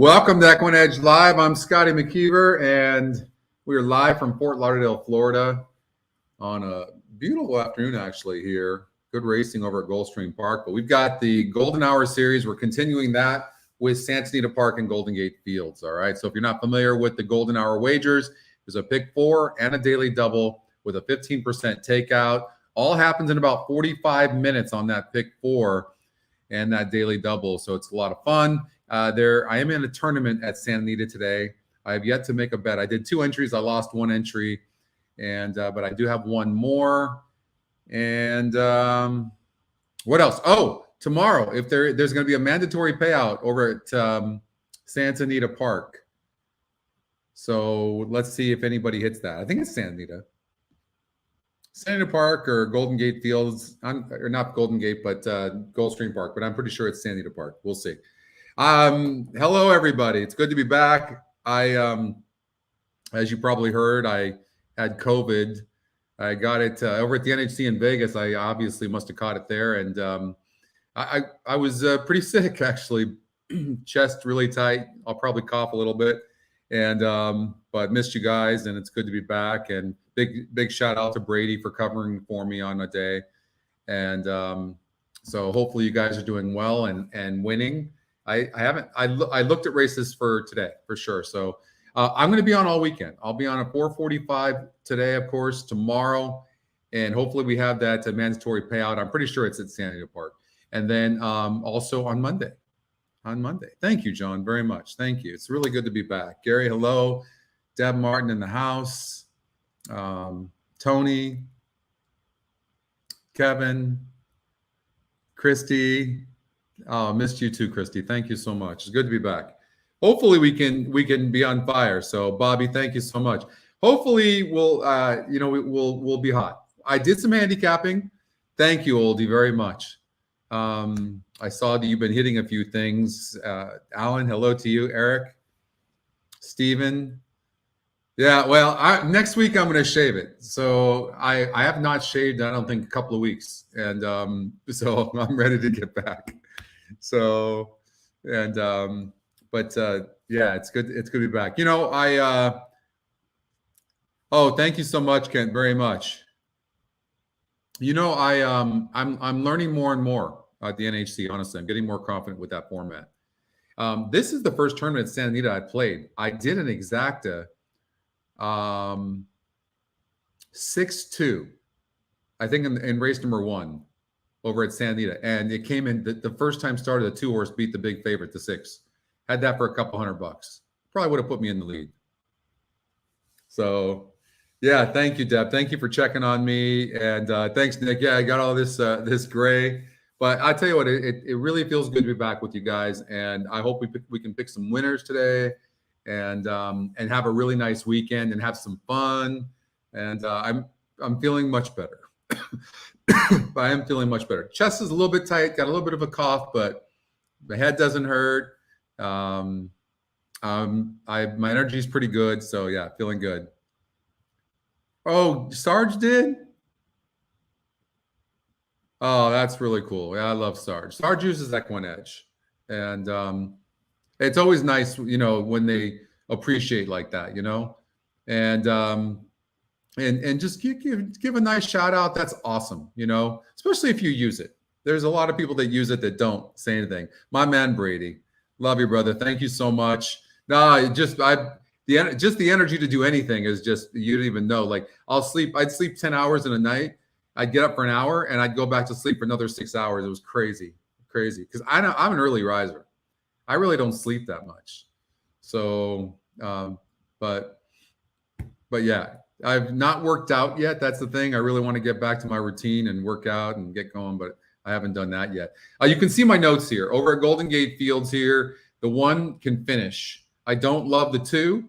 Welcome to EquinEdge Live. I'm Scotty McKeever, and we're live from Fort Lauderdale, Florida on a beautiful afternoon, actually, here. Good racing over at Gulfstream Park. But we've got the Golden Hour Series. We're continuing that with Santa Anita Park and Golden Gate Fields, all right? So if you're not familiar with the Golden Hour wagers, there's a pick 4 and a daily double with a 15% takeout. All happens in about 45 minutes on that pick 4 and that daily double. So it's a lot of fun. I am in a tournament at Santa Anita today. I have yet to make a bet. I did 2 entries. I lost 1 entry, and but I do have 1 more. And what else? Oh, tomorrow, if there's going to be a mandatory payout over at Santa Anita Park. So let's see if anybody hits that. I think it's Santa Anita. Santa Anita Park or Golden Gate Fields, or not Golden Gate, but Gulfstream Park. But I'm pretty sure it's Santa Anita Park. We'll see. Hello, everybody. It's good to be back. As you probably heard, I had COVID. I got it over at the NHC in Vegas. I obviously must have caught it there. And I was pretty sick, actually. Chest really tight. I'll probably cough a little bit. And but missed you guys, and it's good to be back. And big shout out to Brady for covering for me on a day. And so hopefully you guys are doing well and winning. I looked at races for today for sure. So I'm going to be on all weekend. I'll be on a 4:45 today, of course, tomorrow, and hopefully we have that mandatory payout. I'm pretty sure it's at Santa Anita Park, and then also on Monday. Thank you, John, very much. Thank you. It's really good to be back. Gary, hello. Deb Martin in the house. Tony, Kevin, Christy. Oh, missed you too, Christy. Thank you so much. It's good to be back. Hopefully we can be on fire. So Bobby, thank you so much. Hopefully we'll be hot. I did some handicapping. Thank you, Oldie, very much. I saw that you've been hitting a few things. Alan, hello to you. Eric, Steven. Yeah, well, next week I'm going to shave it. So I have not shaved, I don't think, a couple of weeks. And so I'm ready to get back. So, and yeah, it's good. It's good to be back. You know, oh, thank you so much, Kent, very much. You know, I'm learning more and more at the NHC. Honestly, I'm getting more confident with that format. This is the first tournament at Santa Anita I played. I did an exacta 6-2, I think, in race number 1 over at Santa Anita, and it came in the first time started. The 2-horse beat the big favorite, the 6. Had that for a couple $100. Probably would have put me in the lead. So. Yeah, thank you, Deb. Thank you for checking on me, and thanks, Nick. Yeah, I got all this this gray, but I tell you what, it really feels good to be back with you guys, and I hope we can pick some winners today, and have a really nice weekend and have some fun. And I'm feeling much better. I am feeling much better. Chest is a little bit tight, got a little bit of a cough, but the head doesn't hurt. My energy is pretty good, so yeah, feeling good. Oh, Sarge did? Oh, that's really cool. Yeah, I love Sarge. Sarge uses EquinEdge. And it's always nice, you know, when they appreciate like that, you know? And just give a nice shout out. That's awesome, you know, especially if you use it. There's a lot of people that use it that don't say anything. My man, Brady. Love you, brother. Thank you so much. No, just the energy to do anything is just, you don't even know. Like I'd sleep 10 hours in a night. I'd get up for an hour and I'd go back to sleep for another 6 hours. It was crazy. Because I'm an early riser. I really don't sleep that much. So, but yeah, I've not worked out yet. That's the thing. I really want to get back to my routine and work out and get going, but I haven't done that yet. You can see my notes here over at Golden Gate Fields here. The 1 can finish. I don't love the 2.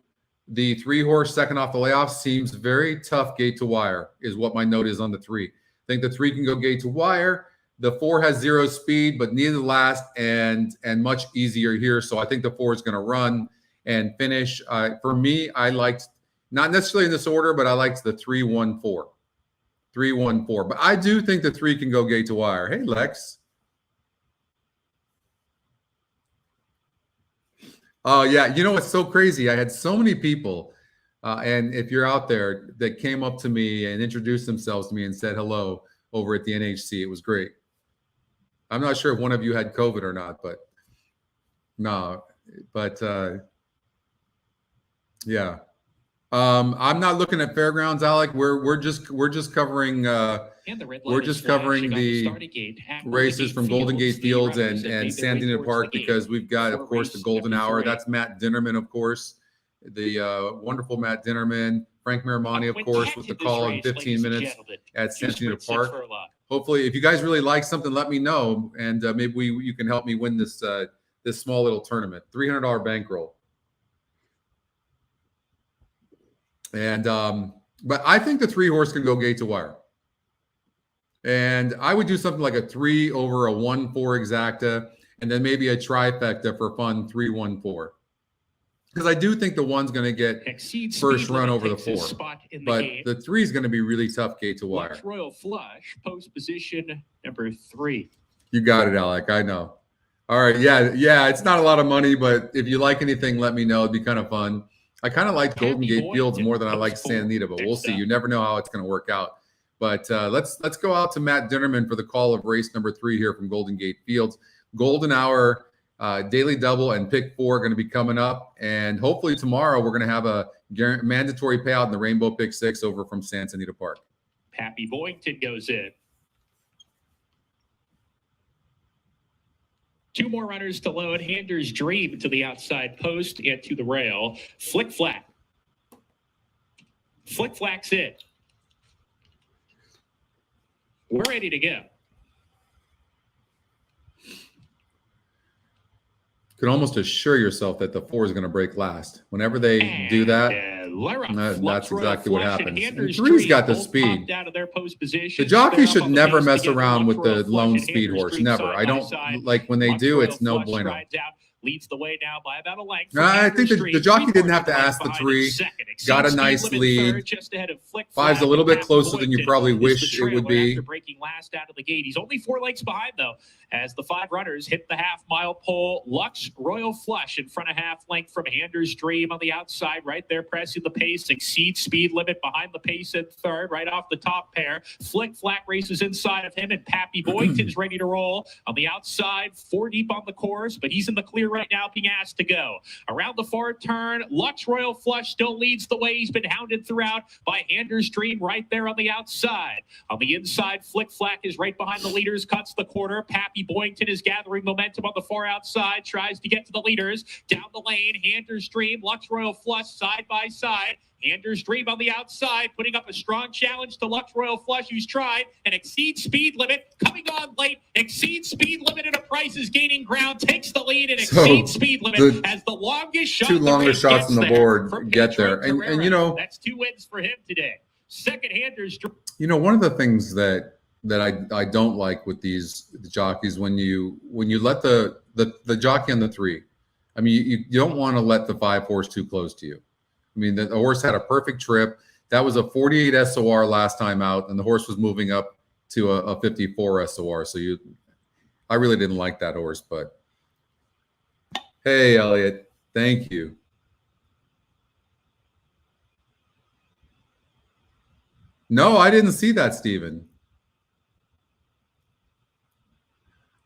The 3-horse second off the layoff seems very tough gate to wire is what my note is on the 3. I think the 3 can go gate to wire. The 4 has 0 speed, but near the last and much easier here. So I think the 4 is going to run and finish. For me, I liked, not necessarily in this order, but I liked the 3-1-4. 3-1-4. But I do think the 3 can go gate to wire. Hey, Lex. Oh, yeah. You know what's so crazy? I had so many people, and if you're out there, that came up to me and introduced themselves to me and said hello over at the NHC. It was great. I'm not sure if one of you had COVID or not, but no. But yeah. I'm not looking at Fairgrounds, Alec. We're just covering the races from Golden Gate Fields and Santa Anita Park because we've got, of course, the Golden Hour. That's Matt Dinnerman, of course, the wonderful Matt Dinnerman, Frank Miramani, of course, with the call in 15 minutes at Santa Anita Park. Hopefully, if you guys really like something, let me know, and maybe you can help me win this this small little tournament. $300 bankroll. And but I think the 3-horse can go gate to wire. And I would do something like a 3 over a 1-4 exacta, and then maybe a trifecta for fun 3-1-4. Because I do think the 1's going to get first run over the 4. But the 3 is going to be really tough gate to wire. Lux Royal Flush, post position number 3. You got it, Alec. I know. All right. Yeah. It's not a lot of money, but if you like anything, let me know. It'd be kind of fun. I kind of like Golden Gate Fields more than I like Santa Anita, but we'll see. You never know how it's going to work out. But let's go out to Matt Dinnerman for the call of race number 3 here from Golden Gate Fields. Golden Hour, Daily Double, and Pick 4 are going to be coming up. And hopefully tomorrow we're going to have a mandatory payout in the Rainbow Pick 6 over from Santa Anita Park. Pappy Boynton goes in. 2 more runners to load. Handers Dream to the outside post and to the rail. Flick Flack. Flick Flack's it. We're ready to go. Can almost assure yourself that the 4 is going to break last. Whenever they do that, that's exactly what happens. And 3's got the speed. The jockey should never mess around with the lone speed horse. Never. I don't like when they do. It's no bueno. Leads the way now by about a length. I think the jockey didn't have to ask the 3. Got a nice lead. 5's a little bit closer than you probably wish it would be. Breaking last out of the gate. He's only 4 lengths behind, though, as the 5 runners hit the half-mile pole. Lux Royal Flush in front of half length from Handers Dream on the outside, right there, pressing the pace. Exceeds speed limit behind the pace at 3rd, right off the top pair. Flick Flack races inside of him, and Pappy Boynton's ready to roll on the outside, 4 deep on the course, but he's in the clear right now, being asked to go. Around the far turn, Lux Royal Flush still leads the way. He's been hounded throughout by Handers Dream right there on the outside. On the inside, Flick Flack is right behind the leaders, cuts the corner. Pappy Boynton is gathering momentum on the far outside, tries to get to the leaders. Down the lane, Handers Dream, Lux Royal Flush side by side. Handers Dream on the outside, putting up a strong challenge to Lux Royal Flush, who's tried and exceeds speed limit. Coming on late, exceeds speed limit at a price, is gaining ground, takes the lead and exceeds speed limit as the longest shot. 2 longer shots on the board get there. And you know, that's 2 wins for him today. Second Handers Dream. You know, one of the things that I don't like with the jockeys when you let the jockey on the 3. I mean, you don't want to let the 5 horse too close to you. I mean, the horse had a perfect trip. That was a 48 SOR last time out, and the horse was moving up to a 54 SOR. So I really didn't like that horse, but hey, Elliot, thank you. No, I didn't see that, Stephen.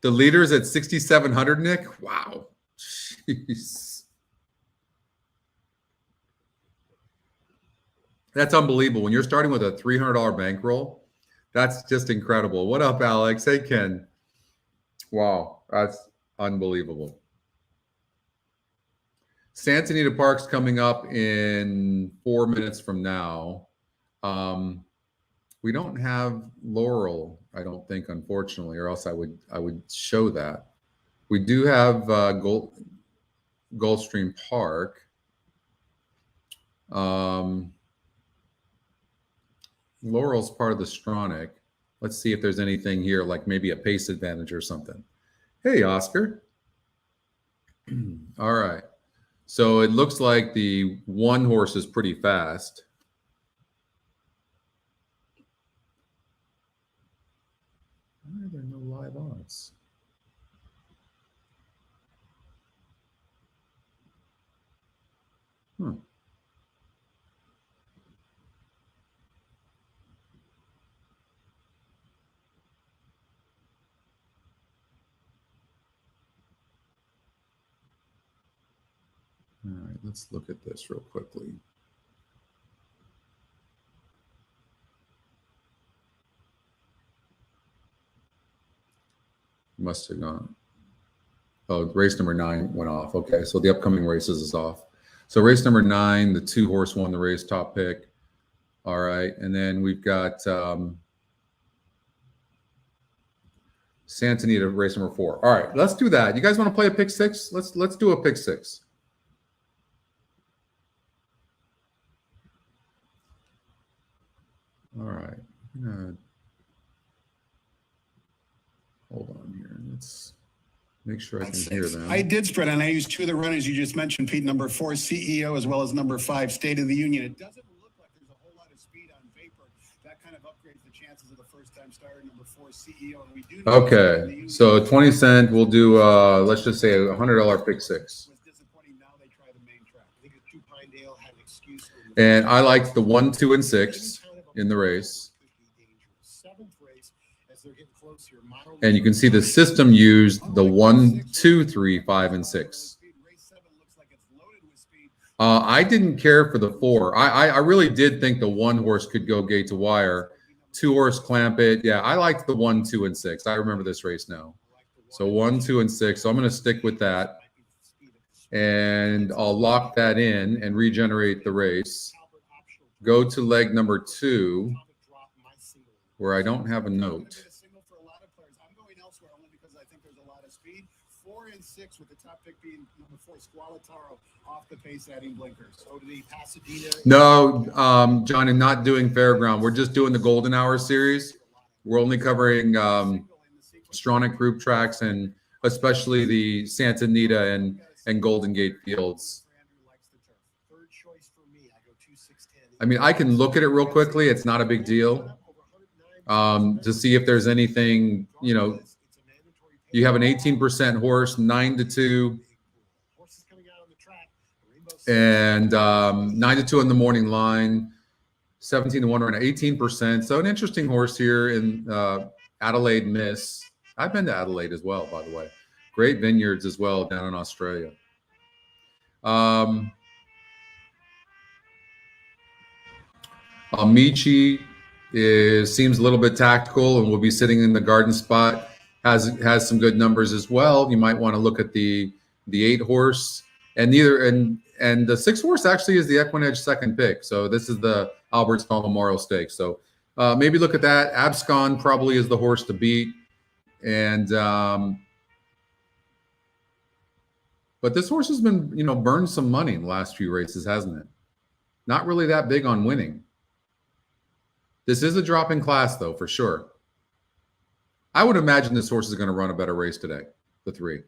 The leaders at 6,700, Nick? Wow. Jeez. That's unbelievable. When you're starting with a $300 bankroll, that's just incredible. What up, Alex? Hey, Ken. Wow, that's unbelievable. Santa Anita Park's coming up in 4 minutes from now. We don't have Laurel, I don't think, unfortunately, or else I would show that. We do have Gulfstream Park. Laurel's part of the Stronach. Let's see if there's anything here, like maybe a pace advantage or something. Hey, Oscar. All right. So it looks like the 1 horse is pretty fast. Why are there no live odds? right, let's look at this real quickly. Must have gone. Oh, race number 9 went off. Okay, so the upcoming races is off. So race number 9, the 2 horse won the race, top pick. All right, and then we've got Santa Anita, race number 4. All right, let's do that. You guys want to play a pick 6? Let's do a pick 6. All right, I'm gonna hold on here. Let's make sure I can hear them. I did spread, and I used 2 of the runners you just mentioned, Pete. Number 4, CEO, as well as number 5, State of the Union. It doesn't look like there's a whole lot of speed on paper. That kind of upgrades the chances of the first-time starter, number 4, CEO. And we do. Okay, so 20 cent. We'll do. Let's just say $100 pick 6. Now they try the main track. I think it's Pinedale had an excuse. And I like the 1, 2, and 6 in the race. And you can see the system used the 1, 2, 3, 5, and 6. I didn't care for the 4. I really did think the 1 horse could go gate to wire. 2 horse clamp it. Yeah, I liked the 1, 2, and 6. I remember this race now. So 1, 2, and 6. So I'm going to stick with that. And I'll lock that in and regenerate the race. Go to leg number 2, where I don't have a note. 4 and 6 with the top pick being number 4, Squalataro, off the pace, adding blinkers. So to the Pasadena. No, John, I'm not doing Fairground. We're just doing the Golden Hour series. We're only covering Stronach group tracks and especially the Santa Anita and Golden Gate fields. I mean, I can look at it real quickly. It's not a big deal to see if there's anything, you know. You have an 18% horse, 9-2, and 9-2 on the morning line, 17-1 around 18%. So an interesting horse here in Adelaide Miss. I've been to Adelaide as well, by the way. Great vineyards as well down in Australia. Amici seems a little bit tactical and will be sitting in the garden spot. Has some good numbers as well. You might want to look at the 8 horse and the 6 horse actually is the EquinEdge second pick. So this is the Albert's Hall Memorial Stakes. So maybe look at that. Abscon probably is the horse to beat. And but this horse has been, you know, burned some money in the last few races, hasn't it? Not really that big on winning. This is a drop in class though, for sure. I would imagine this horse is going to run a better race today, the 3.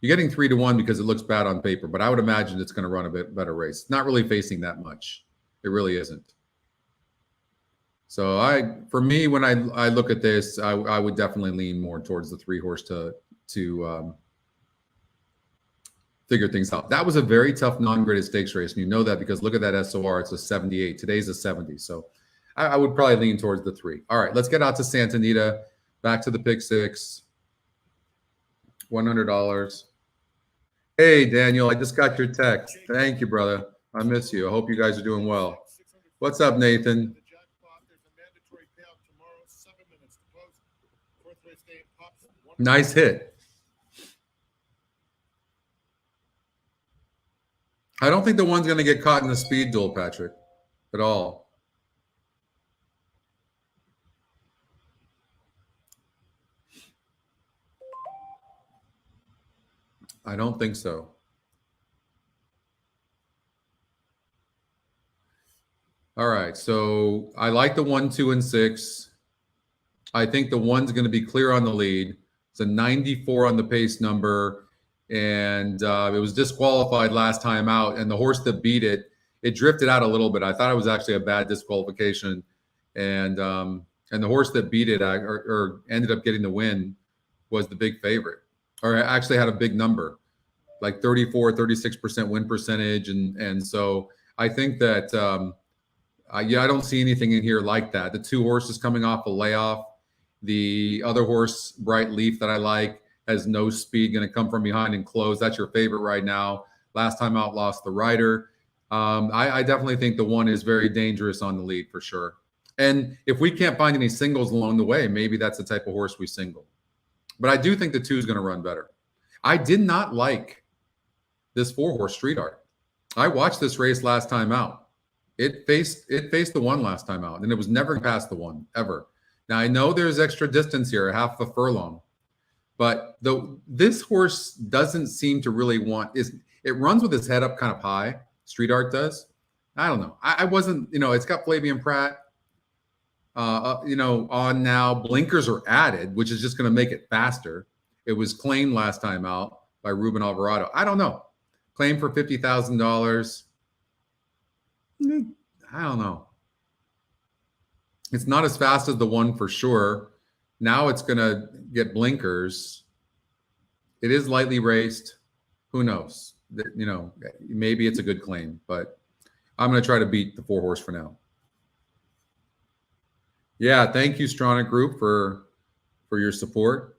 You're getting 3-1 because it looks bad on paper, but I would imagine it's going to run a bit better race. It's not really facing that much. It really isn't. So for me, when I look at this, I would definitely lean more towards the 3 horse to figure things out. That was a very tough non-graded stakes race, and you know that because look at that SOR. It's a 78. Today's a 70. So I would probably lean towards the 3. All right, let's get out to Santa Anita. Back to the pick 6. $100. Hey, Daniel, I just got your text. Thank you, brother. I miss you. I hope you guys are doing well. What's up, Nathan? Nice hit. I don't think the one's going to get caught in the speed duel, Patrick, at all. I don't think so. All right, so I like the 1, 2, and 6. I think the 1's going to be clear on the lead. It's a 94 on the pace number, and it was disqualified last time out. And the horse that beat it, it drifted out a little bit. I thought it was actually a bad disqualification, and the horse that beat it or ended up getting the win was the big favorite, or actually had a big number, like 34, 36% win percentage. And so I think that, I don't see anything in here like that. The 2 horses coming off a layoff. The other horse, Bright Leaf, that I like, has no speed, going to come from behind and close. That's your favorite right now. Last time out, lost the rider. I definitely think the 1 is very dangerous on the lead for sure. And if we can't find any singles along the way, maybe that's the type of horse we single. But I do think the 2 is going to run better. I did not like this 4-horse Street Art. I watched this race last time out. It faced the 1 last time out, and it was never past the 1 ever. Now I know there's extra distance here, half a furlong, but this horse doesn't seem to really want. It runs with his head up kind of high. Street Art does. I don't know. I wasn't. It's got Flavian Pratt. On now. Blinkers are added, which is just going to make it faster. It was claimed last time out by Ruben Alvarado. I don't know. Claimed for $50,000. I don't know. It's not as fast as the 1 for sure. Now it's going to get blinkers. It is lightly raced. Who knows? Maybe it's a good claim, but I'm going to try to beat the 4-horse for now. Yeah, thank you, Stronach Group, for your support.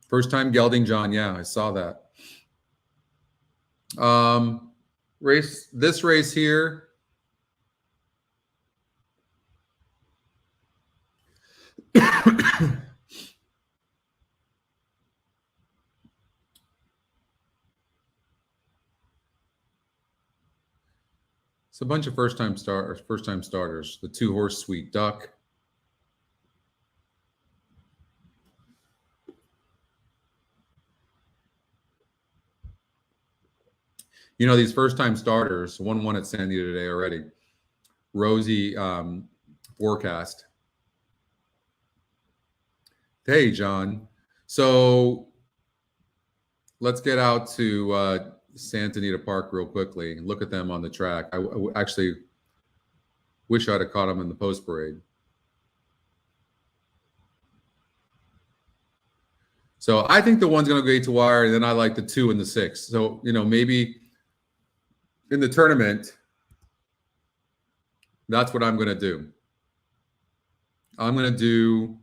First time gelding, John. Yeah, I saw that. This race here. It's a bunch of first-time starters. The 2-horse Sweet Duck. These first-time starters, 1-1 at San Anita today already. Rosie forecast. Hey, John. So let's get out to Santa Anita Park real quickly and look at them on the track. I actually wish I'd have caught them in the post parade. So I think the 1's going to go 8 to wire, and then I like the 2 and the 6. So, maybe in the tournament, that's what I'm going to do. I'm going to do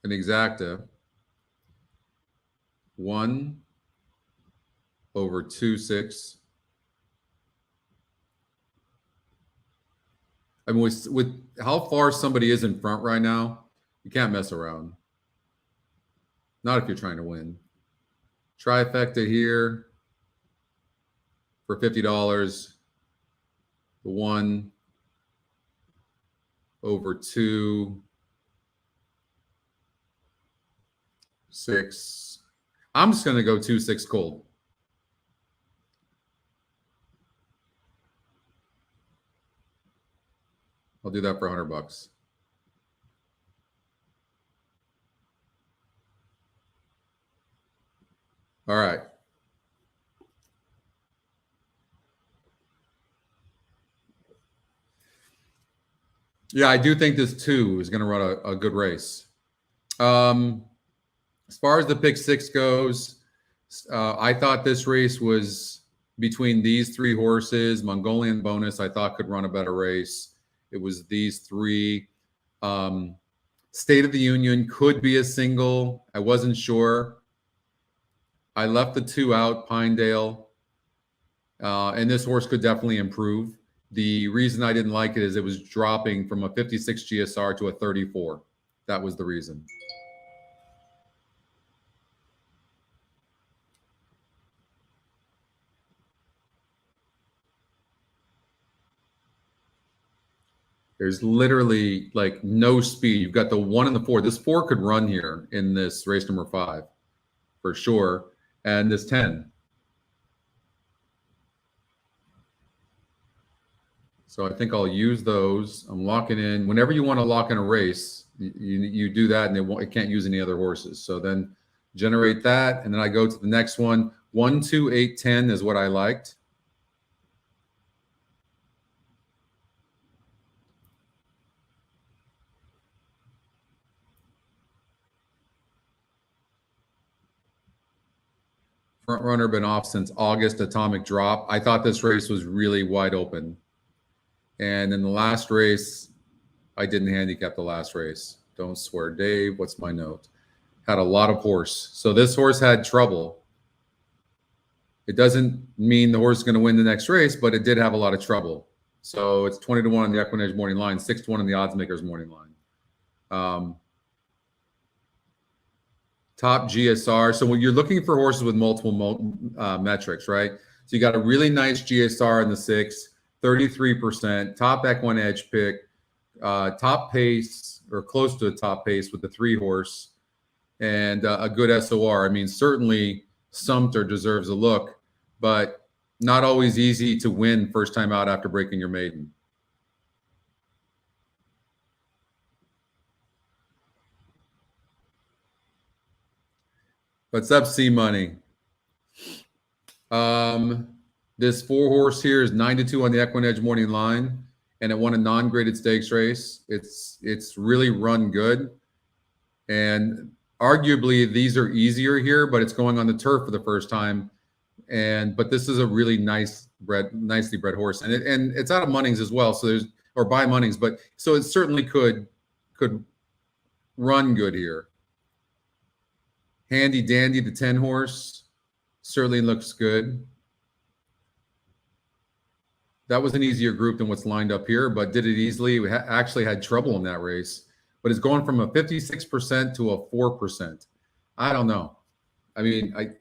an exacta 1 over 2/6. I mean, with how far somebody is in front right now, you can't mess around. Not if you're trying to win. Trifecta here for $50. The 1 over 2/6. I'm just going to go 2/6 cold. I'll do that for $100. All right. Yeah, I do think this 2 is going to run a good race. As far as the pick 6 goes, I thought this race was between these 3 horses. Mongolian Bonus, I thought, could run a better race. It was these 3. State of the Union could be a single. I wasn't sure. I left the 2 out, Pinedale. And this horse could definitely improve. The reason I didn't like it is it was dropping from a 56 GSR to a 34. That was the reason. There's literally like no speed. You've got the 1 and the 4. This 4 could run here in this race number 5 for sure. And this 10. So I think I'll use those. I'm locking in. Whenever you want to lock in a race, you do that, and it can't use any other horses. So then generate that, and then I go to the next one. 1, 2, 8, 10 is what I liked. Front runner been off since August. Atomic Drop. I thought this race was really wide open. And in the last race, I didn't handicap the last race. Don't swear, Dave. What's my note? Had a lot of horse. So this horse had trouble. It doesn't mean the horse is going to win the next race, but it did have a lot of trouble. So it's 20-1 on the EquinEdge morning line, 6-1 on the odds makers morning line. Top GSR. So when you're looking for horses with multiple metrics, right? So you got a really nice GSR in the 6, 33%, top EquinEdge pick, top pace or close to the top pace with the 3 horse, and a good SOR. I mean, certainly Sumter deserves a look, but not always easy to win first time out after breaking your maiden. What's up, C Money? This 4 horse here is 9-2 on the EquinEdge morning line, and it won a non-graded stakes race. It's really run good, and arguably these are easier here, but it's going on the turf for the first time. But this is a really nicely bred horse, and it's out of Munnings as well. So or by Munnings, but so it certainly could run good here. Handy Dandy, the 10 horse, certainly looks good. That was an easier group than what's lined up here, but did it easily. We actually had trouble in that race, but it's going from a 56% to a 4%. I don't know. I mean, it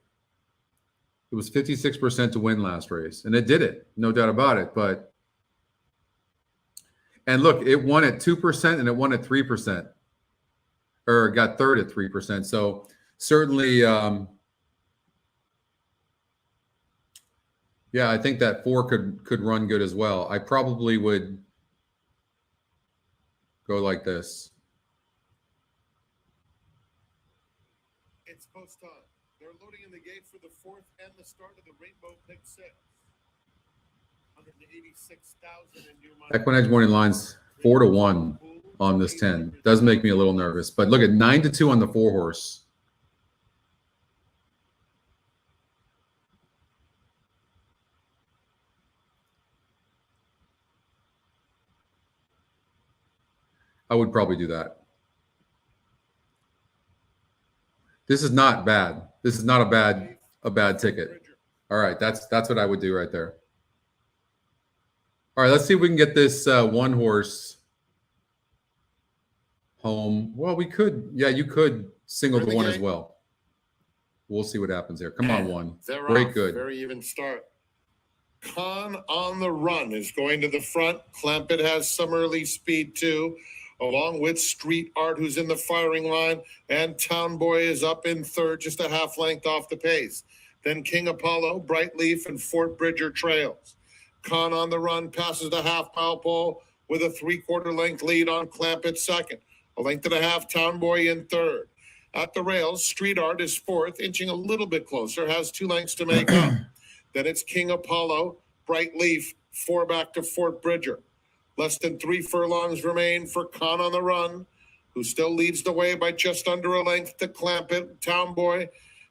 was 56% to win last race, and it did it, no doubt about it. And look, it won at 2% and it won at 3%, or got third at 3%. So certainly, yeah, I think that 4 could run good as well. I probably would go like this. It's post time. They're loading in the gate for the 4th and the start of the Rainbow Pick 6. 186,000 in new money. EquinEdge morning lines 4-1 on this 10. Does make me a little nervous, but look at 9-2 on the 4 horse. I would probably do that. This is not bad. This is not a bad ticket. All right, that's what I would do right there. All right, let's see if we can get this 1 horse home. Well, we could. Yeah, you could single the 1 as well. We'll see what happens there. Come on, 1. Great, good. Very even start. Con on the Run is going to the front. Clampett has some early speed too, along with Street Art, who's in the firing line, and Town Boy is up in 3rd, just a half length off the pace. Then King Apollo, Bright Leaf, and Fort Bridger trails. Con on the Run passes the half-mile pole with a 3/4 length lead on Clampett 2nd. A length and a half, Town Boy in 3rd. At the rails, Street Art is 4th, inching a little bit closer, has 2 lengths to make up. Then it's King Apollo, Bright Leaf, 4 back to Fort Bridger. Less than 3 furlongs remain for Con on the Run, who still leads the way by just under a length to Clampett. Town Boy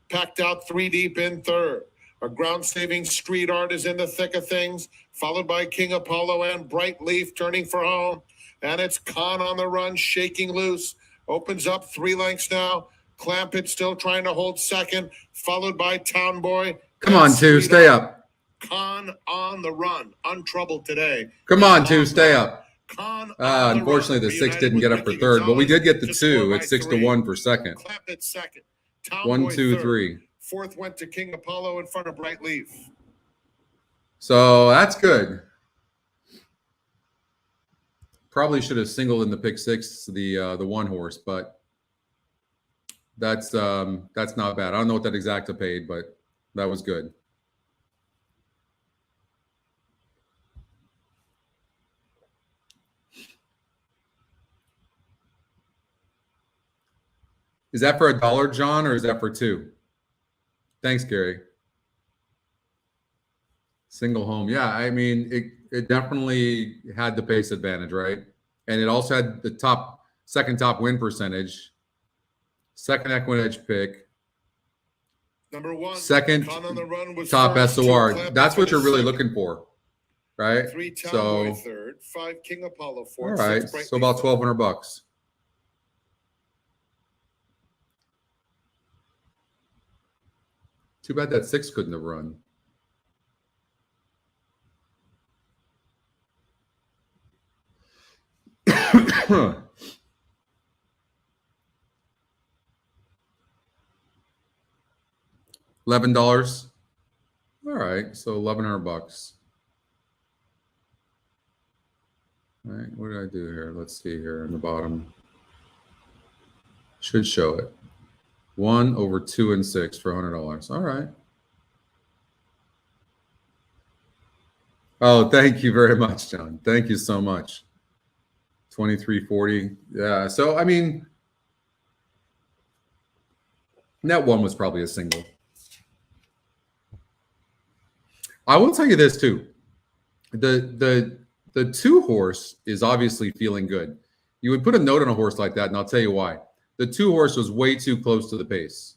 packed out 3 deep in 3rd. A ground-saving Street Art is in the thick of things, followed by King Apollo and Bright Leaf turning for home. And it's Con on the Run shaking loose. Opens up 3 lengths now. Clampett still trying to hold 2nd, followed by Town Boy. Come on, 2, stay up. Con on the Run, untroubled today. Come on, 2, stay up. Con Unfortunately, the 6 didn't get up for 3rd, but we did get the 2. It's 6-1 for 2nd. Clampett 2nd. Town 1, Boy 2, 3rd. 3. 4th went to King Apollo in front of Bright Leaf. So that's good. Probably should have singled in the pick 6, the 1 horse, but that's not bad. I don't know what that exacta paid, but that was good. Is that for $1, John, or is that for 2? Thanks, Gary. Single home. Yeah, I mean, it definitely had the pace advantage, right? And it also had the second top win percentage, 2nd EquinEdge pick, Number 1, 2nd Con on the Run was top first, SOR. 2 Clampett That's what you're really 2nd. looking for, right? 3 Town So, Boy third, 5 King Apollo all fourth, right. 6 Brightly So about fifth. $1,200. Too bad that 6 couldn't have run. $11. All right, so $1,100. All right, what did I do here? Let's see here in the bottom. Should show it. 1 over 2 and 6 for $100. All right. Oh, thank you very much, John. Thank you so much. 23.40. Yeah. So I mean, that one was probably a single. I will tell you this too. The 2 horse is obviously feeling good. You would put a note on a horse like that, and I'll tell you why. The 2 horse was way too close to the pace,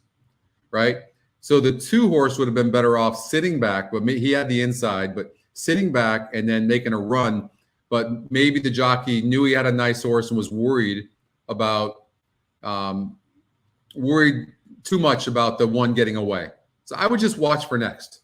right? So the 2 horse would have been better off sitting back, but he had the inside, but sitting back and then making a run. But maybe the jockey knew he had a nice horse and was worried about worried too much about the one getting away. So I would just watch for next.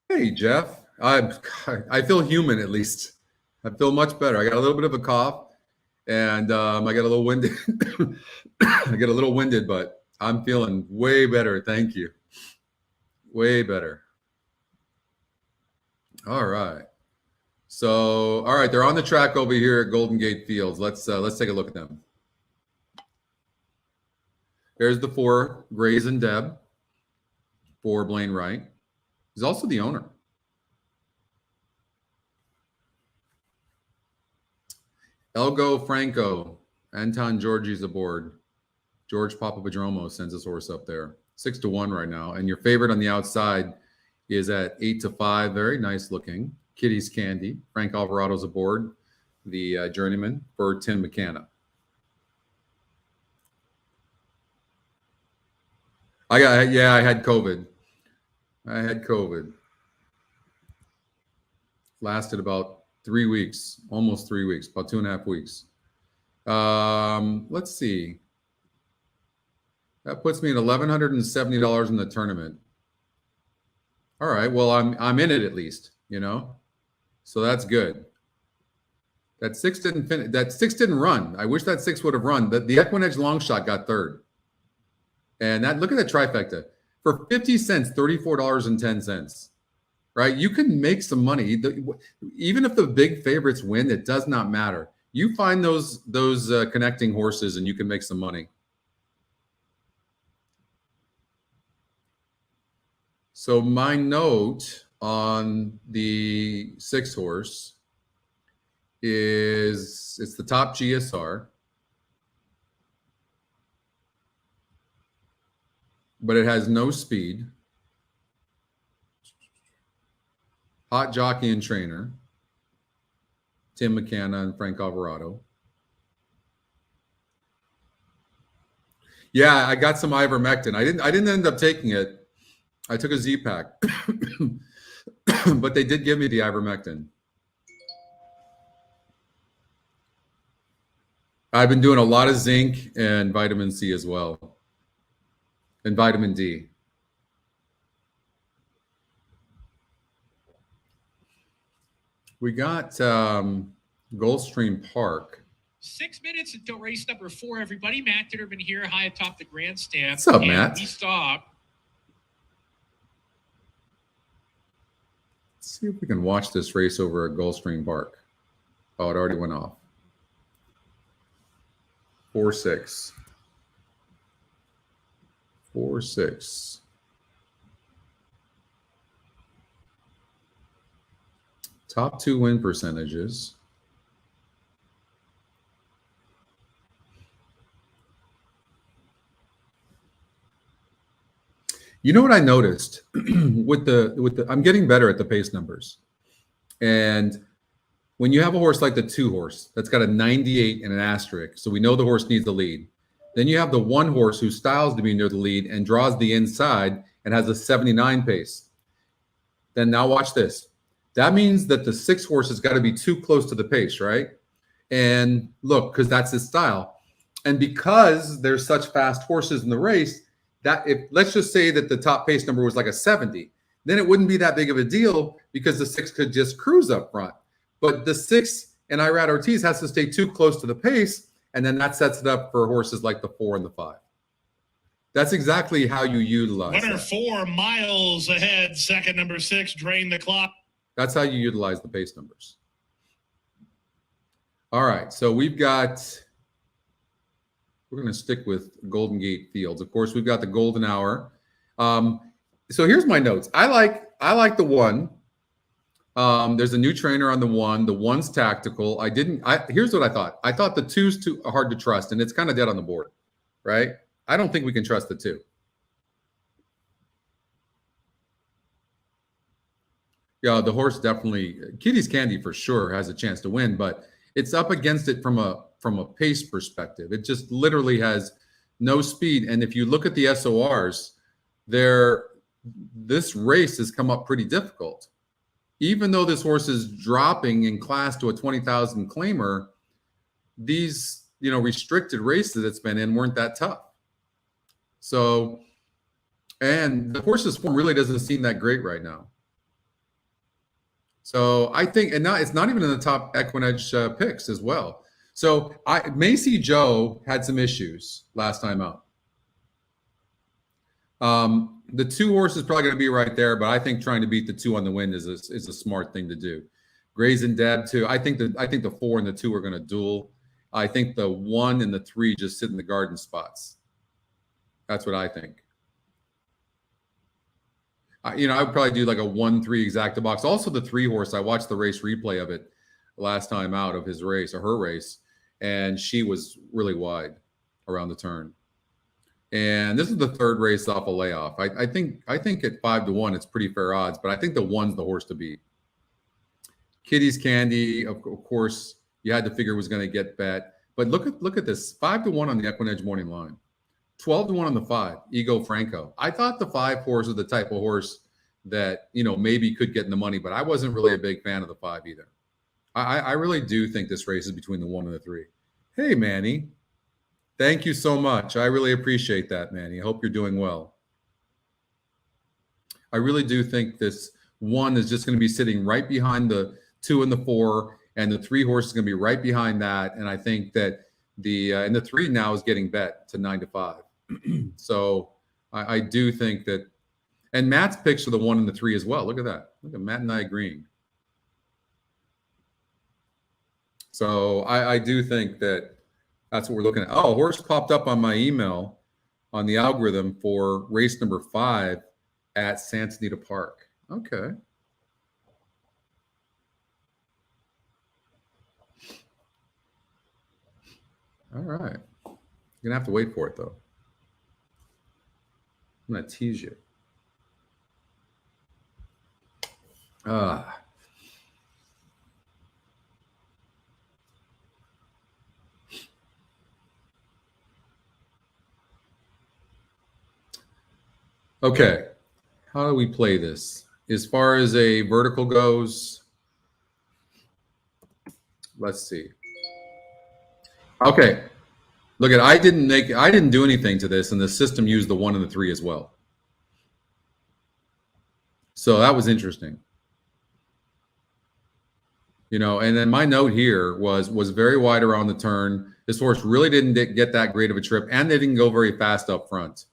Hey, Jeff. I feel human at least. I feel much better. I got a little bit of a cough, and I get a little winded. I get a little winded, but I'm feeling way better. Thank you. Way better. All right. So, all right, they're on the track over here at Golden Gate Fields. Let's take a look at them. There's the 4, Grays and Deb. 4, Blaine Wright. He's also the owner. Elgo Franco, Anton Georgi's aboard. George Papapadromo sends his horse up there. 6-1 right now. And your favorite on the outside is at 8-5. Very nice looking. Kitty's Candy. Frank Alvarado's aboard, the journeyman for Tim McKenna. I had COVID. I had COVID. Lasted about 3 weeks, almost 3 weeks, about 2.5 weeks. Let's see. That puts me at $1,170 in the tournament. All right. Well, I'm in it at least, you know. So that's good. That 6 didn't finish. That 6 didn't run. I wish that 6 would have run. The EquinEdge long shot got 3rd. And that, look at that trifecta. For 50 cents, $34.10. Right? You can make some money. Even if the big favorites win, it does not matter. You find those connecting horses and you can make some money. So my note on the 6 horse is it's the top GSR, but it has no speed. Hot jockey and trainer, Tim McKenna and Frank Alvarado. Yeah, I got some ivermectin. I didn't end up taking it. I took a Z-Pack, but they did give me the ivermectin. I've been doing a lot of zinc and vitamin C as well, and vitamin D. We got Gulfstream Park. 6 minutes until race number 4, everybody. Matt Ditterman here, high atop the grandstand. What's up, Matt? We stop. Let's see if we can watch this race over at Gulfstream Park. Oh, it already went off. 4-6. 4-6. Top 2 win percentages. You know what I noticed with the I'm getting better at the pace numbers. And when you have a horse like the 2 horse that's got a 98 and an asterisk, so we know the horse needs the lead. Then you have the 1 horse who styles to be near the lead and draws the inside and has a 79 pace. Then now watch this. That means that the 6 horse has got to be too close to the pace, right? And look, because that's his style. And because there's such fast horses in the race, that if let's just say that the top pace number was like a 70, then it wouldn't be that big of a deal because the 6 could just cruise up front. But the 6 and Irad Ortiz has to stay too close to the pace, and then that sets it up for horses like the 4 and the 5. That's exactly how you utilize Winner that. 4 miles ahead. Second, number 6, Drain the Clock. That's how you utilize the pace numbers. All right, so we're going to stick with Golden Gate Fields. Of course, we've got the Golden Hour. So here's my notes. I like the 1. There's a new trainer on the 1. The 1's tactical. Here's what I thought. I thought the 2's too hard to trust, and it's kind of dead on the board, right? I don't think we can trust the 2. Yeah, the horse definitely, Kitty's Candy for sure has a chance to win, but it's up against it from a pace perspective. It just literally has no speed. And if you look at the SORs, this race has come up pretty difficult. Even though this horse is dropping in class to a 20,000 claimer, these restricted races it's been in weren't that tough. So, and the horse's form really doesn't seem that great right now. So I think, and now it's not even in the top EquinEdge picks as well. So Macy Joe had some issues last time out. The 2 horse is probably going to be right there, but I think trying to beat the 2 on the win is a smart thing to do. Grays and Deb too. I think the 4 and the 2 are going to duel. I think the 1 and the 3 just sit in the garden spots. That's what I think. I would probably do like a 1-3 exacta box. Also, the 3 horse. I watched the race replay of it last time out of his race or her race, and she was really wide around the turn. And this is the 3rd race off a layoff. I think at 5-1, it's pretty fair odds, but I think the 1's the horse to beat. Kitty's Candy, of course, you had to figure was going to get bet. But look at this: 5-1 on the EquinEdge morning line, 12-1 on the 5. Ego Franco. I thought the 5 horse was the type of horse that maybe could get in the money, but I wasn't really a big fan of the 5 either. I really do think this race is between the 1 and the 3. Hey, Manny. Thank you so much. I really appreciate that, Manny. I hope you're doing well. I really do think this 1 is just going to be sitting right behind the 2 and the 4, and the 3 horse is going to be right behind that. And I think that the 3 now is getting bet to 9-5. So I do think that, and Matt's picks for the 1 and the 3 as well. Look at that. Look at Matt and I agreeing. So I do think that that's what we're looking at. Oh, a horse popped up on my email on the algorithm for race number 5 at Santa Anita Park. Okay. All right. You're going to have to wait for it, though. I'm going to tease you. Okay, how do we play this? As far as a vertical goes, let's see. Okay, look at I didn't do anything to this, and the system used the 1 and the 3 as well. So that was interesting. And then my note here was very wide around the turn. This horse really didn't get that great of a trip, and they didn't go very fast up front.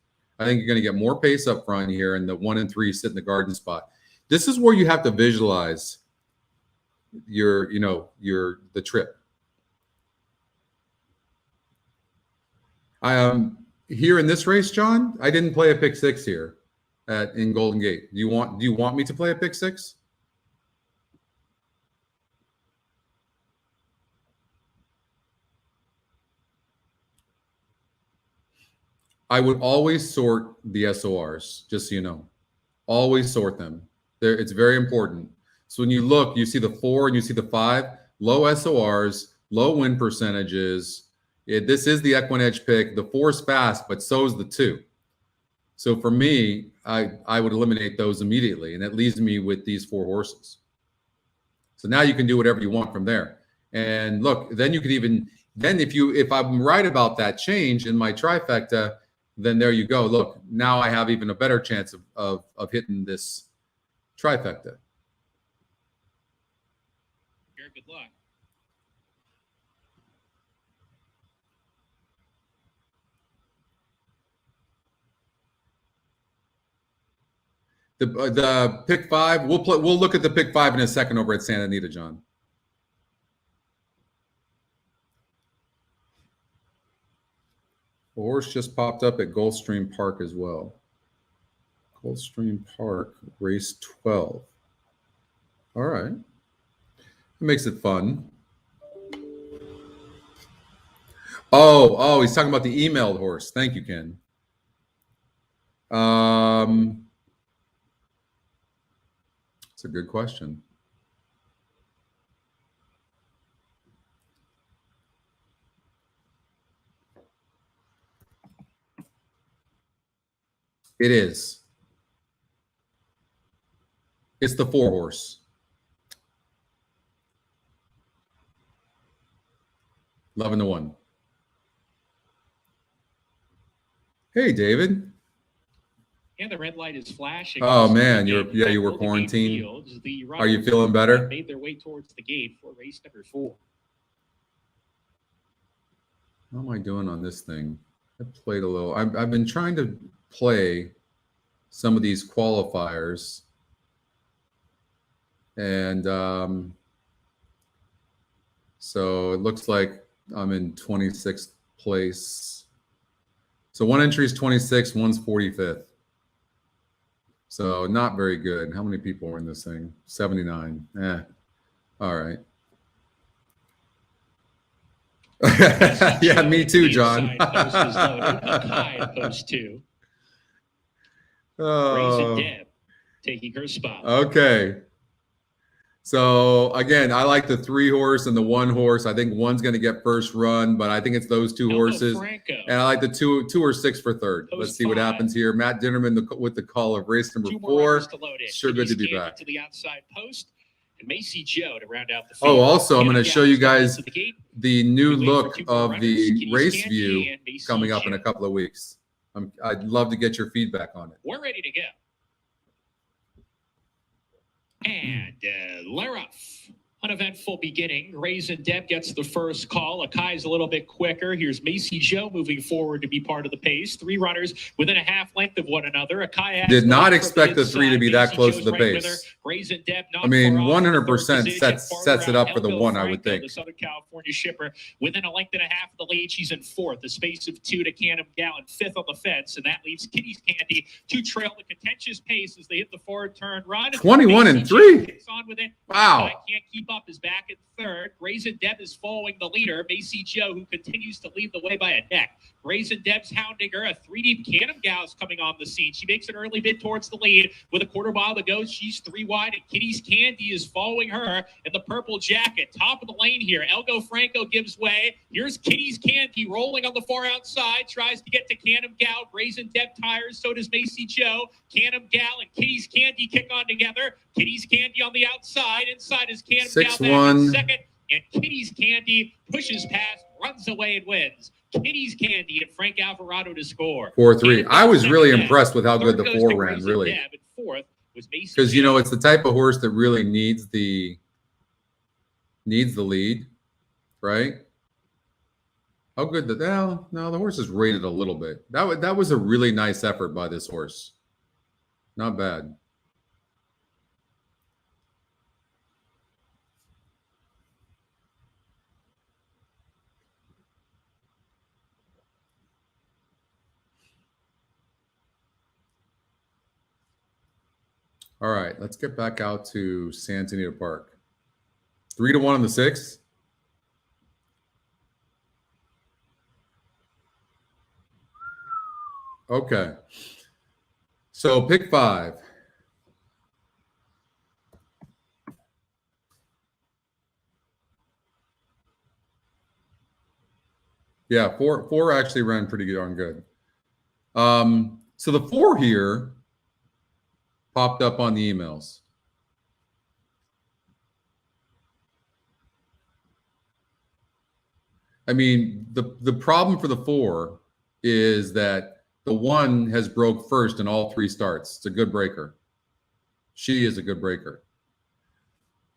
I think you're going to get more pace up front here, and the 1 and 3 sit in the garden spot. This is where you have to visualize the trip. Here in this race, John, I didn't play a pick 6 here in Golden Gate. Do you want me to play a pick 6? I would always sort the SORs, just so you know. Always sort them. It's very important. So when you look, you see the 4 and you see the 5, low SORs, low win percentages. This is the EquinEdge pick. The 4's fast, but so is the 2. So for me, I would eliminate those immediately, and that leaves me with these 4 horses. So now you can do whatever you want from there. And look, then you could even if I'm right about that change in my trifecta, then there you go. Look, now I have even a better chance of hitting this trifecta. Very good luck. The pick 5, we'll look at the pick 5 in a second over at Santa Anita, John. The horse just popped up at Gulfstream Park as well. Gulfstream Park, race 12. All right. That makes it fun. Oh, he's talking about the emailed horse. Thank you, Ken. It's a good question. It is. It's the 4 horse. 11-1. Hey, David. And the red light is flashing. Oh man, you were quarantined. Are you feeling better? Made their way towards the gate for race number 4. How am I doing on this thing? I played a little. I've been trying to play some of these qualifiers, and so it looks like I'm in 26th place. So one entry is 26th, one's 45th. So not very good. How many people are in this thing? 79. All right. Yeah, me too, John. Post 2. Oh. Deb taking her spot. Okay. So again, I like the 3 horse and the 1 horse. I think one's going to get first run, but I think it's those 2 horses. And I like the 2 or 6 for third. Let's see what happens here. Matt Dinnerman with the call of race number 4. Sure good to be back. To the outside post. And Macy Joe to round out the field. Oh, also, I'm going to show you guys the new look of the race view coming up in a couple of weeks. I'd love to get your feedback on it. We're ready to go. And Laroff, uneventful beginning. Raisin Deb gets the first call. Akai's a little bit quicker. Here's Macy Joe moving forward to be part of the pace. 3 runners within a half length of one another. Akai did not expect the 3 to be that close to the pace. Raisin Deb, I mean, 100% sets it up for the 1, I would think. The Southern California shipper within a length and a half of the lead. She's in 4th. A space of 2 to Canham Gallon, 5th on the fence, and that leaves Kitty's Candy to trail the contentious pace as they hit the forward turn run. 21 and 3. On with it. Wow. Can't keep up, is back in 3rd. Raisin Deb is following the leader, Macy Joe, who continues to lead the way by a neck. Raisin Deb's hounding her. A 3-deep Canham Gal is coming on the scene. She makes an early bid towards the lead with a quarter mile to go. She's 3 wide, and Kitty's Candy is following her in the purple jacket. Top of the lane here. Elgo Franco gives way. Here's Kitty's Candy rolling on the far outside. Tries to get to Canham Gal. Raisin Deb tires. So does Macy Joe. Canham Gal and Kitty's Candy kick on together. Kitty's Candy on the outside. Inside is Canham Gal back in 2nd. And Kitty's Candy pushes past, runs away, and wins. Kitty's Candy and Frank Alvarado to score. 4-3. I was really impressed with how good the 4 ran, really. Because, you know, it's the type of horse that really needs the lead, right? How good the no, the horse is rated a little bit. That was a really nice effort by this horse. Not bad. All right, let's get back out to Santa Anita Park. 3-1 on the 6. Okay. So pick 5. Yeah, four actually ran pretty darn good. So the 4 here popped up on the emails. I mean, the problem for the 4 is that the 1 has broke first in all 3 starts. It's a good breaker. She is a good breaker.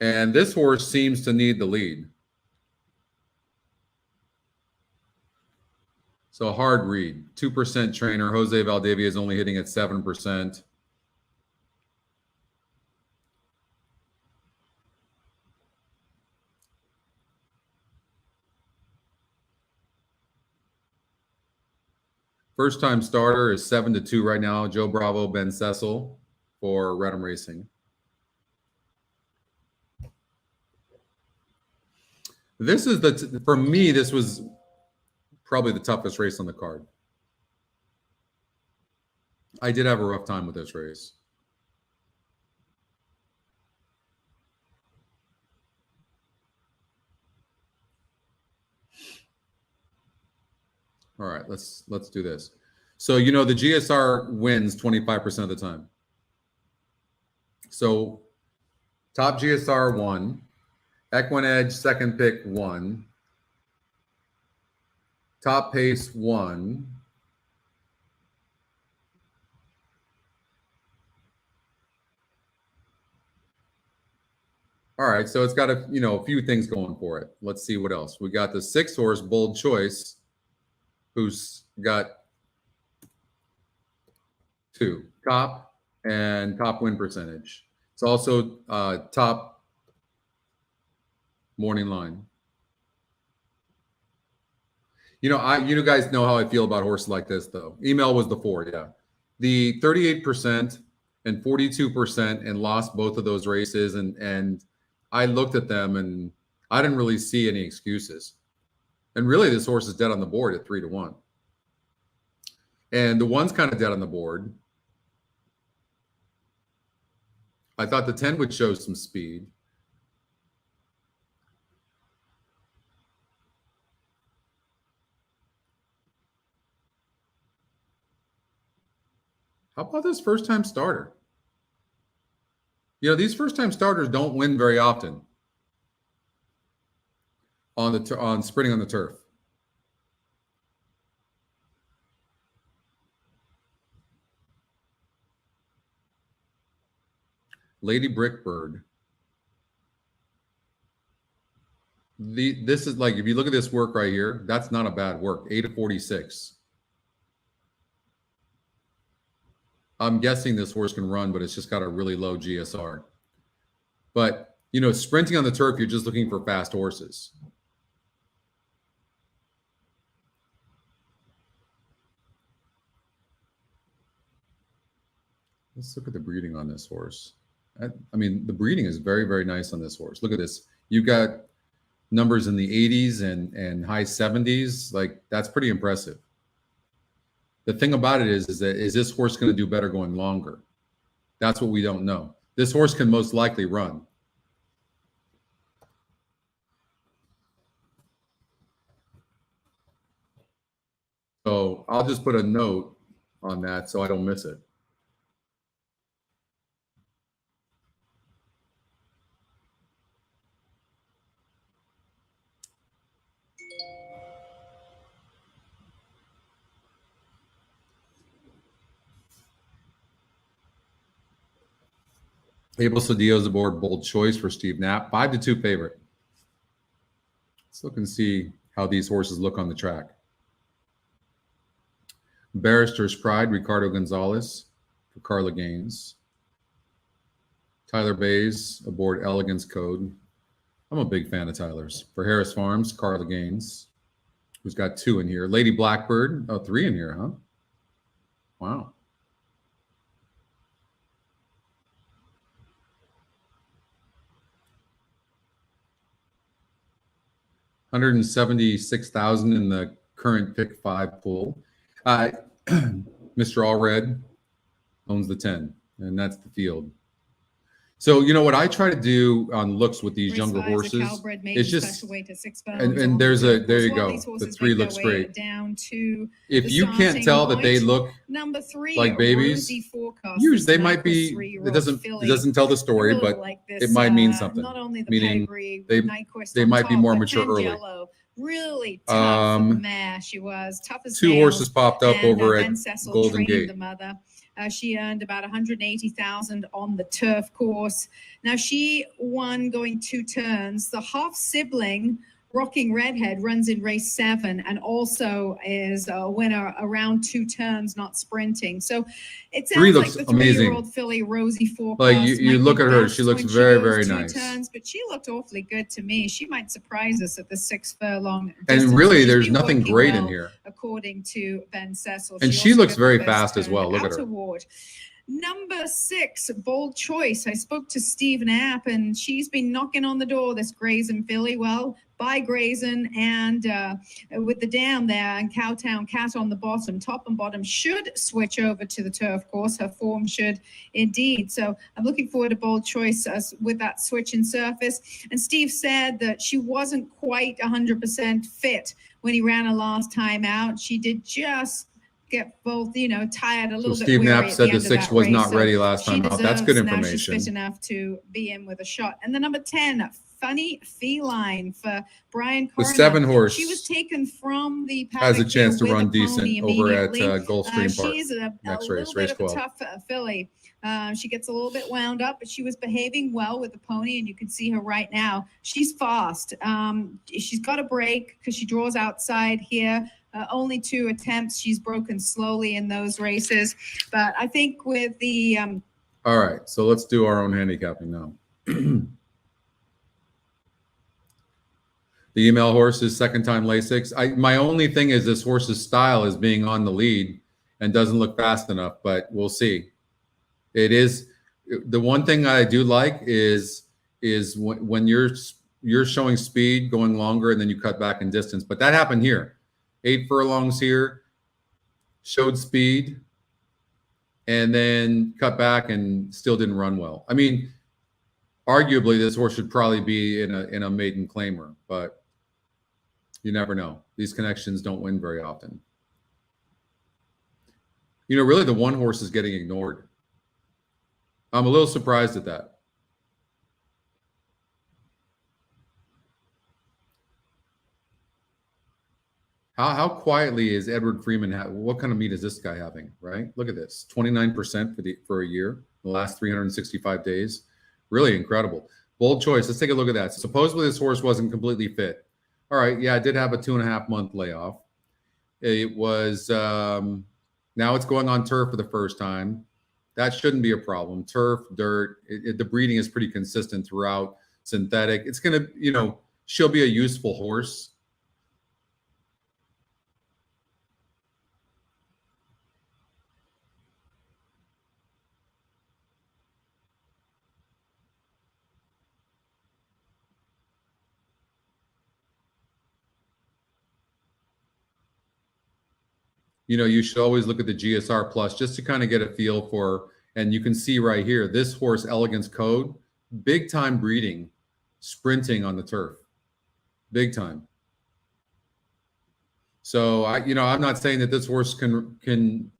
And this horse seems to need the lead. So a hard read. 2% trainer. Jose Valdivia is only hitting at 7%. First time starter is 7-2 right now. Joe Bravo, Ben Cecil for Redham Racing. This is for me, this was probably the toughest race on the card. I did have a rough time with this race. All right, let's do this. So, the GSR wins 25% of the time. So top GSR 1, EquinEdge second pick 1, top pace 1, all right, so it's got a few things going for it. Let's see what else. We got the 6 horse Bold Choice, who's got 2 top and top win percentage. It's also top morning line. You guys know how I feel about horses like this, though. Email was the 4, yeah. The 38% and 42% and lost both of those races, and I looked at them and I didn't really see any excuses. And really, this horse is dead on the board at 3-1. And the 1's kind of dead on the board. I thought the 10 would show some speed. How about this first-time starter? These first-time starters don't win very often on sprinting on the turf. Lady Brickbird. This is like, if you look at this work right here, that's not a bad work. 8-46. I'm guessing this horse can run, but it's just got a really low GSR. But, sprinting on the turf, you're just looking for fast horses. Let's look at the breeding on this horse. I mean, the breeding is very, very nice on this horse. Look at this. You've got numbers in the 80s and high 70s. Like, that's pretty impressive. The thing about it is this horse going to do better going longer? That's what we don't know. This horse can most likely run. So I'll just put a note on that so I don't miss it. Abel Cedillo's aboard. Bold Choice for Steve Knapp. 5-2 favorite. Let's look and see how these horses look on the track. Barrister's Pride, Ricardo Gonzalez for Carla Gaines. Tyler Bays aboard Elegance Code. I'm a big fan of Tyler's. For Harris Farms, Carla Gaines, who's got 2 in here. Lady Blackbird, 3 in here, huh? Wow. $176,000 in the current pick 5 pool. Mr. Allred owns the 10, and that's the field. So, what I try to do on looks with these younger horses is just, and there you go. The 3 looks great. If you can't tell that they look like babies, usually they might be, it doesn't tell the story, but it might mean something, meaning they might be more mature early. Really tough mare she was, tough as 2 horses popped up over at Ben Cecil Golden trained Gate. the mother. She earned about 180,000 on the turf course. Now she won going 2 turns. The half sibling Rocking Redhead runs in race 7 and also is a winner around 2 turns, not sprinting. So it sounds like the 3-year-old filly Rosie Forecast. Like you look at her, she looks very, very nice. Turns, but she looked awfully good to me. She might surprise us at the 6 furlong distance. And really, there's nothing great in here, according to Ben Cecil. And she looks very fast as well. Look at her. Award. Number 6, Bold Choice. I spoke to Steve Knapp, and she's been knocking on the door, this Grayson filly. Well, by Grayson and with the dam there and Cowtown Cat on the bottom, top and bottom should switch over to the turf course. Her form should indeed. So I'm looking forward to Bold Choice with that switch in surface. And Steve said that she wasn't quite 100% fit when he ran her last time out. She did just get both, tired a little bit. Steve Knapp said the 6 was not ready last time out. That's good information. She's fit enough to be in with a shot. And the number 10, Funny Feline for Brian Coroner. The 7 horse. She was taken from the has a chance to run decent over at Gulfstream Park. She's a little bit of a tough filly. She gets a little bit wound up, but she was behaving well with the pony, and you can see her right now. She's fast. She's got a break because she draws outside here. Only 2 attempts. She's broken slowly in those races. But I think with the... All right, so let's do our own handicapping now. The email horse is 2nd time Lasix. My only thing is this horse's style is being on the lead and doesn't look fast enough, but we'll see. It is the one thing I do like is when you're showing speed going longer and then you cut back in distance. But that happened here. 8 furlongs here, showed speed, and then cut back and still didn't run well. I mean, arguably this horse should probably be in a maiden claimer, but you never know. These connections don't win very often. Really the 1 horse is getting ignored. I'm a little surprised at that. How quietly is Edward Freeman? What kind of meat is this guy having? Right? Look at this, 29% for a year, the last 365 days. Really incredible. Bold Choice. Let's take a look at that. So supposedly this horse wasn't completely fit. All right, yeah, it did have a 2.5-month layoff. It was now it's going on turf for the first time. That shouldn't be a problem. Turf, dirt, the breeding is pretty consistent throughout. Synthetic. It's gonna, she'll be a useful horse. You should always look at the GSR Plus just to kind of get a feel for, and you can see right here, this horse, Elegance Code, big time breeding, sprinting on the turf, big time. So I'm not saying that this horse can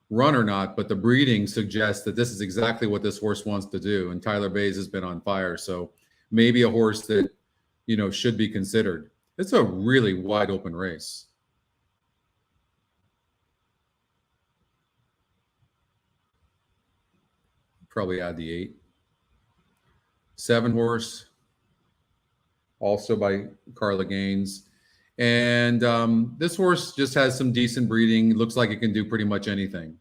run or not, but the breeding suggests that this is exactly what this horse wants to do. And Tyler Bays has been on fire. So maybe a horse that, should be considered. It's a really wide open race. Probably add the 8. 7 horse, also by Carla Gaines. And this horse just has some decent breeding. Looks like it can do pretty much anything.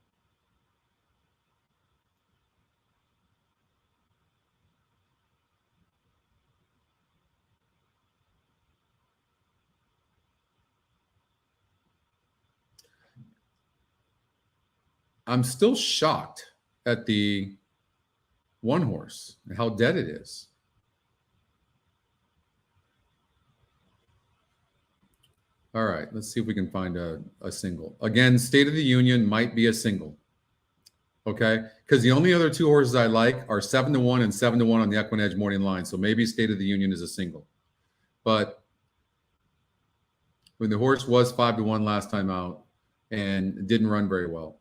I'm still shocked at the 1 horse and how dead it is. All right, let's see if we can find a single. Again, State of the Union might be a single. Okay, because the only other two horses I like are 7-1 and 7-1 on the EquinEdge morning line. So maybe State of the Union is a single. But when the horse was 5-1 last time out and didn't run very well.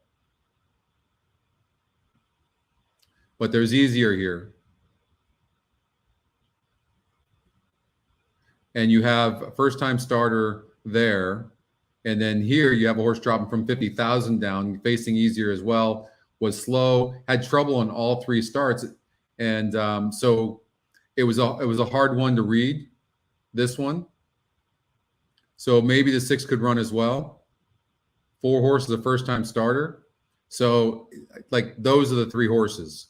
But there's easier here. And you have a first-time starter there. And then here you have a horse dropping from 50,000 down, facing easier as well, was slow, had trouble on all three starts. And so it was a hard one to read, this one. So maybe the 6 could run as well. 4 horses, a first-time starter. So like those are the 3 horses.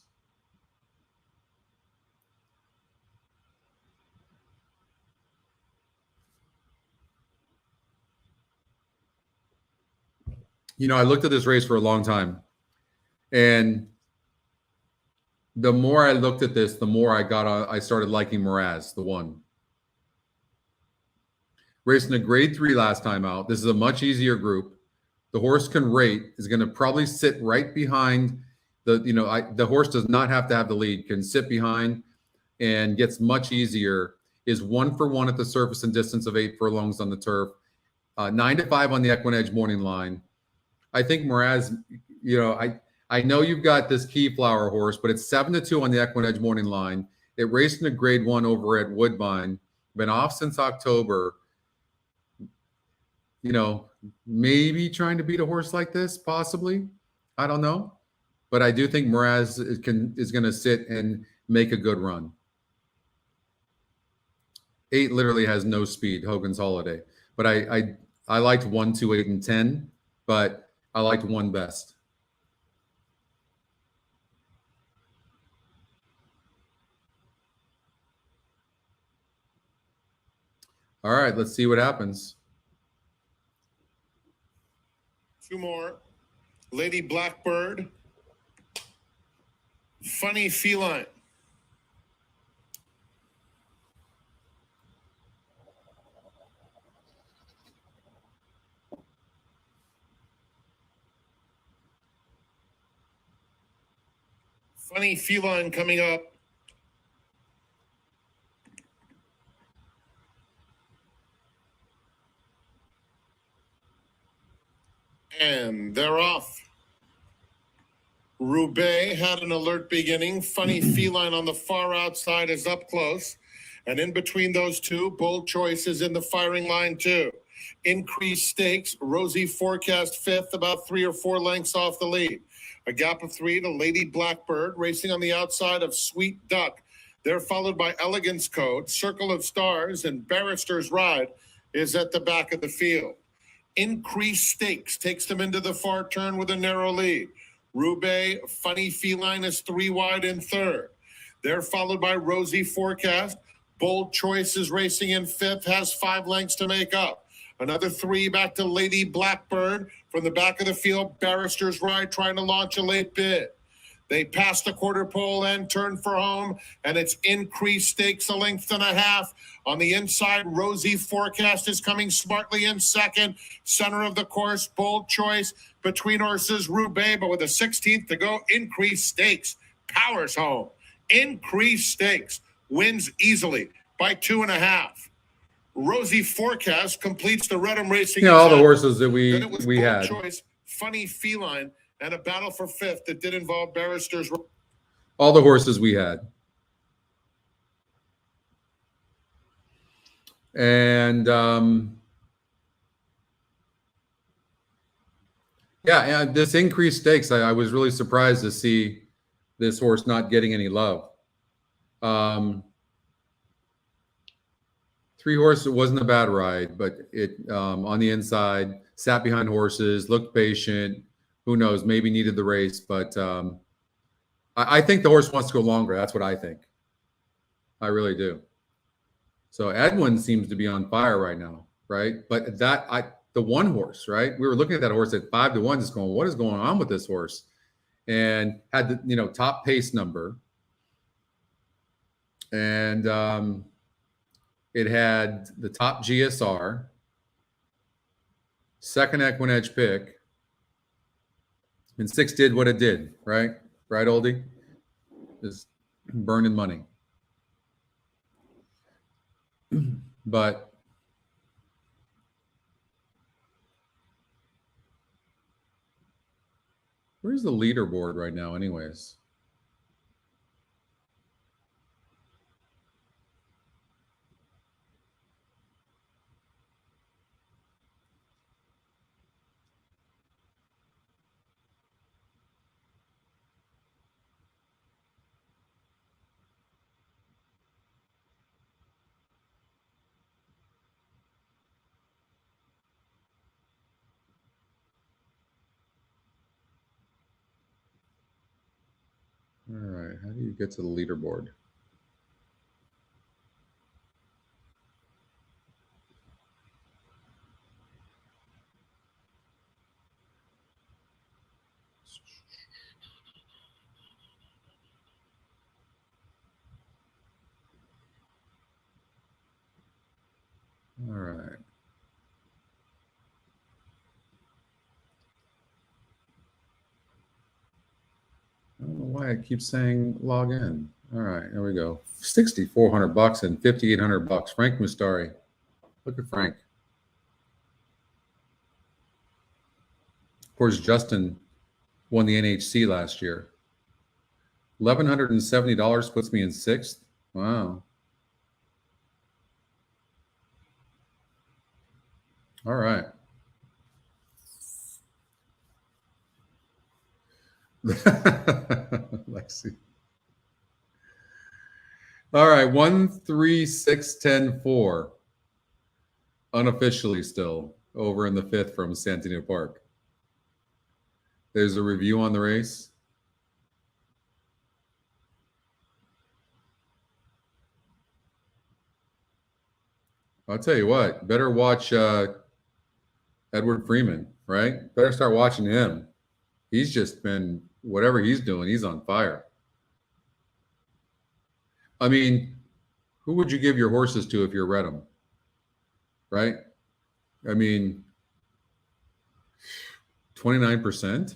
You know, I looked at this race for a long time, and the more I looked at this, the more I started liking Mraz, the 1. Racing a grade 3 last time out. This is a much easier group. The horse can rate, is going to probably sit right behind the horse does not have to have the lead, can sit behind and gets much easier, is 1 for 1 at the surface and distance of 8 furlongs on the turf, 9-5 on the EquinEdge morning line. I think Mraz, I know you've got this Keyflower horse, but it's 7-2 on the EquinEdge morning line. It raced in a grade 1 over at Woodbine, been off since October. You know, maybe trying to beat a horse like this, possibly. I don't know. But I do think Mraz is going to sit and make a good run. 8 literally has no speed, Hogan's Holiday. But I liked 1, 2, 8, and 10, but I liked 1 best. All right, let's see what happens. 2 more. Lady Blackbird. Funny Feline. Funny Feline coming up. And they're off. Roubaix had an alert beginning. Funny Feline on the far outside is up close. And in between those two, Bold Choice is in the firing line too. Increased stakes. Rosie Forecast 5th, about 3 or 4 lengths off the lead. A gap of 3 to Lady Blackbird, racing on the outside of Sweet Duck. They're followed by Elegance Code, Circle of Stars, and Barrister's Ride is at the back of the field. Increased stakes takes them into the far turn with a narrow lead. Roubaix, Funny Feline is 3 wide in 3rd. They're followed by Rosie Forecast. Bold Choice is racing in 5th, has 5 lengths to make up. Another 3 back to Lady Blackbird. From the back of the field, Barrister's Ride trying to launch a late bid. They pass the quarter pole and turn for home, and it's increased stakes, 1.5 lengths. On the inside, Rosie Forecast is coming smartly in 2nd. Center of the course, Bold Choice between horses, Roubaix, but with a 16th to go, increased stakes. Powers home. Increased stakes. Wins easily by 2.5. Rosie Forecast completes the Redham Racing. You know, all the horses that we Bold had. Choice, Funny Feline, and a battle for 5th that did involve Barrister's. All the horses we had. And this increased stakes, I was really surprised to see this horse not getting any love. 3 horse, it wasn't a bad ride, but it on the inside, sat behind horses, looked patient. Who knows, maybe needed the race, but I think the horse wants to go longer. That's what I think. I really do. So Edwin seems to be on fire right now, right? But the 1 horse, right? We were looking at that horse at 5-1, just going, what is going on with this horse? And had the top pace number, and it had the top GSR, Second EquinEdge pick. And 6 did what it did, right? Right, Oldie? Just burning money. But where's the leaderboard right now, anyways? All right, how do you get to the leaderboard? All right. I don't know why it keeps saying log in. All right, there we go. $6,400 and $5,800. Frank Mustari. Look at Frank. Of course, Justin won the NHC last year. $1,170 puts me in 6th. Wow. All right. Lexi. All right, 1, 3, 6, 10, 4. Unofficially still over in the 5th from Santino Park. There's a review on the race. I'll tell you what, better watch Edward Freeman, right? Better start watching him. He's just been, whatever he's doing, he's on fire. I mean, who would you give your horses to if you're Redham? Right? I mean, 29%.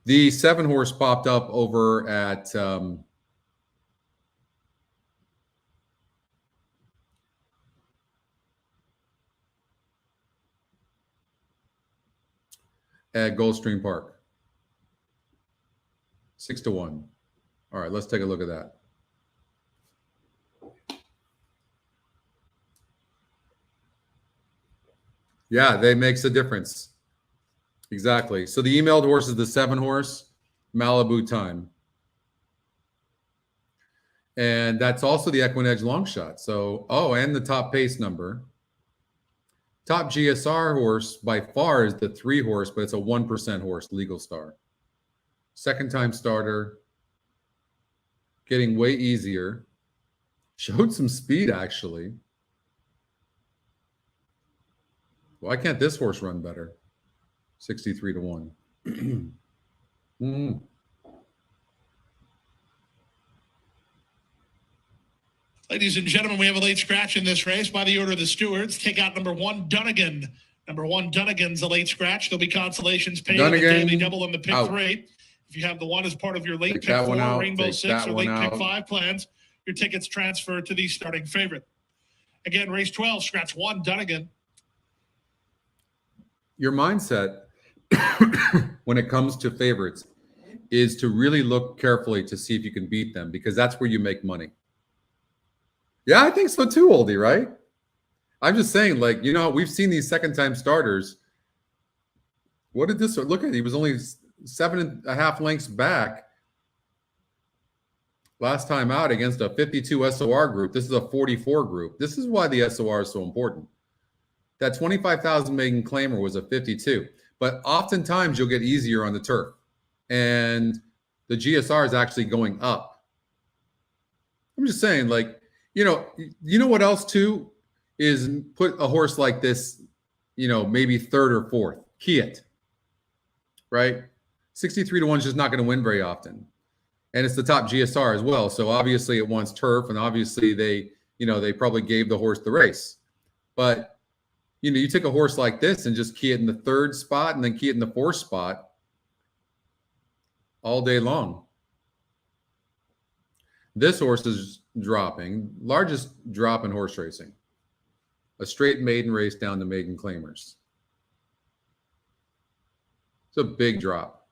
The 7 horse popped up over at Gulfstream Park. 6-1. All right, let's take a look at that. Yeah, that makes a difference. Exactly. So the emailed horse is the 7 horse, Malibu Time. And that's also the EquinEdge long shot. So, and the top pace number. Top GSR horse by far is the 3 horse, but it's a 1% horse, Legal Star. Second time starter. Getting way easier. Showed some speed, actually. Why can't this horse run better? 63-1. Ladies and gentlemen, we have a late scratch in this race by the order of the stewards. Take out number 1, Dunnigan. Number 1, Dunnigan's a late scratch. There'll be consolations paid in the daily double in the pick 3. If you have the 1 as part of your late pick 4, Rainbow 6, or late pick 5 plans, your tickets transfer to the starting favorite. Again, race 12, scratch 1, Dunnigan. Your mindset when it comes to favorites is to really look carefully to see if you can beat them, because that's where you make money. Yeah, I think so too, Oldie, right? I'm just saying, like, you know, we've seen these second-time starters. What did this look at? He was only 7.5 lengths back last time out against a 52 SOR group. This is a 44 group. This is why the SOR is so important. That 25,000 maiden claimer was a 52. But oftentimes you'll get easier on the turf. And the GSR is actually going up. I'm just saying, like, you know what else too is put a horse like this, you know, maybe 3rd or 4th. Key it. Right? 63-1 is just not going to win very often. And it's the top GSR as well. So obviously it wants turf, and obviously they they probably gave the horse the race. But, you take a horse like this and just key it in the 3rd spot and then key it in the 4th spot all day long. This horse is dropping, largest drop in horse racing. A straight maiden race down to maiden claimers. It's a big drop.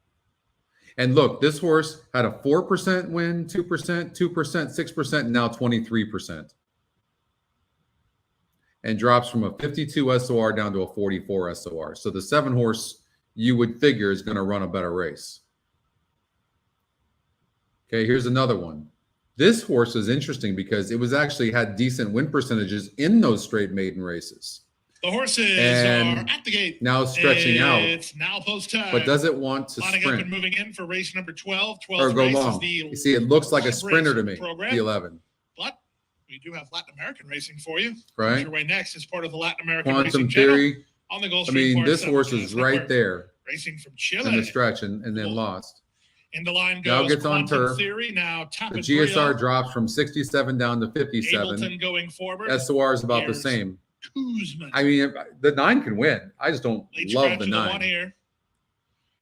And look, this horse had a 4% win, 2%, 2%, 6%, and now 23%. And drops from a 52 SOR down to a 44 SOR. So the 7 horse you would figure is going to run a better race. Okay, here's another one. This horse is interesting because it was actually had decent win percentages in those straight maiden races. The horses are at the gate. Now stretching out. It's now post time. But does it want to Lining sprint? Up and moving in for race number 12. Or go long. You see, it looks like a sprinter to me, the 11. But we do have Latin American racing for you. Right. Your way next is part of the Latin American Quantum Racing Theory. Channel on the Gulfstream. This horse is right there. Racing from Chile. In the stretch and then lost. In the line goes now gets on turf. Theory. Now the GSR drops from 67 down to 57. Ableton going forward. SOR is about the same. Kuzman. I mean, the 9 can win. I just don't love the 9. One here.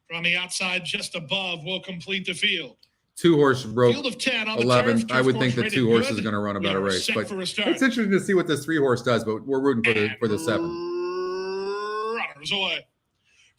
From the outside, just above, will complete the field. 2 horse broke Field of 10 on 11. The turf. I would think the 2 horses are going to run a better race. But it's interesting to see what this 3 horse does. But we're rooting for the 7. Runners away.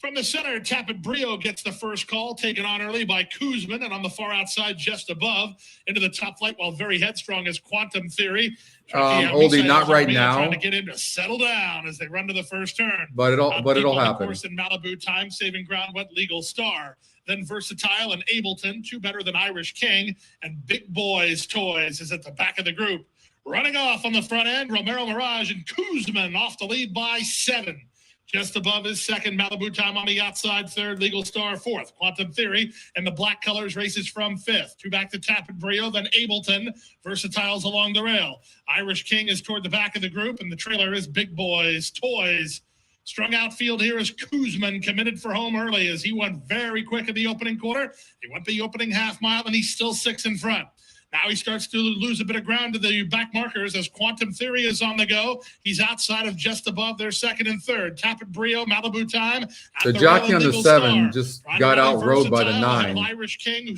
From the center, Tapit Brio gets the first call, taken on early by Kuzman, and on the far outside, just above, into the top flight, while very headstrong is Quantum Theory. Oldie, not right now. Trying to get him to settle down as they run to the first turn. But it'll happen. Of course, in Malibu time, saving ground went Legal Star. Then Versatile and Ableton, 2 better than Irish King, and Big Boys Toys is at the back of the group. Running off on the front end, Romero Mirage and Kuzman off the lead by 7. Just above his second, Malibu time on the outside, 3rd, Legal Star 4th, Quantum Theory, and the black colors races from 5th. 2 back to Tapit Brio, then Ableton, Versatiles along the rail. Irish King is toward the back of the group, and the trailer is Big Boys Toys. Strung outfield here is Kuzman, committed for home early as he went very quick in the opening quarter. He went the opening half mile, and he's still 6 in front. Now he starts to lose a bit of ground to the back markers as Quantum Theory is on the go. He's outside of just above their 2nd and 3rd. Tapit Brio, Malibu time. The jockey on the 7 just got outrode by the 9.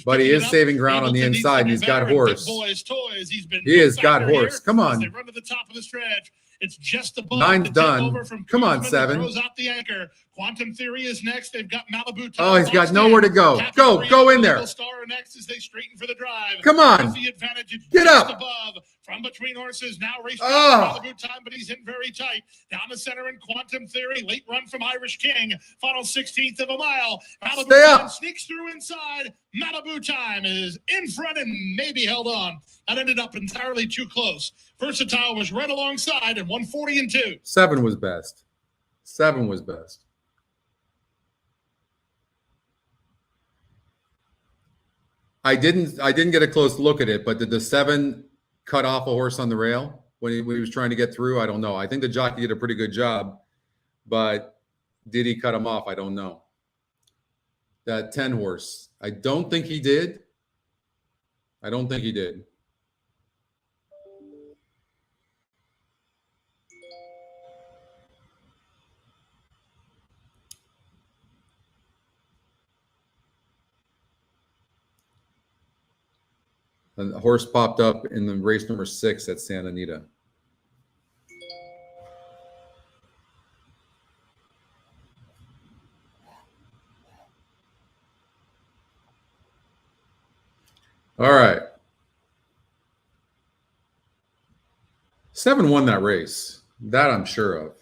But he is saving ground on the inside, and he's got horse. He has got horse. Come on. They run to the top of the stretch. It's just above. 9's done. Come on, 7. Throws out the anchor. Quantum Theory is next. They've got Malibu time. Oh, he's got nowhere to go. Go in there. Star next as they straighten for the drive. Come on. The advantage. Get up. Above. From between horses. Now racing Malibu time, but he's in very tight. Down the center in Quantum Theory. Late run from Irish King. Final 16th of a mile. Malibu time sneaks through inside. Malibu time is in front and maybe held on. That ended up entirely too close. Versatile was right alongside at 140 and 2. 7 was best. 7 was best. I didn't get a close look at it, but did the 7 cut off a horse on the rail when he was trying to get through? I don't know. I think the jockey did a pretty good job, but did he cut him off? I don't know. That 10 horse, I don't think he did. I don't think he did. And the horse popped up in the race number 6 at Santa Anita. All right. 7 won that race. That I'm sure of.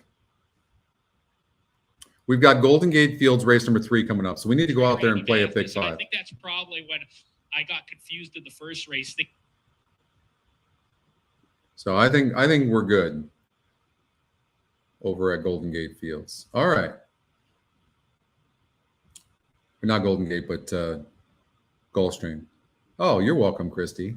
We've got Golden Gate Fields race number 3 coming up. So we need to go out there and play a pick 5. I think that's probably when I got confused in the first race. So I think we're good over at Golden Gate Fields. All right. Not Golden Gate, but Gulfstream. Oh, you're welcome, Christy.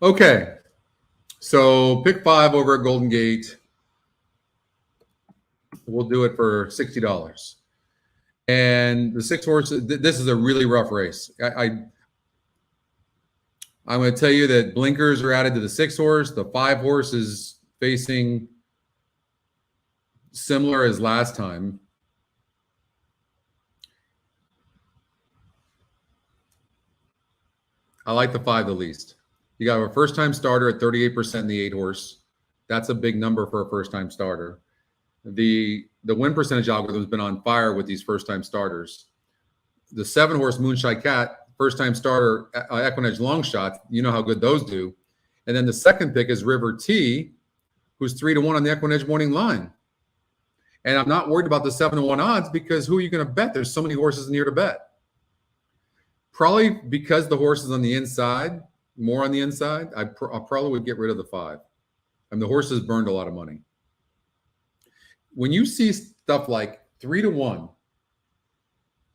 Okay. So pick 5 over at Golden Gate. We'll do it for $60. And the 6 horses, this is a really rough race. I'm going to tell you that blinkers are added to the 6 horse. The 5 horse is facing similar as last time. I like the 5 the least. You got a first-time starter at 38% in the 8 horse. That's a big number for a first-time starter. The win percentage algorithm has been on fire with these first-time starters. The 7 horse Moonshine Cat, first-time starter, EquinEdge long shot. You know how good those do. And then the second pick is River T, who's 3-1 on the EquinEdge morning line. And I'm not worried about the 7-1 odds because who are you going to bet? There's so many horses in here to bet. Probably because the horse is on the inside, more on the inside, I probably would get rid of the 5. And the horses burned a lot of money. When you see stuff like 3-1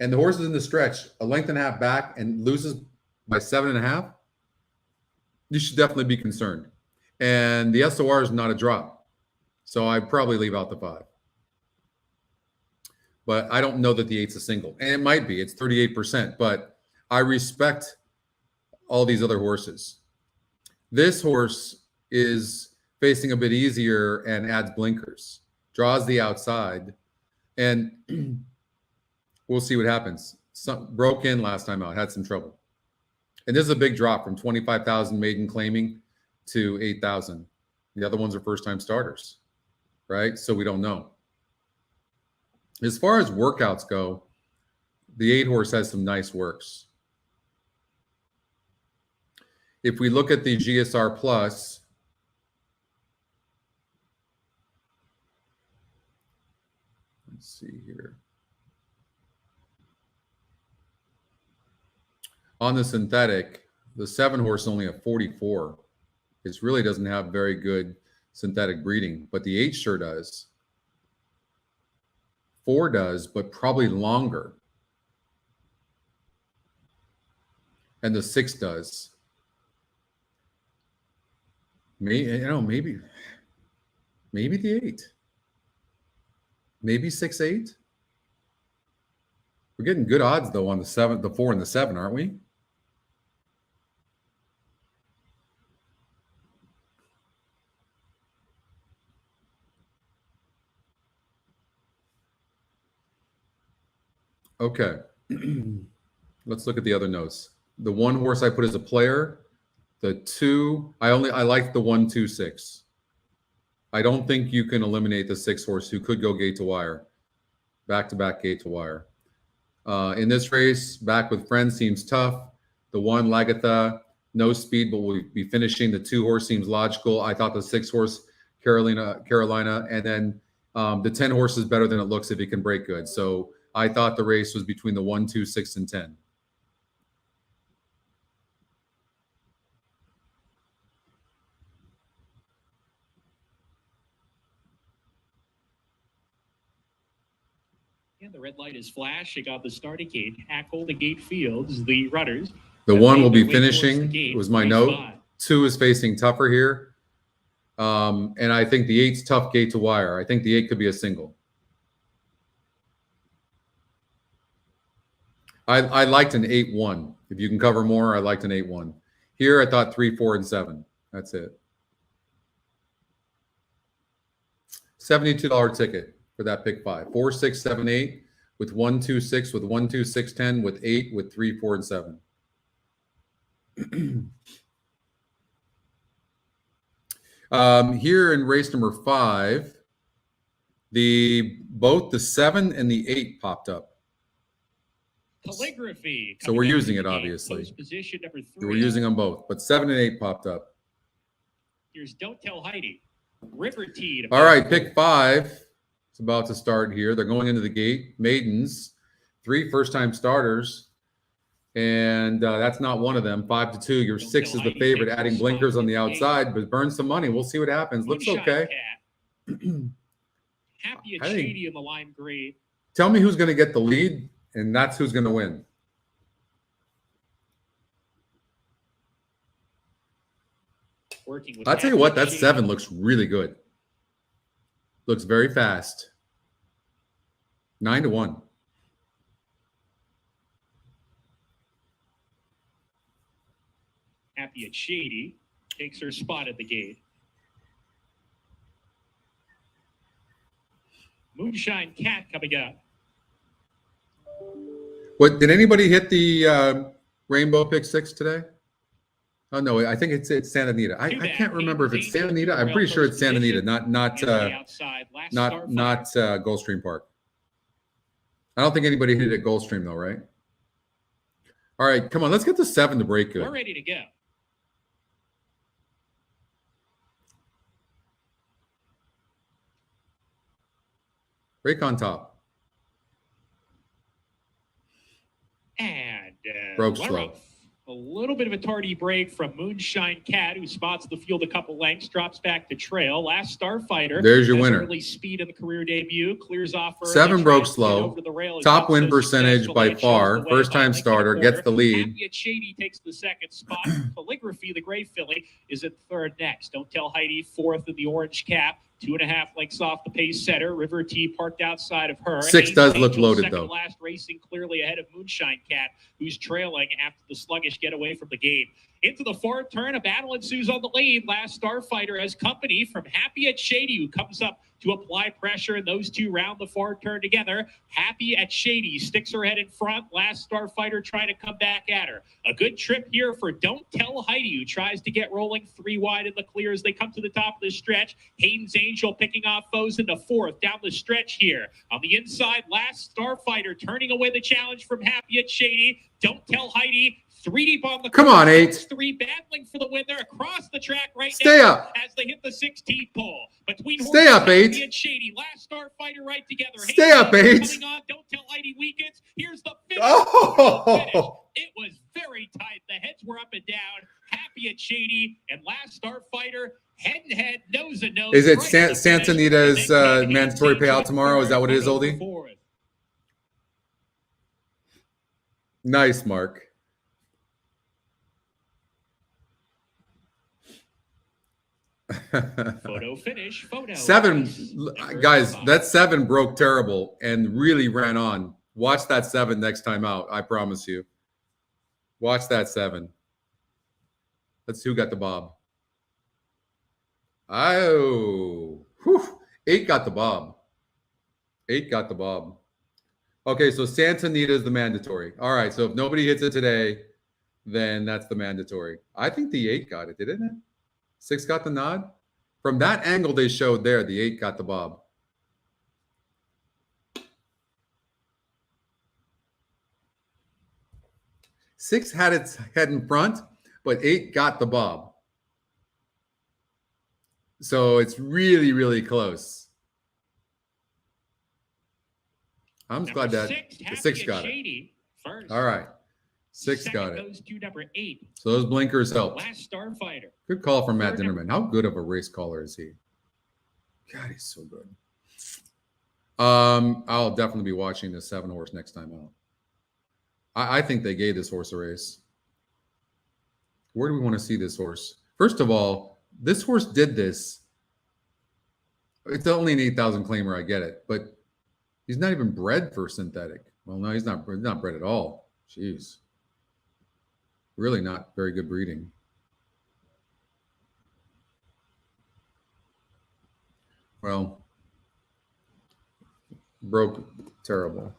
and the horse is in the stretch, a length and a half back and loses by 7.5, you should definitely be concerned. And the SOR is not a drop. So I'd probably leave out the 5. But I don't know that the 8's a single. And it might be. It's 38%. But I respect all these other horses. This horse is facing a bit easier and adds blinkers, draws the outside, and we'll see what happens. Broke in last time out, had some trouble. And this is a big drop from 25,000 maiden claiming to 8,000. The other ones are first-time starters, right? So we don't know. As far as workouts go, the 8 horse has some nice works. If we look at the GSR Plus, let's see here. On the synthetic, the 7 horse is only a 44. It really doesn't have very good synthetic breeding, but the 8 sure does. 4 does, but probably longer. And the 6 does. Maybe the 8. Maybe 6-8. We're getting good odds though on the 7, the 4 and the 7, aren't we? Okay. Let's look at the other notes. The 1 horse I put as a player. The 2, I like the 1, 2, 6. I don't think you can eliminate the 6 horse who could go gate to wire, back-to-back gate to wire. In this race, back with friends seems tough. The 1 Lagatha, no speed, but will be finishing. The 2 horse seems logical. I thought the 6 horse Carolina, and then the 10 horse is better than it looks if he can break good. So I thought the race was between the 1, 2, 6, and 10. And the red light is flashing on the starting gate. Hackle the gate fields, the runners. The 1 will be finishing, was my note. 2 is facing tougher here. And I think the 8's tough gate to wire. I think the 8 could be a single. I liked an 8-1. If you can cover more, I liked an 8-1. Here, I thought 3, 4, and 7. That's it. $72 ticket for that pick 5. 4, 6, 7, 8 with 1, 2, 6, with 1, 2, 6, 10, with 8, with 3, 4, and 7. Here in race number 5, both the 7 and the 8 popped up. Calligraphy. So we're using it, obviously. Position number 3. We're using them both, but 7 and 8 popped up. Here's Don't Tell Heidi. River T. All right, pick 5. It's about to start here. They're going into the gate. Maidens, 3 first-time starters. And that's not one of them. 5-2. Your 6 is the favorite, adding blinkers on the outside, but burn some money. We'll see what happens. Looks okay. Happy and Shady in the lime green. Tell me who's going to get the lead, and that's who's going to win. Working with I'll tell you what, that 7 looks really good. Looks very fast. 9-1. Happy at Shady takes her spot at the gate. Moonshine Cat coming up. What did anybody hit the Rainbow Pick 6 today? Oh no, I think it's Santa Anita. I can't remember if it's Santa Anita. I'm pretty sure it's Santa Anita, not Gulfstream Park. I don't think anybody hit it at Gulfstream though, right? All right, come on, let's get the 7 to break good. We're ready to go. Break on top. And broke slow. A little bit of a tardy break from Moonshine Cat, who spots the field a couple lengths, drops back to trail. Last Starfighter. There's your winner. Early speed in the career debut, clears off. 7 broke slow. Top win percentage by far. First time starter, gets the lead. Happy at Shady takes the second spot. Calligraphy, the gray filly, is at third next. Don't Tell Heidi, fourth in the orange cap. 2.5 lengths off the pace setter. River T parked outside of her. 6 does look loaded though. Last racing clearly ahead of Moonshine Cat, who's trailing after the sluggish getaway from the gate. Into the fourth turn, a battle ensues on the lead. Last Starfighter has company from Happy at Shady, who comes up to apply pressure, and those two round the far turn together. Happy at Shady sticks her head in front. Last Starfighter trying to come back at her. A good trip here for Don't Tell Heidi, who tries to get rolling 3 wide in the clear as they come to the top of the stretch. Hayden's Angel picking off foes into fourth down the stretch here. On the inside, Last Starfighter turning away the challenge from Happy at Shady. Don't Tell Heidi. 3 deep on the Come on, 8. 3 battling for the win there across the track right Stay now up. as they hit the 16th pole. Between Stay up, 8. And Shady, Last Starfighter right together. Stay up, 8. Coming on, Don't Tell Heidi weakens. Here's the finish. Oh. It was very tight. The heads were up and down. Happy at Shady and Last Starfighter head to head, nose to nose. Is it Santa Anita's mandatory payout tomorrow? Is that what it is, Oldie? Nice, Mark. Photo finish. Photo. 7, guys. That 7 broke terrible and really ran on. Watch that 7 next time out. I promise you. Watch that 7. Let's see who got the bob. Oh, whew. 8 got the bob. 8 got the bob. Okay, so Santa Anita is the mandatory. All right, so if nobody hits it today, then that's the mandatory. I think the 8 got it, didn't it? 6 got the nod. From that angle they showed there, the 8 got the bob. Six had its head in front, but 8 got the bob. So it's really, really close. I'm glad that the 6 got it. All right. 6 got it. Goes to number 8. So those blinkers helped. Last Starfighter. Good call from Matt Dinnerman. How good of a race caller is he? God, he's so good. I'll definitely be watching the 7 horse next time out. I think they gave this horse a race. Where do we want to see this horse? First of all, this horse did this. It's only an 8,000 claimer. I get it, but he's not even bred for synthetic. Well, no, he's not bred at all. Jeez. Really not very good breeding. Well, broke terrible.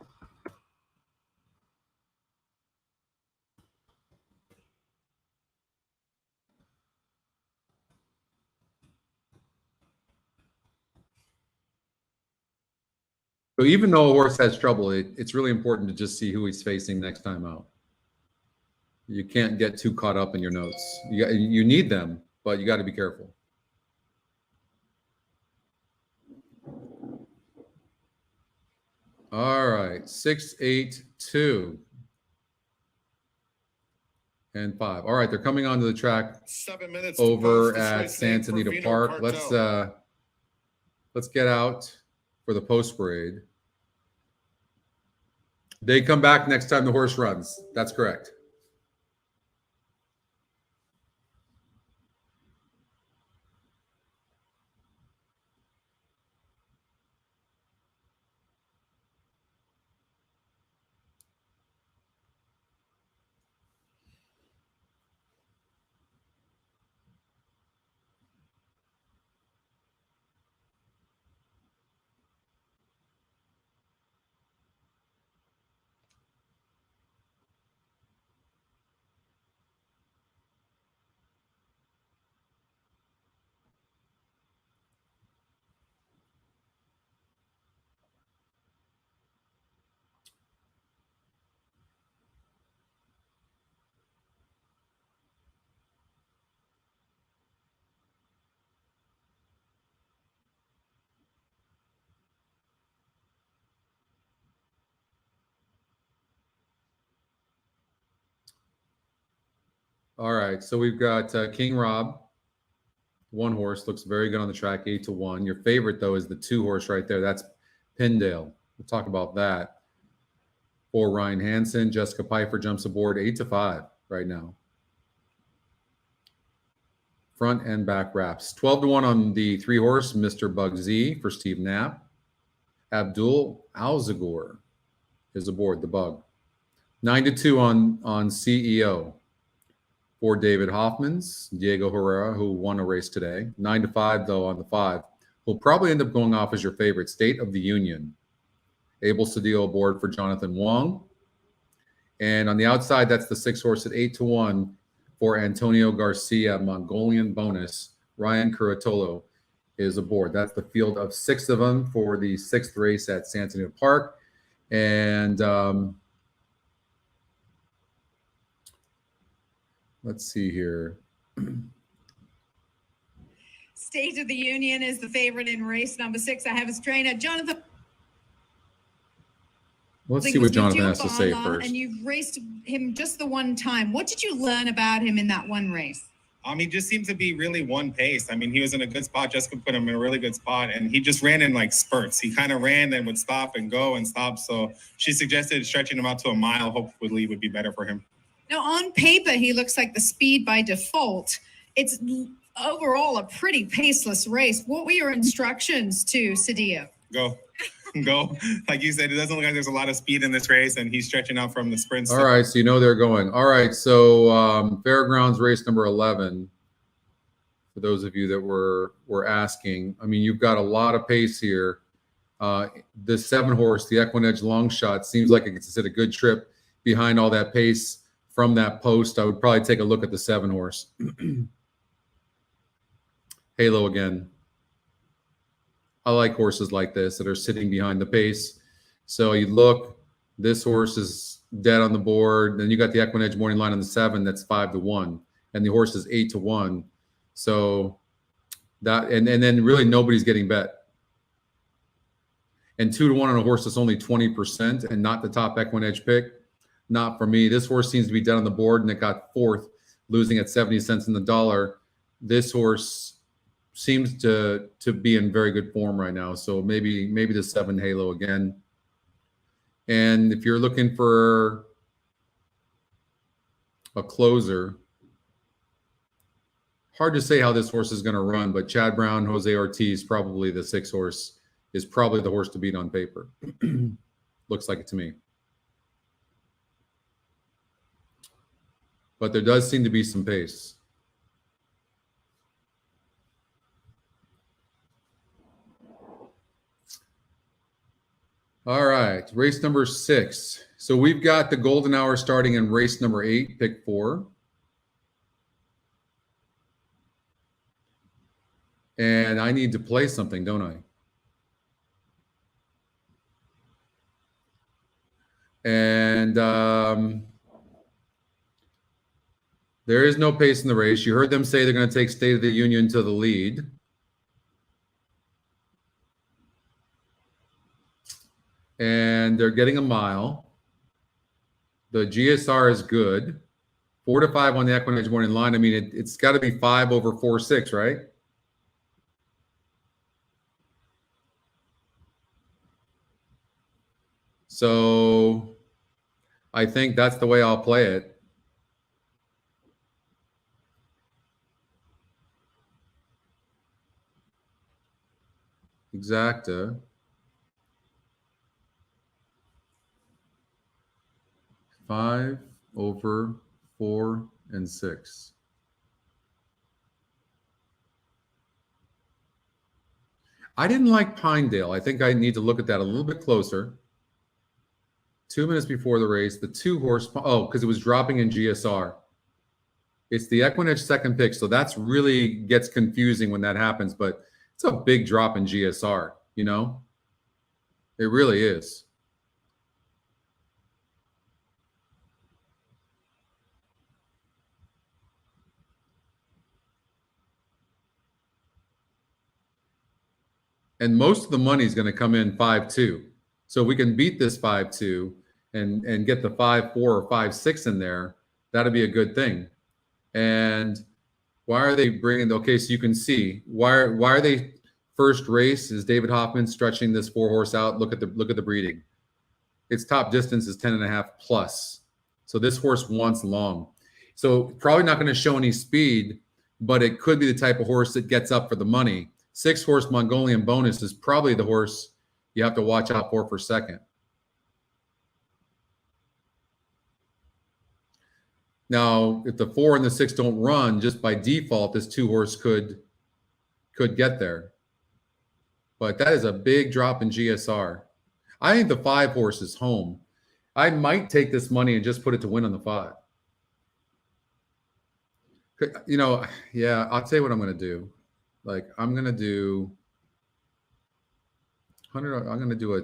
So even though a horse has trouble, it's really important to just see who he's facing next time out. You can't get too caught up in your notes. You need them, but you got to be careful. All right, 6, 8, 2, and 5. All right, they're coming onto the track 7 minutes over at Santa Anita Park. Let's get out for the post parade. They come back next time the horse runs. That's correct. All right, so we've got King Rob, 1 horse, looks very good on the track, 8-1. Your favorite though is the 2 horse right there. That's Pindale. We'll talk about that. For Ryan Hansen, Jessica Pfeiffer jumps aboard 8-5 right now. Front and back wraps. 12-1 on the 3 horse, Mr. Bugsy for Steve Knapp. Abdul Alzagor is aboard the Bug. 9-2 on CEO for David Hoffman's Diego Herrera, who won a race today. 9-5 though on the 5. Will probably end up going off as your favorite, State of the Union. Abel Cedillo aboard for Jonathan Wong. And on the outside, that's the 6 horse at 8-1 for Antonio Garcia, Mongolian bonus. Ryan Curatolo is aboard. That's the field of 6 of them for the 6th race at Santa Anita Park. And let's see here. State of the Union is the favorite in race number 6. I have his trainer, Jonathan. Let's see what Jonathan has to say first. And you've raced him just the one time. What did you learn about him in that one race? He just seemed to be really one pace. I mean, he was in a good spot. Jessica put him in a really good spot, and he just ran in like spurts. He kind of ran, then would stop and go and stop. So she suggested stretching him out to a mile, hopefully would be better for him. Now, on paper, he looks like the speed by default. It's overall a pretty paceless race. What were your instructions to Cedillo? Go. Like you said, it doesn't look like there's a lot of speed in this race, and he's stretching out from the sprints. All right, so you know they're going. All right, so Fairgrounds race number 11. For those of you that were asking, I mean, you've got a lot of pace here. The 7 horse, the EquinEdge long shot, seems like it gets to sit a good trip behind all that pace from that post. I would probably take a look at the 7 horse. Halo again. I like horses like this that are sitting behind the pace. So you look, this horse is dead on the board. Then you got the EquinEdge morning line on the 7 that's 5-1, and the horse is 8-1. So that and then really nobody's getting bet. And 2-1 on a horse that's only 20% and not the top EquinEdge pick. Not for me. This horse seems to be dead on the board, and it got 4th, losing at 70 cents in the dollar. This horse seems to be in very good form right now. So maybe the 7 Halo again. And if you're looking for a closer, hard to say how this horse is going to run, but Chad Brown, Jose Ortiz, probably the 6 horse, is probably the horse to beat on paper. Looks like it to me. But there does seem to be some pace. All right, race number 6. So we've got the golden hour starting in race number 8, pick 4. And I need to play something, don't I? And there is no pace in the race. You heard them say they're going to take State of the Union to the lead. And they're getting a mile. The GSR is good. 4-5 on the EquinEdge morning line. I mean, it's got to be 5 over 4-6, right? So I think that's the way I'll play it. Exacta. 5 over 4 and 6. I didn't like Pinedale. I think I need to look at that a little bit closer. 2 minutes before the race, the 2 horse, oh, because it was dropping in GSR. It's the EquinEdge second pick, so that's really gets confusing when that happens, but it's a big drop in GSR, you know? It really is. And most of the money is going to come in 5-2. So if we can beat this 5-2 and get the 5-4 or 5-6 in there, that'd be a good thing. And why are they bringing? Okay, so you can see why are they first race? Is David Hoffman stretching this 4-horse out? Look at the breeding. Its top distance is 10.5 plus. So this horse wants long. So probably not going to show any speed, but it could be the type of horse that gets up for the money. 6-horse Mongolian Bonus is probably the horse you have to watch out for second. Now, if the 4 and the 6 don't run, just by default, this 2-horse could get there. But that is a big drop in GSR. I think the 5-horse is home. I might take this money and just put it to win on the 5. You know, yeah, I'll tell you what I'm going to do. Like, I'm going to do 100. I'm going to do a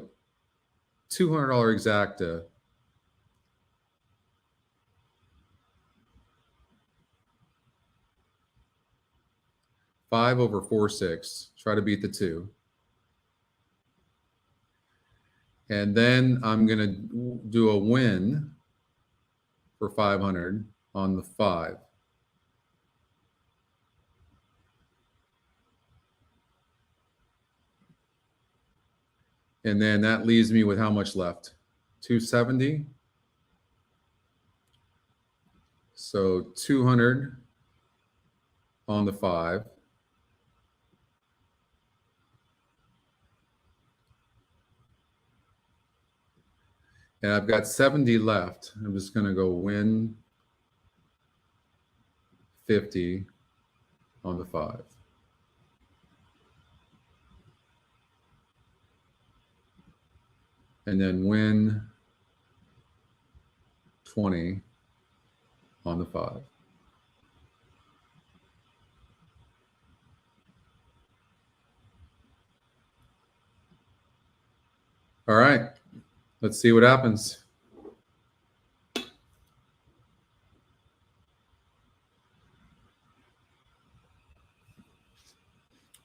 $200 exacta. $5 over 4-6. Try to beat the 2. And then I'm going to do a win for 500 on the 5. And then that leaves me with how much left? 270. So 200 on the 5. And I've got 70 left. I'm just going to go win 50 on the 5. And then win 20 on the 5. All right. Let's see what happens.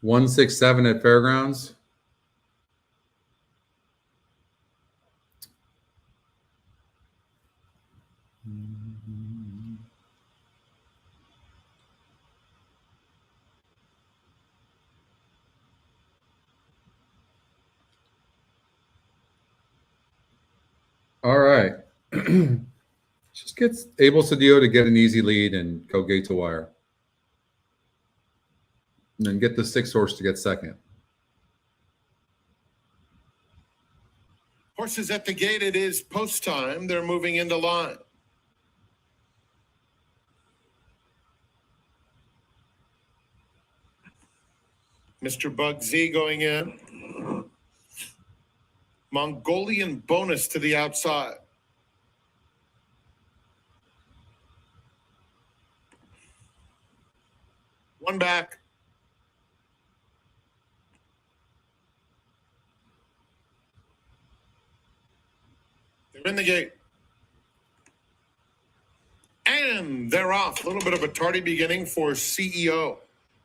$167 at Fairgrounds. All right. Just gets Abel Cedillo to get an easy lead and go gate to wire. And then get the 6-horse to get second. Horses at the gate, it is post time. They're moving into line. Mr. Bug Z going in. Mongolian Bonus to the outside. One back. They're in the gate. And they're off. A little bit of a tardy beginning for CEO.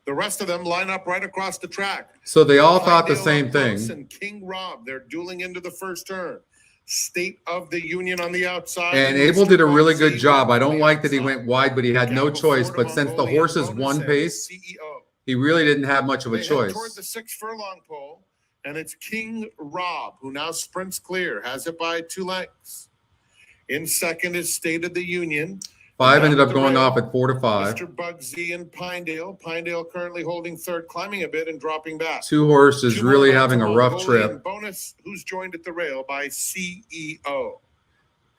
The rest of them line up right across the track. So they all thought the same thing. And King Rob, they're dueling into the first turn. State of the Union on the outside. And Abel did a really good job. I don't like that he went wide, but he had no choice. But since the horses won pace, he really didn't have much of a choice. Toward the 6 furlong pole, and it's King Rob, who now sprints clear, has it by 2 lengths. In second is State of the Union. 5 ended up going off at 4 to 5. Mr. Bug Z and Pinedale. Pinedale currently holding third, climbing a bit and dropping back. 2 horses really having a rough trip. Bonus, who's joined at the rail by CEO.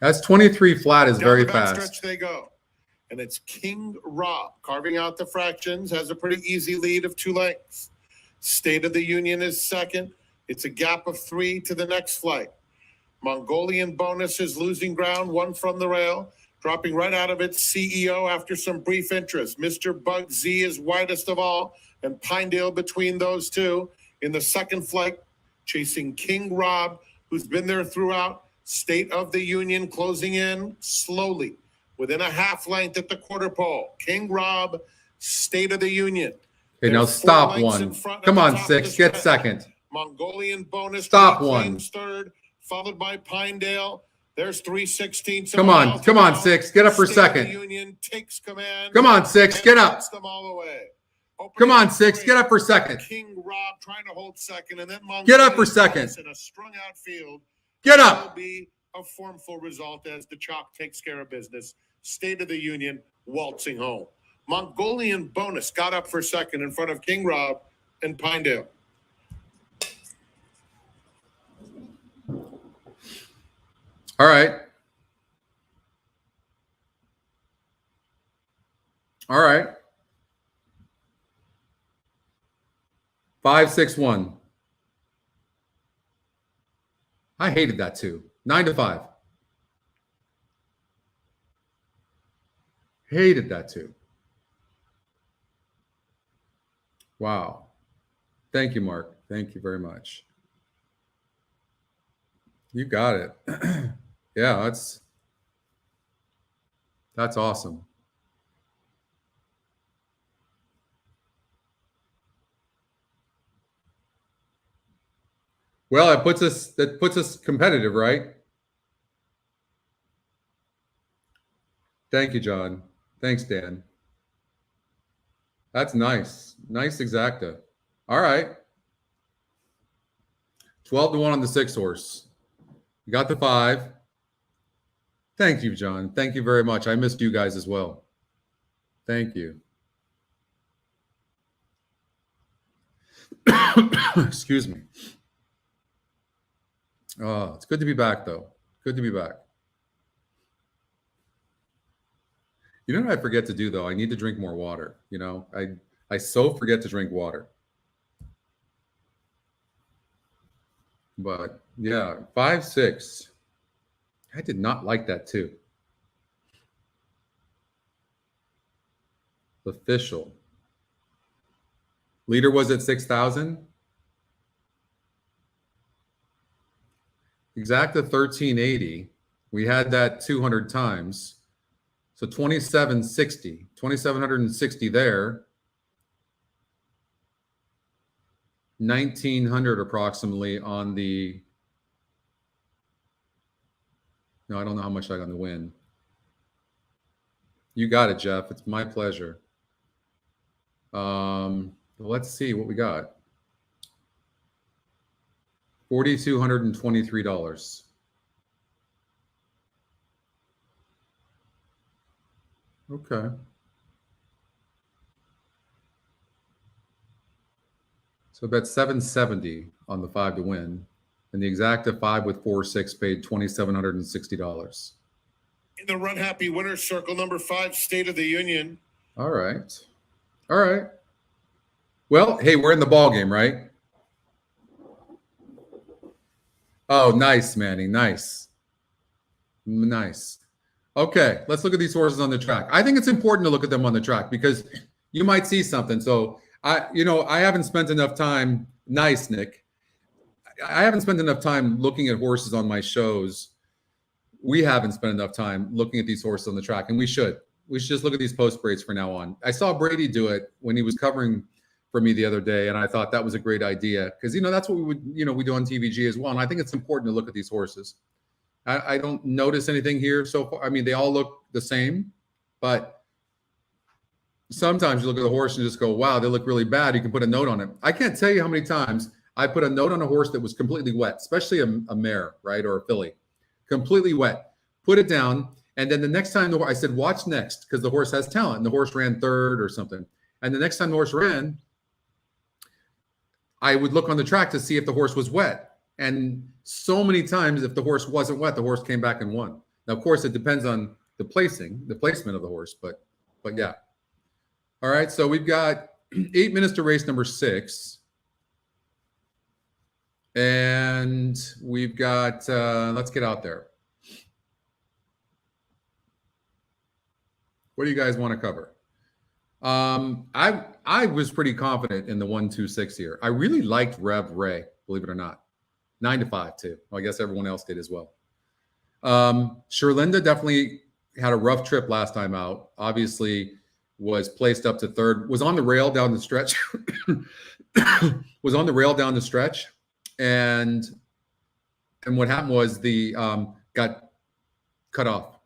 That's 23 flat is Down very the back fast. stretch they go. And it's King Rob carving out the fractions, has a pretty easy lead of 2 lengths. State of the Union is second. It's a gap of 3 to the next flight. Mongolian Bonus is losing ground, 1 from the rail. Dropping right out of its CEO after some brief interest. Mr. Bug Z is widest of all, and Pinedale between those two. In the second flight, chasing King Rob, who's been there throughout. State of the Union closing in slowly, within a half length at the quarter pole. King Rob, State of the Union. Okay, now stop 1. Come on, 6. Get second. Mongolian Bonus. Stop 1. Third, followed by Pinedale. There's 3/16. Come on, 6. Get up for second. Union takes command. Come on, 6. Get up. Them all the way. Come on, 6. Get up for second. King Rob trying to hold second, and then get up for second. In a strung out field. Get up. Will be a formful result as the chalk takes care of business. State of the Union waltzing home. Mongolian Bonus got up for second in front of King Rob and Pinedale. All right. All right. 5, 6, 1. I hated that too. 9 to 5. Hated that too. Wow. Thank you, Mark. Thank you very much. You got it. Yeah, that's awesome. Well, that puts us competitive, right? Thank you, John. Thanks, Dan. That's nice. Nice exacta. All right. 12 to 1 on the 6 horse. You got the 5. Thank you, John. Thank you very much. I missed you guys as well. Thank you. Excuse me. Oh, it's good to be back, though. Good to be back. You know what I forget to do, though? I need to drink more water. You know, I so forget to drink water. But, yeah, 5, 6. I did not like that, too. Official. Leader was at 6,000. Exacta 1380. We had that 200 times. So 2760. 2,760 there. 1,900 approximately on the... No, I don't know how much I got to win. You got it, Jeff. It's my pleasure. Let's see what we got. $4,223. Okay. So bet 770 on the 5 to win. And the exacta 5 with 4-6 paid $2,760. In the Run Happy Winners Circle, number 5, State of the Union. All right. All right. Well, hey, we're in the ball game, right? Oh, nice, Manny. Nice. Nice. Okay, let's look at these horses on the track. I think it's important to look at them on the track because you might see something. So I haven't spent enough time. Nice, Nick. I haven't spent enough time looking at horses on my shows. We haven't spent enough time looking at these horses on the track, and we should. We should just look at these post breaks from now on. I saw Brady do it when he was covering for me the other day, and I thought that was a great idea because that's what we do on TVG as well. And I think it's important to look at these horses. I don't notice anything here so far. I mean, they all look the same, but sometimes you look at the horse and just go, wow, they look really bad. You can put a note on it. I can't tell you how many times I put a note on a horse that was completely wet, especially a mare, right, or a filly, completely wet. Put it down, and then the next time I said, watch next, because the horse has talent, and the horse ran 3rd or something. And the next time the horse ran, I would look on the track to see if the horse was wet. And so many times, if the horse wasn't wet, the horse came back and won. Now, of course, it depends on the placement of the horse, but yeah. All right, so we've got 8 minutes to race number 6. And we've got, let's get out there. What do you guys want to cover? I was pretty confident in the 1-2-6 here. I really liked Rev Ray, believe it or not. 9 to 5 too. Well, I guess everyone else did as well. Sherlinda definitely had a rough trip last time out. Obviously was placed up to 3rd, was on the rail down the stretch, And what happened was the got cut off.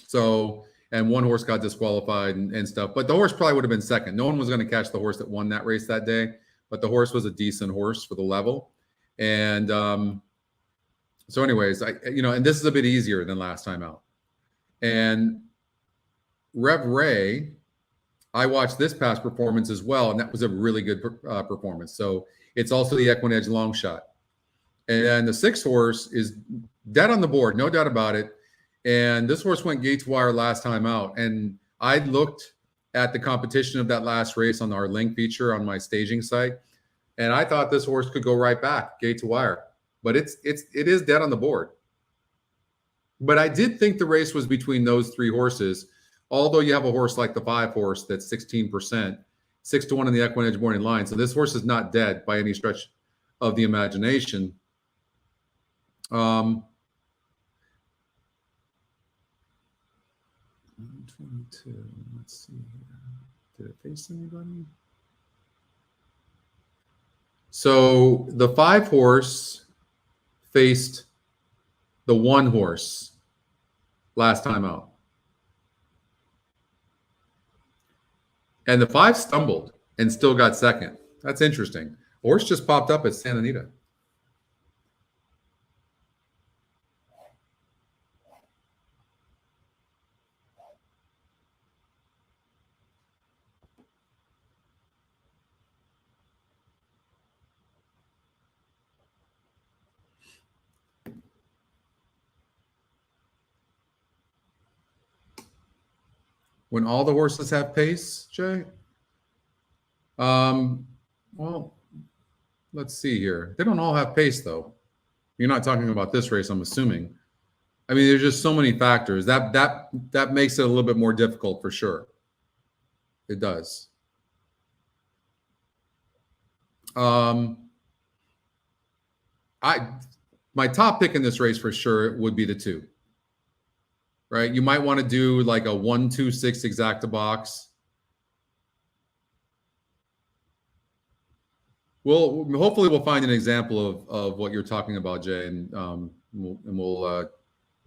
So, and one horse got disqualified and stuff, but the horse probably would have been second. No one was going to catch the horse that won that race that day, but the horse was a decent horse for the level. And so anyways, and this is a bit easier than last time out. And Rev Ray, I watched this past performance as well, and that was a really good performance. So it's also the EquinEdge long shot. And the 6 horse is dead on the board, no doubt about it. And this horse went gate to wire last time out. And I looked at the competition of that last race on our link feature on my staging site, and I thought this horse could go right back gate to wire. But it is dead on the board. But I did think the race was between those 3 horses, although you have a horse like the 5 horse that's 16%, 6-1 in the EquinEdge morning line. So this horse is not dead by any stretch of the imagination. 22. Let's see here. Did it face anybody? So the 5 horse faced the 1 horse last time out. And the 5 stumbled and still got second. That's interesting. Horse just popped up at Santa Anita. When all the horses have pace, Jay? Well, let's see here. They don't all have pace, though. You're not talking about this race, I'm assuming. I mean, there's just so many factors. That makes it a little bit more difficult for sure. It does. My top pick in this race for sure would be the 2. Right? You might want to do like a 1-2-6 exacta box. Well, hopefully we'll find an example of what you're talking about, Jay, and we'll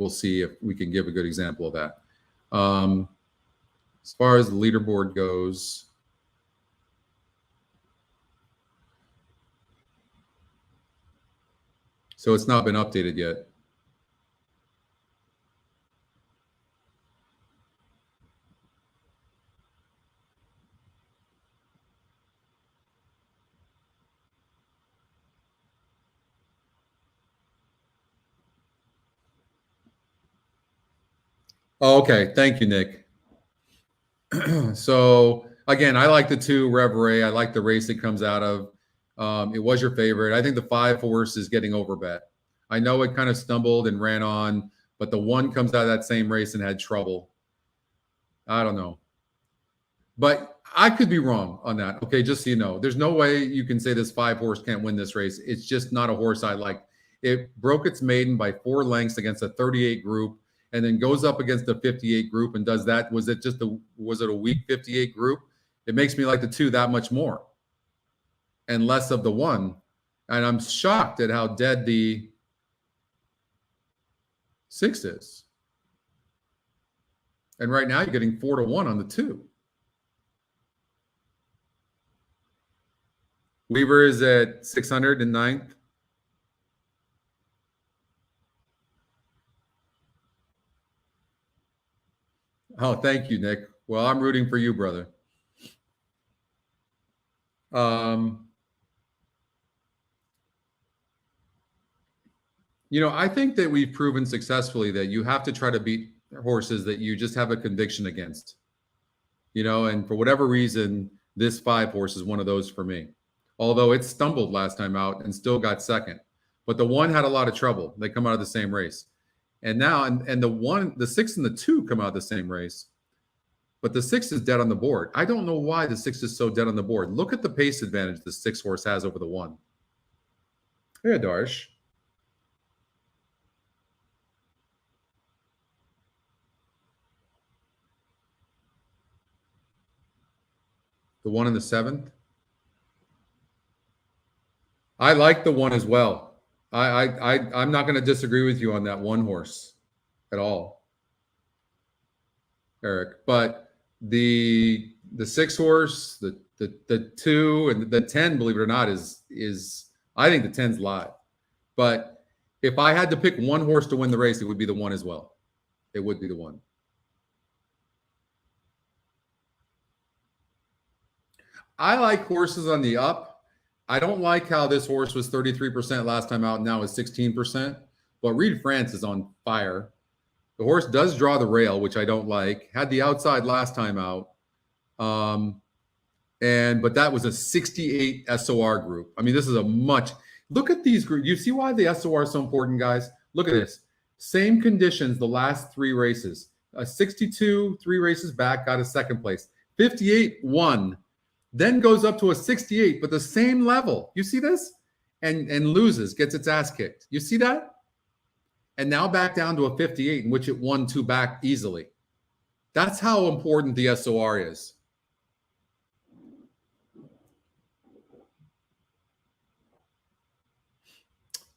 see if we can give a good example of that. As far as the leaderboard goes, so it's not been updated yet. Oh, okay. Thank you, Nick. So again, I like the 2 Rev Ray. I like the race it comes out of. It was your favorite. I think the 5 horse is getting overbet. I know it kind of stumbled and ran on, but the 1 comes out of that same race and had trouble. I don't know. But I could be wrong on that. Okay, just so you know. There's no way you can say this 5 horse can't win this race. It's just not a horse I like. It broke its maiden by 4 lengths against a 38 group, and then goes up against the 58 group and does that. Was it a weak 58 group? It makes me like the 2 that much more and less of the 1. And I'm shocked at how dead the 6 is. And right now you're getting 4-1 on the 2. Weaver is at 600 in 9th. Oh, thank you, Nick. Well, I'm rooting for you, brother. I think that we've proven successfully that you have to try to beat horses that you just have a conviction against. And for whatever reason, this 5 horse is one of those for me. Although it stumbled last time out and still got second. But the 1 had a lot of trouble. They come out of the same race. And now, and the 6 and the 2 come out of the same race, but the 6 is dead on the board. I don't know why the 6 is so dead on the board. Look at the pace advantage the 6 horse has over the 1. Hey, Darsh. The 1 in the 7th. I like the 1 as well. I'm not going to disagree with you on that 1 horse. at all, Eric. But the 6 horse, the 2 and the 10, believe it or not, is I think the 10's live. But if I had to pick one horse to win the race, it would be the 1 as well. It would be the 1. I like horses on the up. I don't like how this horse was 33% last time out and now is 16%. But Reed France is on fire. The horse does draw the rail, which I don't like. Had the outside last time out. But that was a 68 SOR group. I mean, this is a much. Look at these groups. You see why the SOR is so important, guys? Look at this. Same conditions the last 3 races. A 62, 3 races back, got a 2nd place. 58 won. Then goes up to a 68, but the same level. You see this? And loses, gets its ass kicked. You see that? And now back down to a 58, in which it won 2 back easily. That's how important the SOR is.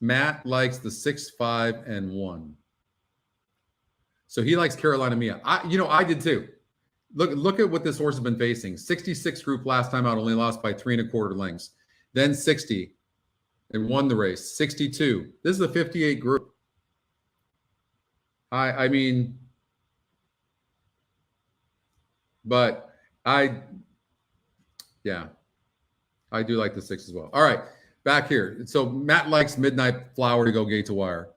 Matt likes the 6, 5, and 1. So he likes Carolina Mia. I did too. Look at what this horse has been facing. 66 group last time out, only lost by 3 1/4 lengths. Then 60 and won the race. 62. This is a 58 group. I mean, but I do like the 6 as well. All right, back here. So Matt likes Midnight Flower to go gate to wire.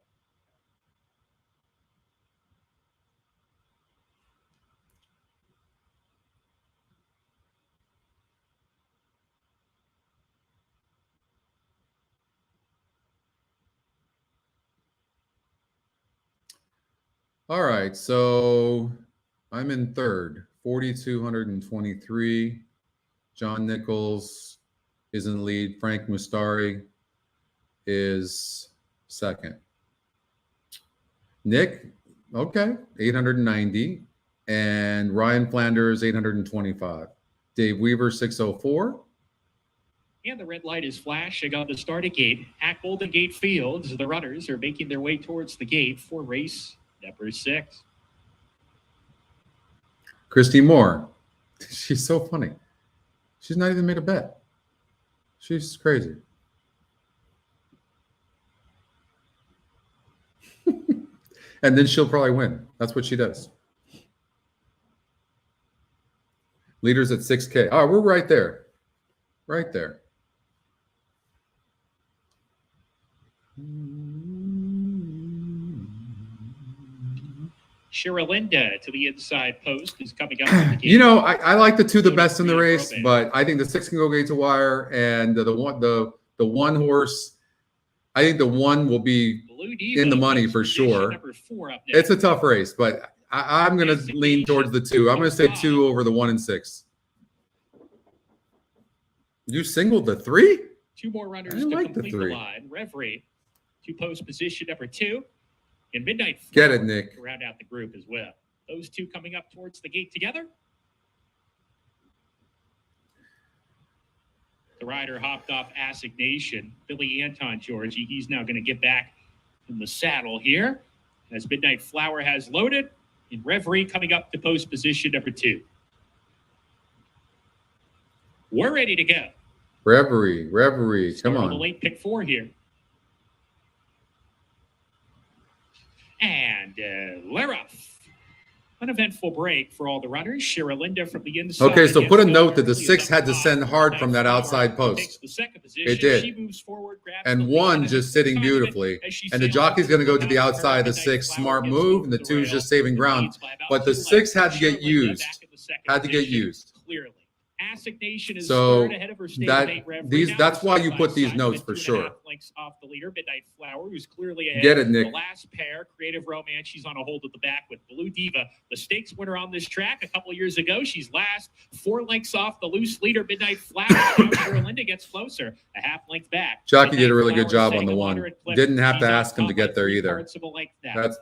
All right, so I'm in 3rd, 4,223. John Nichols is in the lead. Frank Mustari is 2nd. Nick, okay, 890. And Ryan Flanders, 825. Dave Weaver, 604. And the red light is flashing on the starting gate at Golden Gate Fields. The runners are making their way towards the gate for race number 6. Christy Moore. She's so funny. She's not even made a bet. She's crazy. And then she'll probably win. That's what she does. Leaders at 6K. Oh, we're right there. Right there. Shiralinda to the inside post is coming up. The You know, I like the 2 the best in the race, but I think the 6 can go gate to wire, and the 1 horse, I think the 1 will be in the money for sure. It's a tough race, but I'm going to lean towards the 2. I'm going to say 2 over the 1 and 6. You singled the 3? 2 more runners to complete the line. Reverie to post position number 2. And Midnight Get it, Nick. To round out the group as well. Those 2 coming up towards the gate together. The rider hopped off Assignation. Billy Anton, Georgie. He's now going to get back in the saddle here as Midnight Flower has loaded. And Reverie coming up to post position number 2. We're ready to go. Reverie. Come on. The late pick 4 here. And Lara. Uneventful break for all the runners. Shiralinda from the inside. Okay, so put a note that the 6 had to send hard from that outside post. It did. She moves forward, and 1 just sitting beautifully. And the jockey's going to go to the outside of the 6. Smart move. And the 2 is just saving ground. But the 6 had to get used. Clearly. Assignation is so third ahead of her that's why you put these notes for sure. Lengths off the leader, Midnight Flower, who's clearly ahead. Get it, Nick. The last pair, Creative Romance, she's on a hold at the back with Blue Diva, the stakes winner on this track a couple of years ago. She's last, 4 lengths off the loose leader, Midnight Flower. Now Linda gets closer, a half length back. Jockey did a really good job on the 1. Didn't have to ask him to get there either.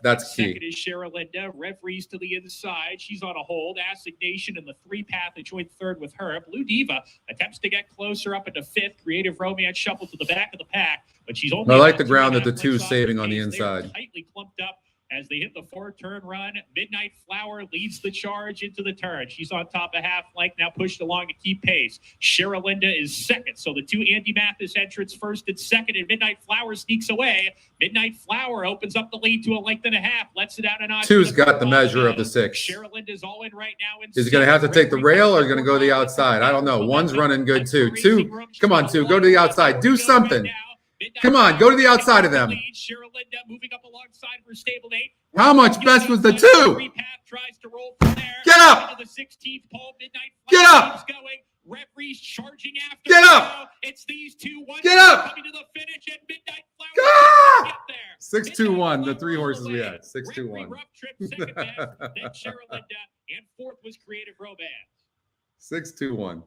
That's key. Second is Shiralinda. Referees to the inside. She's on a hold. Assignation in the 3 path to join third with her. Blue Diva attempts to get closer up into 5th. Creative Romance shuffled to the back of the pack, but she's only. I like the ground that the 2 saving on the inside. Tightly clumped up As they hit the 4-turn run, Midnight Flower leads the charge into the turn. She's on top of half length, now pushed along to keep pace. Sheralinda is second. So the two Andy Mathis entrants first and second, and Midnight Flower sneaks away. Midnight Flower opens up the lead to a length and a half, lets it out a notch. Two's got the measure of the 6. Sheralinda's all in right now. Is he going to have to take the rail or going to go to the outside? I don't know. One's running good too. 2, come on, 2, go to the outside. Do something. Come on, go to the outside of them. How much best was the 2? Get up! Get up! Referees charging after. Get up! It's these two. Get up! Coming to the finish, and Midnight Flower get there. 6-2-1. The 3 horses we had. 6-2-1. Rough trip, second best. Then Sheralinda, and fourth was Creative Romance. 6-2-1.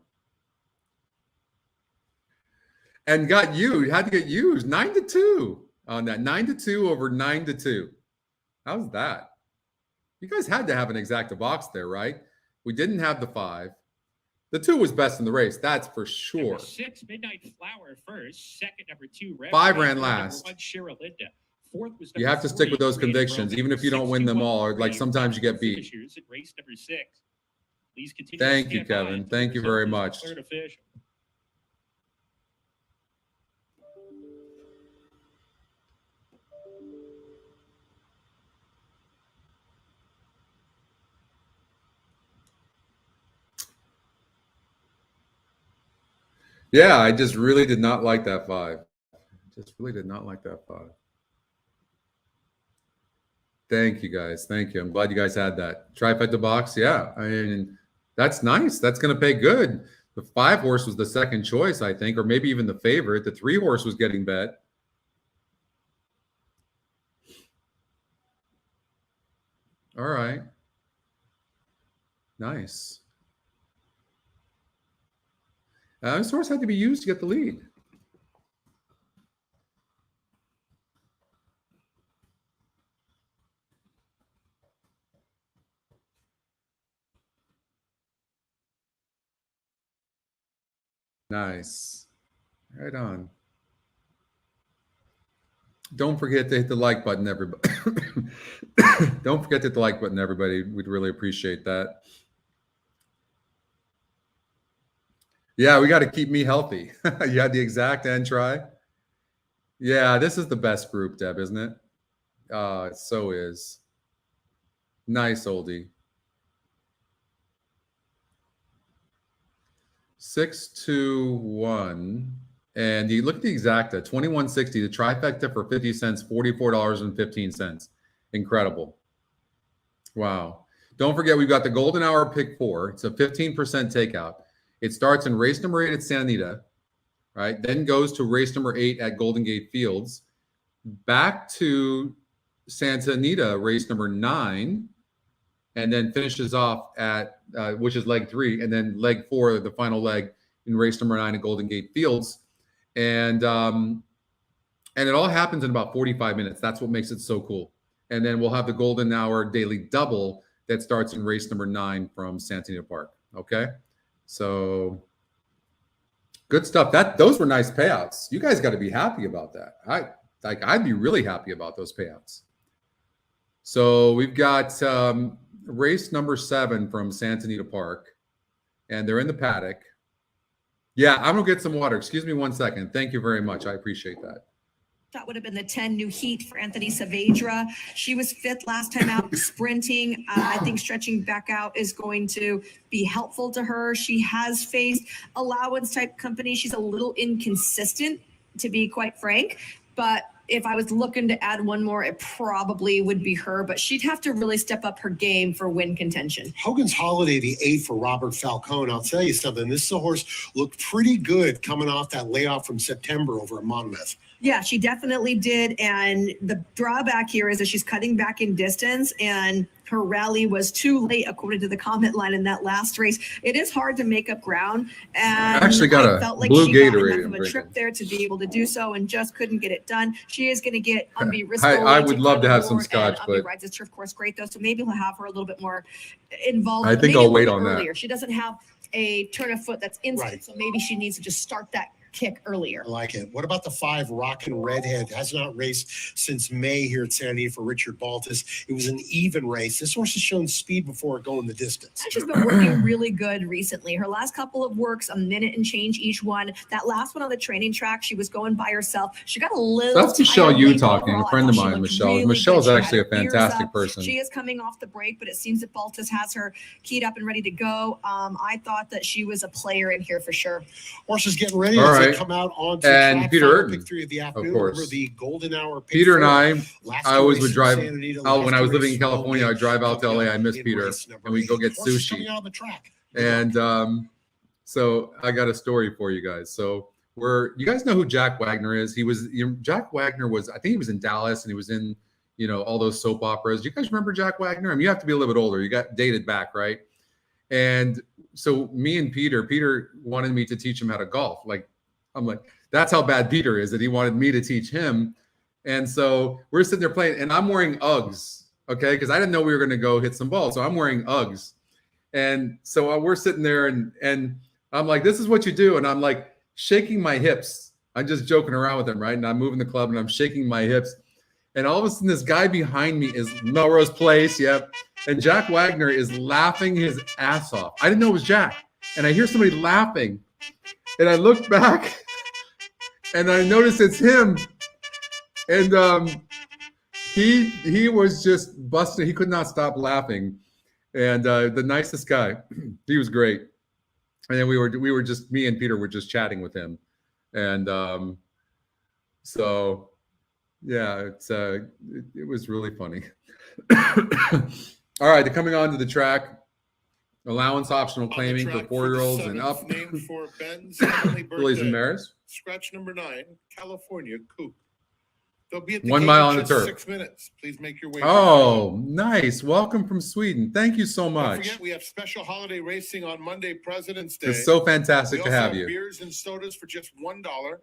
And got you had to get used 9-2 on that. 9-2 over 9-2. How's that? You guys had to have an exacta box there, right? We didn't have the 5. The 2 was best in the race, that's for sure. Number 6, Midnight Flower first. Second, number 2, 5 ran last. Number 1, Sheralinda. Fourth was you have to stick with those convictions, even if you don't win them all. Or like sometimes you get beat. Race number 6. Please continue. Thank you, Kevin. Thank you very much. Yeah, I just really did not like that 5. Just really did not like that 5. Thank you, guys. Thank you. I'm glad you guys had that. Trifecta box, yeah. I mean, that's nice. That's going to pay good. The 5 horse was the second choice, I think, or maybe even the favorite. The 3 horse was getting bet. All right. Nice. This horse had to be used to get the lead. Nice. Right on. Don't forget to hit the like button, everybody. Don't forget to hit the like button, everybody. We'd really appreciate that. Yeah, we got to keep me healthy. You had the exact and try. Yeah, this is the best group, Deb, isn't it? It so is. Nice, oldie. 6-2-1. And you look at the exacta, 21.60, the trifecta for 50 cents, $44.15. Incredible. Wow. Don't forget, we've got the golden hour pick 4. It's a 15% takeout. It starts in race number 8 at Santa Anita, right? Then goes to race number 8 at Golden Gate Fields, back to Santa Anita, race number 9, and then finishes off at, which is leg 3, and then leg 4, the final leg in race number 9 at Golden Gate Fields. And it all happens in about 45 minutes. That's what makes it so cool. And then we'll have the golden hour daily double that starts in race number 9 from Santa Anita Park. Okay. So good stuff. Those were nice payouts. You guys got to be happy about that. I'd be really happy about those payouts. So we've got race number 7 from Santa Anita Park, and they're in the paddock. Yeah, I'm gonna get some water. Excuse me 1 second. Thank you very much. I appreciate that. That would have been the 10 new heat for Anthony Saavedra. She was 5th last time out sprinting. I think stretching back out is going to be helpful to her. She has faced allowance type company. She's a little inconsistent, to be quite frank. But if I was looking to add one more, it probably would be her. But she'd have to really step up her game for win contention. Hogan's Holiday, the 8 for Robert Falcone. I'll tell you something. This horse looked pretty good coming off that layoff from September over at Monmouth. Yeah, she definitely did. And the drawback here is that she's cutting back in distance, and her rally was too late, according to the comment line in that last race. It is hard to make up ground. And I actually got felt like blue she Gatorade. got enough of a trip there to be able to do so, and just couldn't get it done. She is going to get I would love to have some scotch, but rides this turf course great though, so maybe we'll have her a little bit more involved. I think I'll wait on that. She doesn't have a turn of foot that's instant, Right. so maybe she needs to just start that kick earlier. I like it. What about the 5 Rockin' Redhead? Has not raced since May here at San Anita for Richard Baltus. It was an even race. This horse has shown speed before going the distance. And she's been working really good recently. Her last couple of works, a minute and change each one. That last one on the training track, she was going by herself. She got a little. That's Michelle tired Yu late talking, overall. a friend I of thought she mine, looked Michelle. really Michelle's good. She actually had a her ears fantastic up. person. She is coming off the break, but it seems that Baltus has her keyed up and ready to go. I thought that she was a player in here for sure. Horses getting ready All as right. they come out onto And track. Peter Final Urton, pick 3 of the afternoon. of course. Remember the golden hour. Pick Peter and 4. I Last always race would in drive San Anita, out when I was last living in race California. I'd drive out to LA. I miss in Peter, race number and we'd go 8. get Horses sushi. coming out on the track. And so I got a story for you guys. So you guys know who Jack Wagner is? Jack Wagner was, I think he was in Dallas and he was in, all those soap operas. Do you guys remember Jack Wagner? I mean, you have to be a little bit older. You got dated back, right? And so me and Peter wanted me to teach him how to golf. I'm like, that's how bad Peter is, that he wanted me to teach him. And so we're sitting there playing, and I'm wearing Uggs, okay? Because I didn't know we were going to go hit some balls. So I'm wearing Uggs. And so we're sitting there, and I'm like, this is what you do. And I'm like shaking my hips. I'm just joking around with him, right? And I'm moving the club, and I'm shaking my hips. And all of a sudden, this guy behind me is Melrose Place, yep. And Jack Wagner is laughing his ass off. I didn't know it was Jack. And I hear somebody laughing. And I look back, and I notice it's him. And he was just busting. He could not stop laughing. And the nicest guy. He was great. And then we were just, me and Peter were just chatting with him. And so yeah, it was really funny. All right, coming on to the track. Allowance optional claiming for 4-year-olds and up. Named for Ben's heavenly Fillies and birthday. mares. Scratch number 9, California Coupe. They'll be at the 1 gate mile in on the just turf. 6 minutes. Please make your way. Oh, nice. Welcome from Sweden. Thank you so Don't much. forget, we have special holiday racing on Monday, President's Day. It's so fantastic We to also have you. Beers and sodas for just $1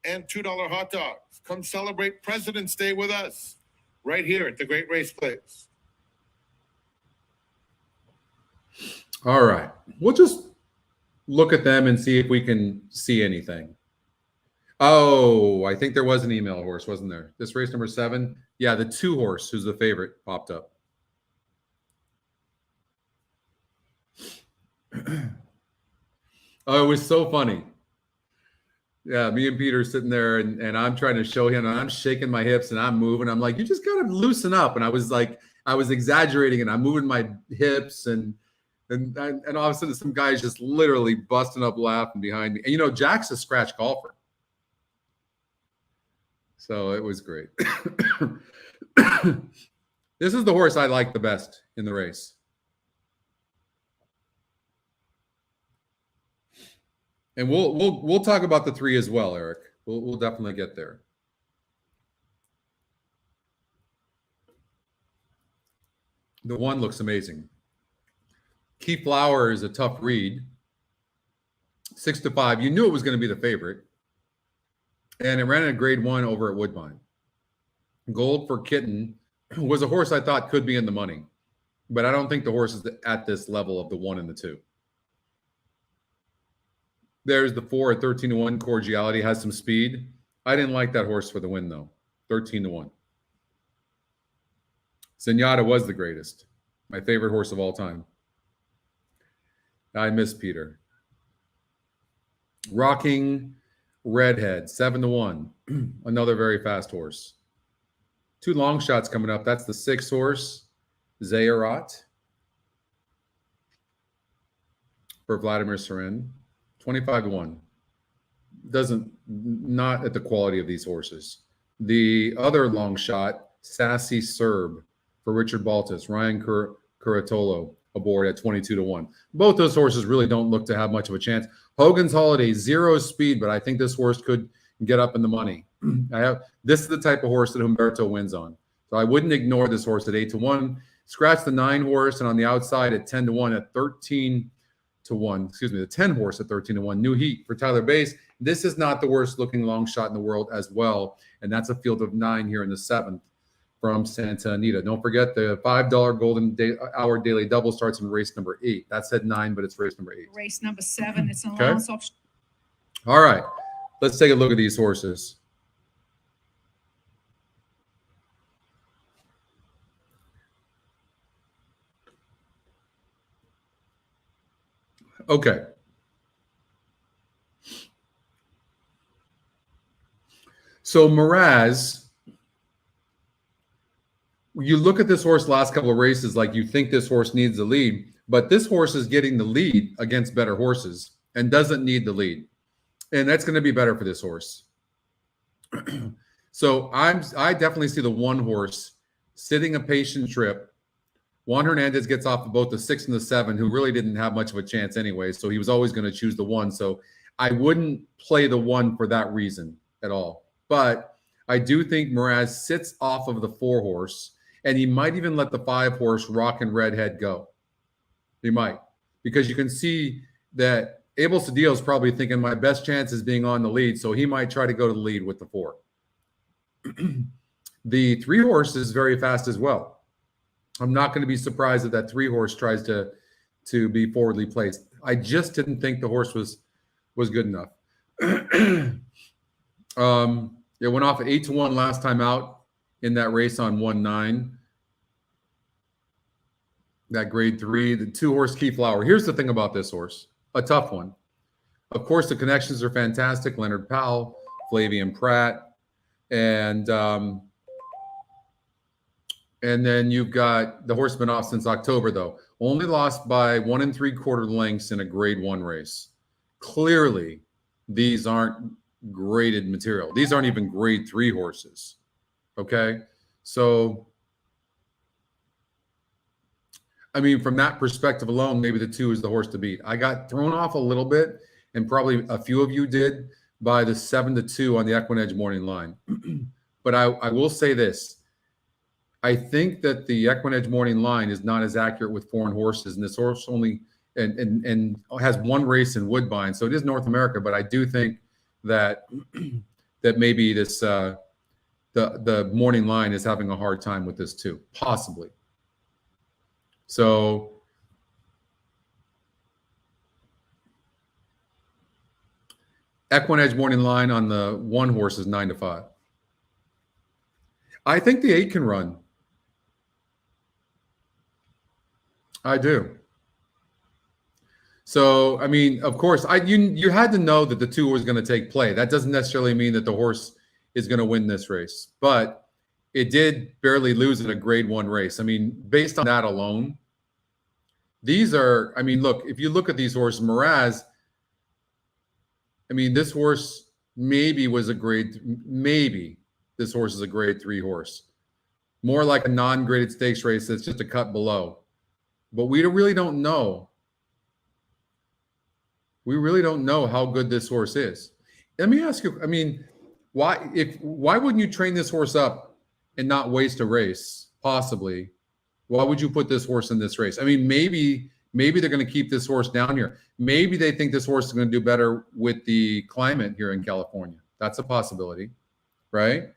and $2 hot dogs. Come celebrate President's Day with us right here at the Great Race Place. All right. We'll just look at them and see if we can see anything. Oh, I think there was an email horse, wasn't there? This race number 7. Yeah, the 2 horse, who's the favorite, popped up. Oh, it was so funny. Yeah, me and Peter sitting there, and I'm trying to show him, and I'm shaking my hips, and I'm moving. I'm like, you just got to loosen up. And I was exaggerating, and I'm moving my hips, and all of a sudden, some guy's just literally busting up laughing behind me. And Jack's a scratch golfer. So it was great. This is the horse I like the best in the race. And we'll talk about the 3 as well, Eric. We'll definitely get there. The 1 looks amazing. Key Flower is a tough read. 6-5. You knew it was going to be the favorite. And it ran in a grade 1 over at Woodbine. Gold for Kitten was a horse I thought could be in the money. But I don't think the horse is at this level of the 1 and the 2. There's the 4 at 13-1. Cordiality has some speed. I didn't like that horse for the win, though. 13-1. Zenyatta was the greatest. My favorite horse of all time. I miss Peter. Rocking Redhead, 7-1. Another very fast horse. 2 long shots coming up. That's the 6 horse, Zayarat, for Vladimir Seren. 25-1. Not at the quality of these horses. The other long shot, Sassy Serb, for Richard Baltus. Ryan Curatolo aboard at 22-1. Both those horses really don't look to have much of a chance. Hogan's Holiday, 0 speed, but I think this horse could get up in the money. This is the type of horse that Humberto wins on. So I wouldn't ignore this horse at 8-1. Scratch the 9 horse, and on the outside at 10-1 at 13-1. The 10 horse at 13-1. New Heat for Tyler Bass. This is not the worst looking long shot in the world as well. And that's a field of 9 here in the 7th from Santa Anita. Don't forget the $5 Golden Hour Daily Double starts in race number 8. That said 9, but it's race number 8. Race number 7. It's an allowance option. All right. let's take a look at these horses. Okay. So Mraz, you look at this horse last couple of races, like you think this horse needs the lead, but this horse is getting the lead against better horses and doesn't need the lead. And that's going to be better for this horse. So I definitely see the one horse sitting a patient trip. Juan Hernandez gets off of both the 6 and the 7, who really didn't have much of a chance anyway. So he was always going to choose the 1. So I wouldn't play the 1 for that reason at all. But I do think Mraz sits off of the 4 horse, and he might even let the 5 horse Rockin' Redhead go. He might, because you can see that Abel Cedillo is probably thinking my best chance is being on the lead. So he might try to go to the lead with the 4. The 3 horse is very fast as well. I'm not going to be surprised if that 3 horse tries to be forwardly placed. I just didn't think the horse was good enough. It went off at 8-1 last time out in that race on 1-9. That grade 3, the 2 horse Keyflower. Here's the thing about this horse, a tough one. Of course, the connections are fantastic. Leonard Powell, Flavian Pratt, and then you've got the horse been off since October, though. Only lost by 1 3/4 lengths in a grade 1 race. Clearly, these aren't graded material. These aren't even grade 3 horses. Okay? So, I mean, from that perspective alone, maybe the 2 is the horse to beat. I got thrown off a little bit, and probably a few of you did, by the 7-2 on the EquinEdge morning line. But I will say this. I think that the EquinEdge morning line is not as accurate with foreign horses, and this horse only and has 1 race in Woodbine, so it is North America. But I do think that that maybe this the morning line is having a hard time with this too, possibly. So EquinEdge morning line on the 1 horse is 9-5. I think the 8 can run. I do. So, I mean, of course, you had to know that the 2 was going to take play. That doesn't necessarily mean that the horse is going to win this race, but it did barely lose in a grade 1 race. I mean, based on that alone, these are, I mean, look, if you look at these horses, Mraz, I mean, this horse maybe was maybe this horse is a grade 3 horse. More like a non-graded stakes race that's just a cut below. But we really don't know. We really don't know how good this horse is. Let me ask you, I mean, why wouldn't you train this horse up and not waste a race, possibly? Why would you put this horse in this race? I mean, maybe they're going to keep this horse down here. Maybe they think this horse is going to do better with the climate here in California. That's a possibility, right?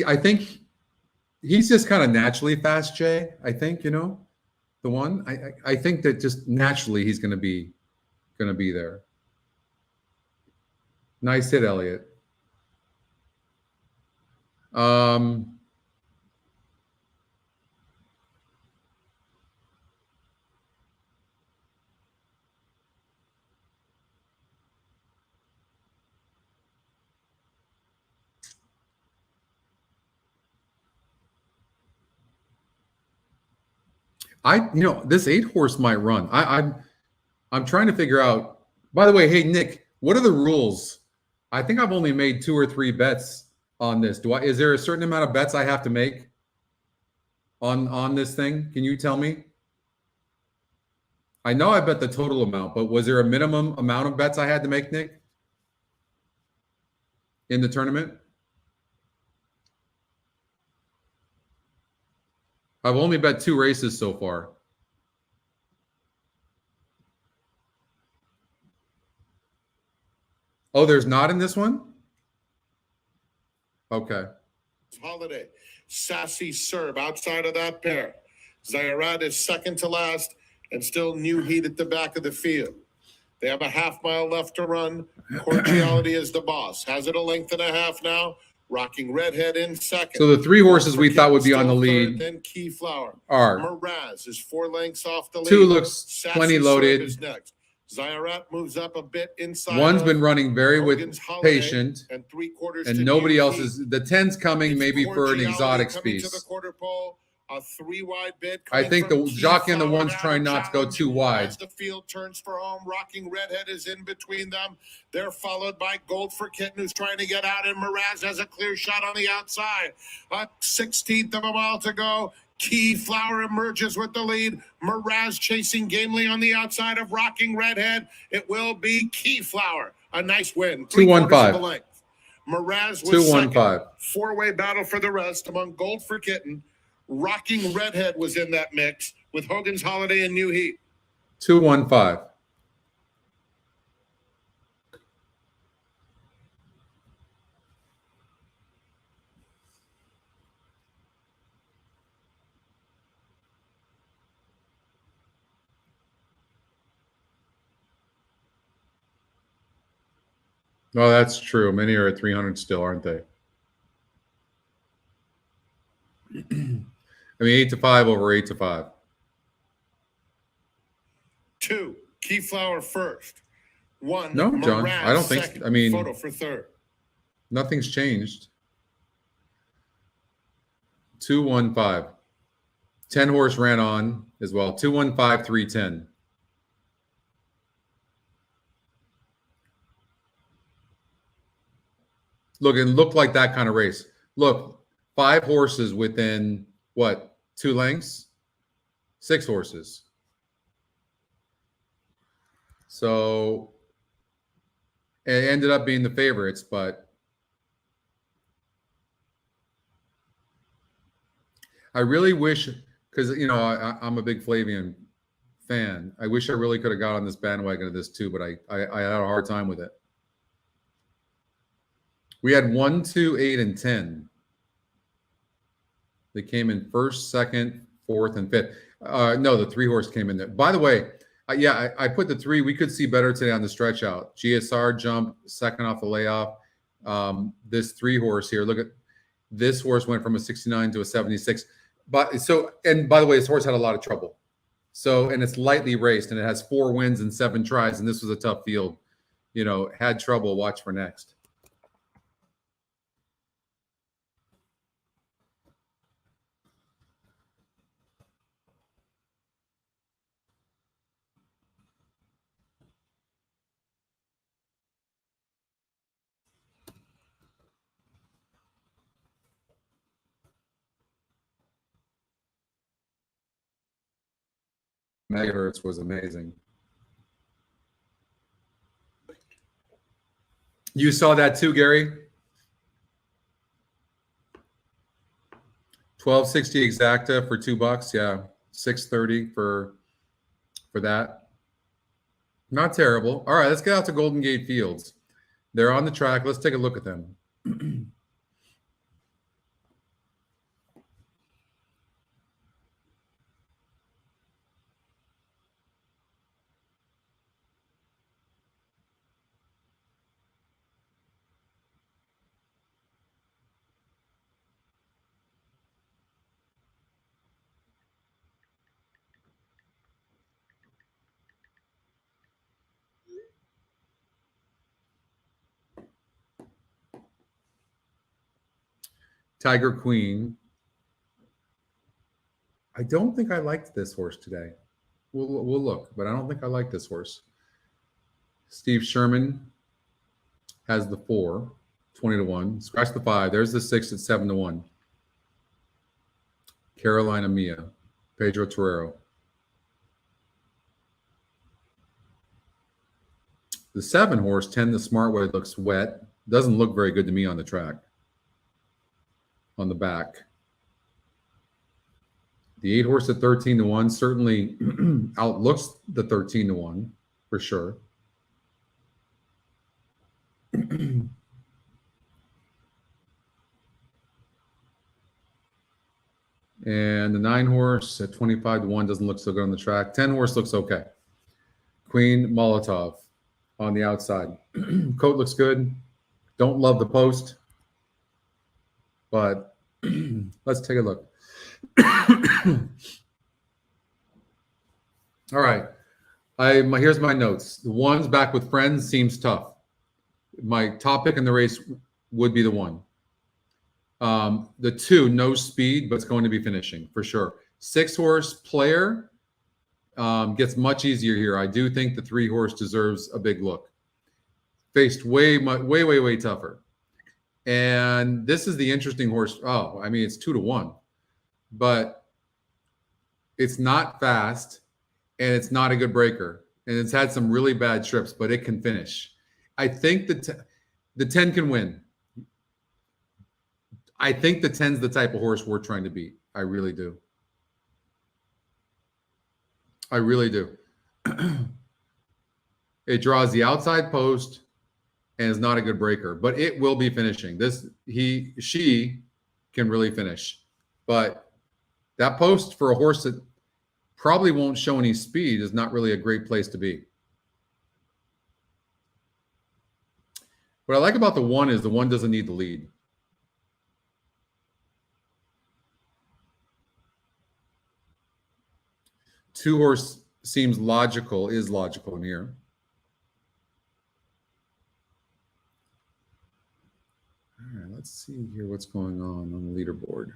I think he's just kind of naturally fast, Jay. I think, the one. I think that just naturally he's going to be there. Nice hit, Elliot. This 8 horse might run. I'm trying to figure out. By the way, hey Nick, what are the rules? I think I've only made 2 or 3 bets on this. Is there a certain amount of bets I have to make on this thing? Can you tell me? I know I bet the total amount, but was there a minimum amount of bets I had to make, Nick? in the tournament. I've only bet 2 races so far. Oh, there's not in this one? Okay. Holiday, Sassy Serb outside of that pair. Zayarat is second to last and still New Heat at the back of the field. They have a half-mile left to run. Cordiality is the boss. Has it a length and a half now. Rocking Redhead in second. So the 3 horses we thought would be on the lead then Keyflower. are Miraz is 4 lengths off the lead. 2 looks Sassy plenty Serb loaded. is next. Zayarat moves up a bit inside. 1's of been running very Hogan's Holiday patient, and 3/4 and to nobody New else Heat. is. The 10's coming It's maybe for an Cordiality exotic coming to the piece. quarter pole. A 3-wide bid. I coming think from the jockey and the Keyflower one's out trying of not to go challenge too wide. As the field turns for home, Rocking Redhead is in between them. They're followed by Gold for Kitten, who's trying to get out, and Miraz has a clear shot on the outside. A 16th of a mile to go. Keyflower emerges with the lead. Miraz chasing gamely on the outside of Rocking Redhead. It will be Keyflower. A nice win. 2-1-5. 3/4 of the length. Miraz was 2-1-5. second. 4-way battle for the rest among Gold for Kitten. Rocking Redhead was in that mix with Hogan's Holiday and New Heat. 2-1-5. Oh, that's true. Many are at 300 still, aren't they? I mean, 8-5 over 8-5. 2, Keyflower first. 1, No, John, Miraz I don't think. second. I mean, Photo for third. nothing's changed. 2-1-5. 10 horse ran on as well. 2-1-5, 3-10. Look, it looked like that kind of race. Look, 5 horses within what? 2 lengths? 6 horses. So it ended up being the favorites, but I really wish, because I'm a big Flavian fan. I wish I really could have got on this bandwagon of this too, but I had a hard time with it. We had 1, 2, 8, and 10. They came in first, second, fourth, and fifth. No, the 3 horse came in there. By the way, I put the 3. We could see better today on the stretch out. GSR jump second off the layoff. This 3 horse here. Look at this horse went from a 69 to a 76. And by the way, this horse had a lot of trouble. So, and it's lightly raced, and it has 4 wins and 7 tries, and this was a tough field. Had trouble. Watch for next. Megahertz was amazing. You saw that too, Gary? 1260 exacta for $2. Yeah, 630 for that. Not terrible. All right, let's get out to Golden Gate Fields. They're on the track. Let's take a look at them. Tiger Queen. I don't think I liked this horse today. We'll look, but I don't think I like this horse. Steve Sherman has the 4, 20-1. Scratch the 5. There's the 6 at 7-1. Carolina Mia, Pedro Torero. The 7 horse, 10 the Smart Way, looks wet. Doesn't look very good to me on the track. On the back. The 8 horse at 13-1 certainly outlooks the 13-1 for sure. And the 9 horse at 25-1 doesn't look so good on the track. 10 horse looks okay. Queen Molotov on the outside. Coat looks good. Don't love the post, but let's take a look. All right. Here's my notes. The 1's back with friends seems tough. My top pick in the race would be the 1. The 2, no speed, but it's going to be finishing for sure. 6 horse Player gets much easier here. I do think the 3 horse deserves a big look. Faced way tougher. And this is the interesting horse. Oh, I mean, it's 2-1, but it's not fast and it's not a good breaker. And it's had some really bad trips, but it can finish. I think the 10 can win. I think the 10's the type of horse we're trying to beat. I really do. I really do. It draws the outside post and is not a good breaker, but it will be finishing. She can really finish. But that post for a horse that probably won't show any speed is not really a great place to be. What I like about the 1 is the 1 doesn't need the lead. Two horse seems logical, is logical in here. All right, let's see here what's going on the leaderboard.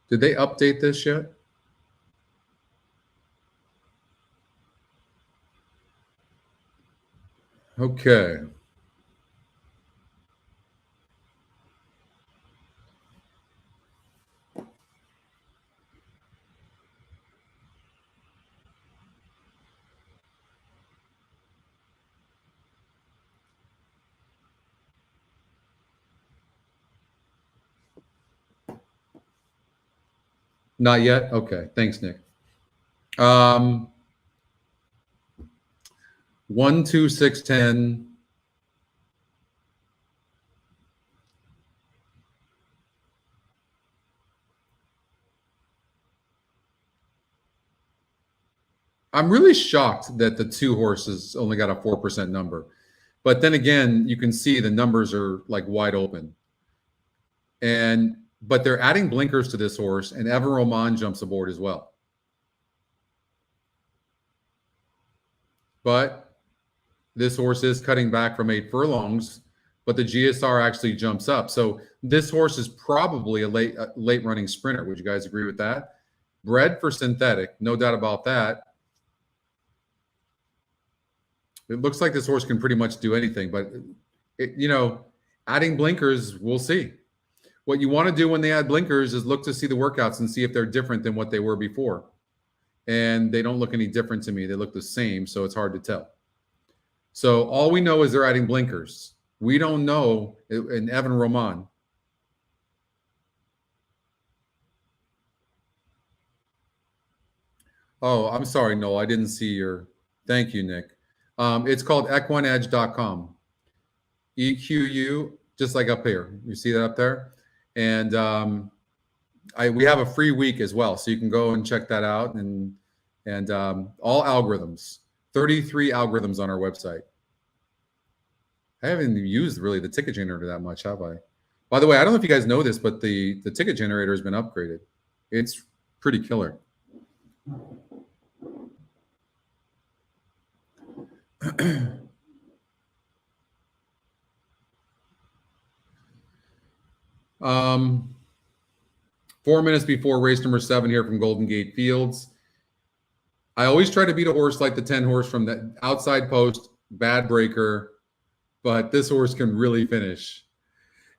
Did they update this yet? Okay. Not yet? Okay. Thanks, Nick. 1, 2, 6, 10. I'm really shocked that the 2 horses only got a 4% number. But then again, you can see the numbers are like wide open. But they're adding blinkers to this horse, and Evan Roman jumps aboard as well. But this horse is cutting back from 8 furlongs, but the GSR actually jumps up. So this horse is probably a late running sprinter. Would you guys agree with that? Bred for synthetic, no doubt about that. It looks like this horse can pretty much do anything, but adding blinkers, we'll see. What you want to do when they add blinkers is look to see the workouts and see if they're different than what they were before. And they don't look any different to me. They look the same, so it's hard to tell. So all we know is they're adding blinkers. We don't know in Evan Roman. Oh, I'm sorry, Noel. I didn't see your. Thank you, Nick. It's called EquinEdge.com. EQU, just like up here. You see that up there? And we have a free week as well, so you can go and check that out. And all algorithms, 33 algorithms on our website. I haven't used really the ticket generator that much, have I? By the way, I don't know if you guys know this, but the ticket generator has been upgraded. It's pretty killer. Um, 4 minutes before race number 7 here from Golden Gate Fields. I always try to beat a horse like the 10 horse from the outside post, bad breaker, but this horse can really finish.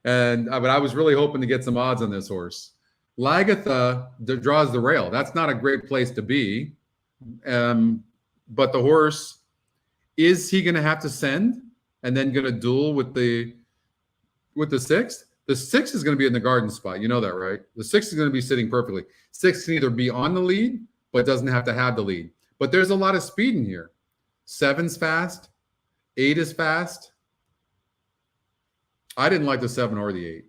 But I was really hoping to get some odds on this horse. Lagatha draws the rail. That's not a great place to be. But the horse, is he going to have to send and then going to duel with the 6th? The 6 is going to be in the garden spot. You know that, right? The 6 is going to be sitting perfectly. 6 can either be on the lead, but doesn't have to have the lead. But there's a lot of speed in here. 7's fast. 8 is fast. I didn't like the 7 or the 8.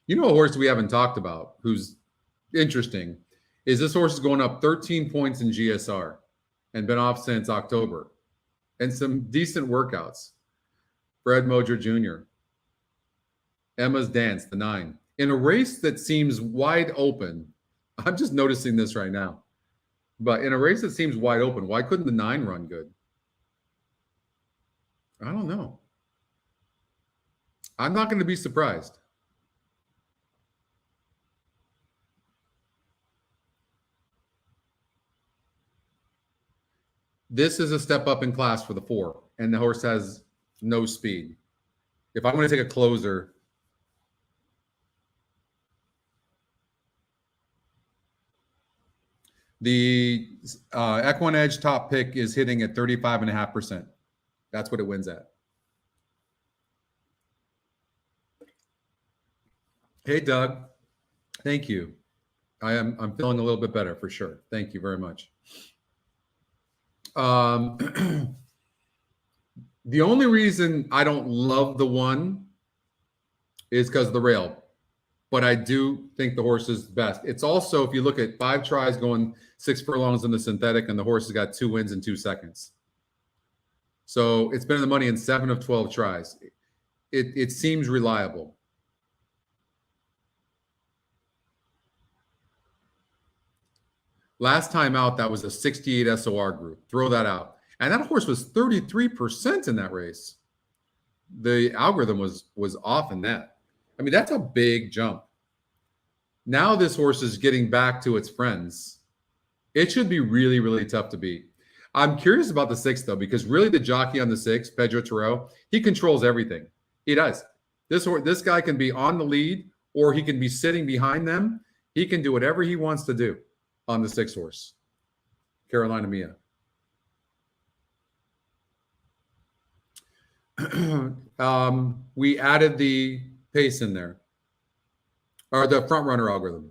You know a horse we haven't talked about who's interesting is this horse is going up 13 points in GSR and been off since October. And some decent workouts. Fred Mojer Jr. Emma's Dance, the 9. In a race that seems wide open, I'm just noticing this right now. But in a race that seems wide open, why couldn't the 9 run good? I don't know. I'm not going to be surprised. This is a step up in class for the 4, and the horse has no speed. If I'm going to take a closer, the EquinEdge top pick is hitting at 35.5%. That's what it wins at. Hey, Doug. Thank you. I'm feeling a little bit better for sure. Thank you very much. The only reason I don't love the 1 is because of the rail, but I do think the horse is best. It's also, if you look at 5 tries going 6 furlongs in the synthetic, and the horse has got 2 wins in 2 seconds. So it's been in the money in 7 of 12 tries. It seems reliable. Last time out, that was a 68 SOR group. Throw that out. And that horse was 33% in that race. The algorithm was off in that. I mean, that's a big jump. Now this horse is getting back to its friends. It should be really, really tough to beat. I'm curious about the 6, though, because really the jockey on the 6, Pedro Terrell, he controls everything. He does. This guy can be on the lead, or he can be sitting behind them. He can do whatever he wants to do on the 6 horse. Carolina Mia. We added the pace in there, or the front runner algorithm.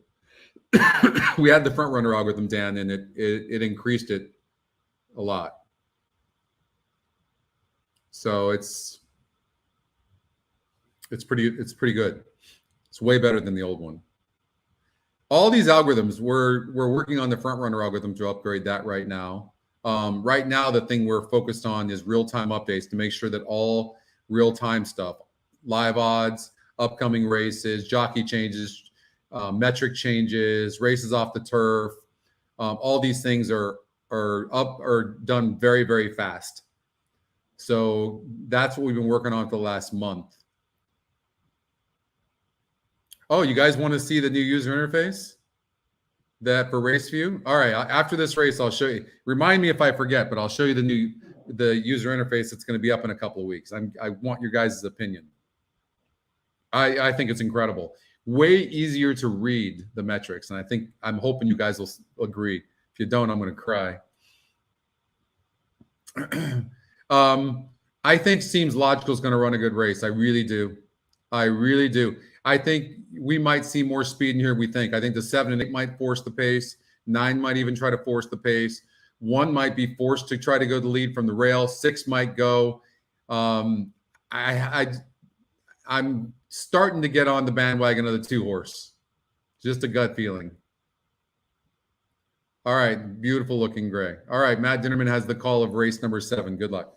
We had the front runner algorithm, Dan, and it increased it a lot. So it's pretty good. It's way better than the old one. All these algorithms, we're working on the front runner algorithm to upgrade that right now. Right now, the thing we're focused on is real-time updates to make sure that all real-time stuff, live odds, upcoming races, jockey changes, metric changes, races off the turf, all these things are done very, very fast. So that's what we've been working on for the last month. Oh, you guys want to see the new user interface? That for RaceView? All right, after this race, I'll show you. Remind me if I forget, but I'll show you the user interface that's going to be up in a couple of weeks. I want your guys' opinion. I think it's incredible. Way easier to read the metrics, and I'm hoping you guys will agree. If you don't, I'm going to cry. I think Seems Logical is going to run a good race. I really do. I really do. I think we might see more speed in here. I think the 7 and 8 might force the pace. 9 might even try to force the pace. 1 might be forced to try to go the lead from the rail. 6 might go. I'm starting to get on the bandwagon of the 2 horse. Just a gut feeling. All right, beautiful looking gray. All right, Matt Dinnerman has the call of race number 7. Good luck.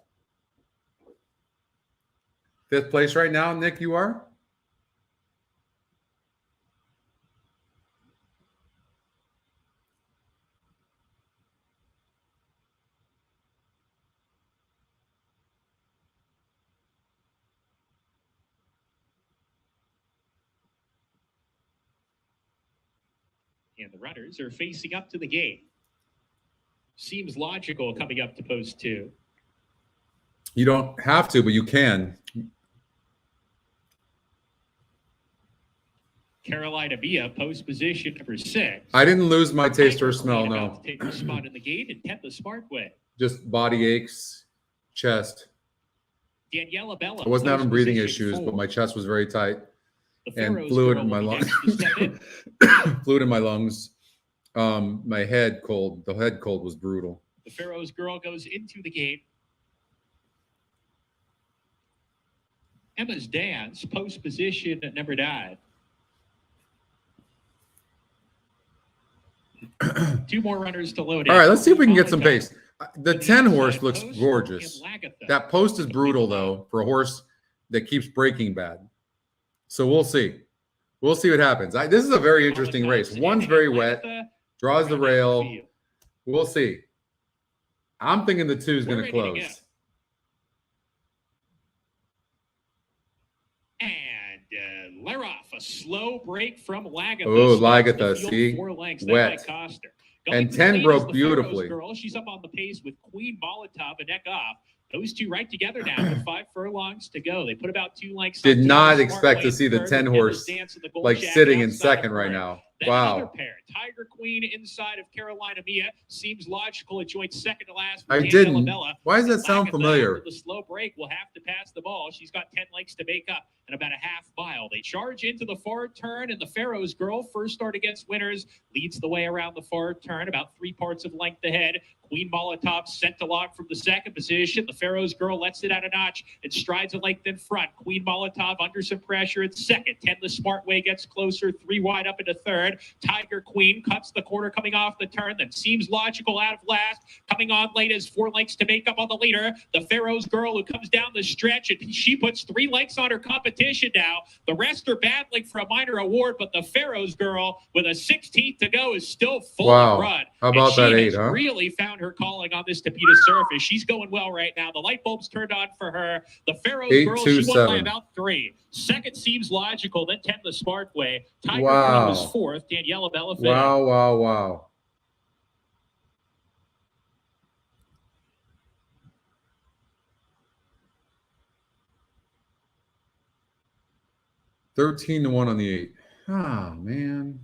5th place right now, Nick, you are? And the runners are facing up to the gate. Seems logical coming up to post 2. You don't have to, but you can. Carolina Mia, post position number 6. I didn't lose my taste or smell, About no. to take her spot in the gate and 10th the smart way. Just body aches, chest. Daniela Bella. I wasn't having breathing post-position issues, 4. but my chest was very tight The and Pharaohs fluid girl in my will be lungs. next to step in. Fluid in my lungs. My head cold. The head cold was brutal. The Pharaohs girl goes into the gate. Emma's Dance, post position at number 9. 2 more runners to load in. All right, let's see if we can get some pace. The 10 horse looks gorgeous. That post is brutal, though, for a horse that keeps breaking bad. So we'll see. We'll see what happens. This is a very interesting race. One's very wet, draws the rail. We'll see. I'm thinking the 2 is going to close. And Leroff, a slow break from Lagatha. Oh, Lagatha, see? 4 lengths. Wet. And 10 broke beautifully. Girl. She's up on the pace with Queen Molotov a neck off. Those 2 right together now with 5 furlongs to go. They put about 2 lengths. Did not expect to see the 10 horse like sitting in second right now. Then wow. Another pair. Tiger Queen inside of Carolina Mia. Seems logical. It joins second to last. I didn't. Why does that sound familiar? The slow break will have to pass the ball. She's got 10 lengths to make up and about a half mile. They charge into the far turn, and the Pharaohs girl, first start against winners, leads the way around the far turn, about 3 parts of length ahead. Queen Molotov sent to lock from the second position. The Pharaohs girl lets it out a notch and strides a length in front. Queen Molotov under some pressure at second. 10 the smart way gets closer, 3 wide up into third. Tiger Queen cuts the corner coming off the turn. That seems logical out of last. Coming on late is 4 lengths to make up on the leader. The Pharaohs girl who comes down the stretch, and she puts 3 lengths on her competition now. The rest are battling for a minor award, but the Pharaohs girl with a 16th to go is still full of run. How about that 8, huh? Really found her calling on this Tapeta surface. She's going well right now. The light bulb's turned on for her. The Pharaohs girl, she won by about 3. Second seems logical, then 10 the smart way. Tiger Queen was 4th. Daniela Bella fifth. Wow. 13-1 on the 8. Ah, man.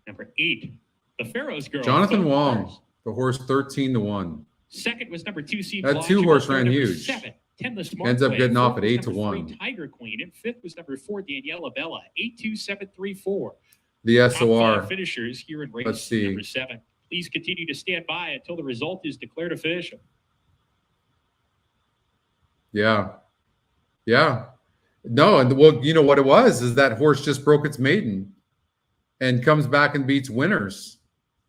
Number 8, the Pharaohs girl. Jonathan Wong, the horse 13-1. Second was number 2 seed. That 2 horse ran huge. 7, 10 the smart Ends up way. getting off Fourth at was 8-1. 3, Tiger Queen, and 5th was number 4, Daniela Bella. 8-2-7-3-4. The SOR. Top 5 finishers here in race Let's see. number 7. Please continue to stand by until the result is declared official. Yeah. No, and well, you know what it was is that horse just broke its maiden and comes back and beats winners.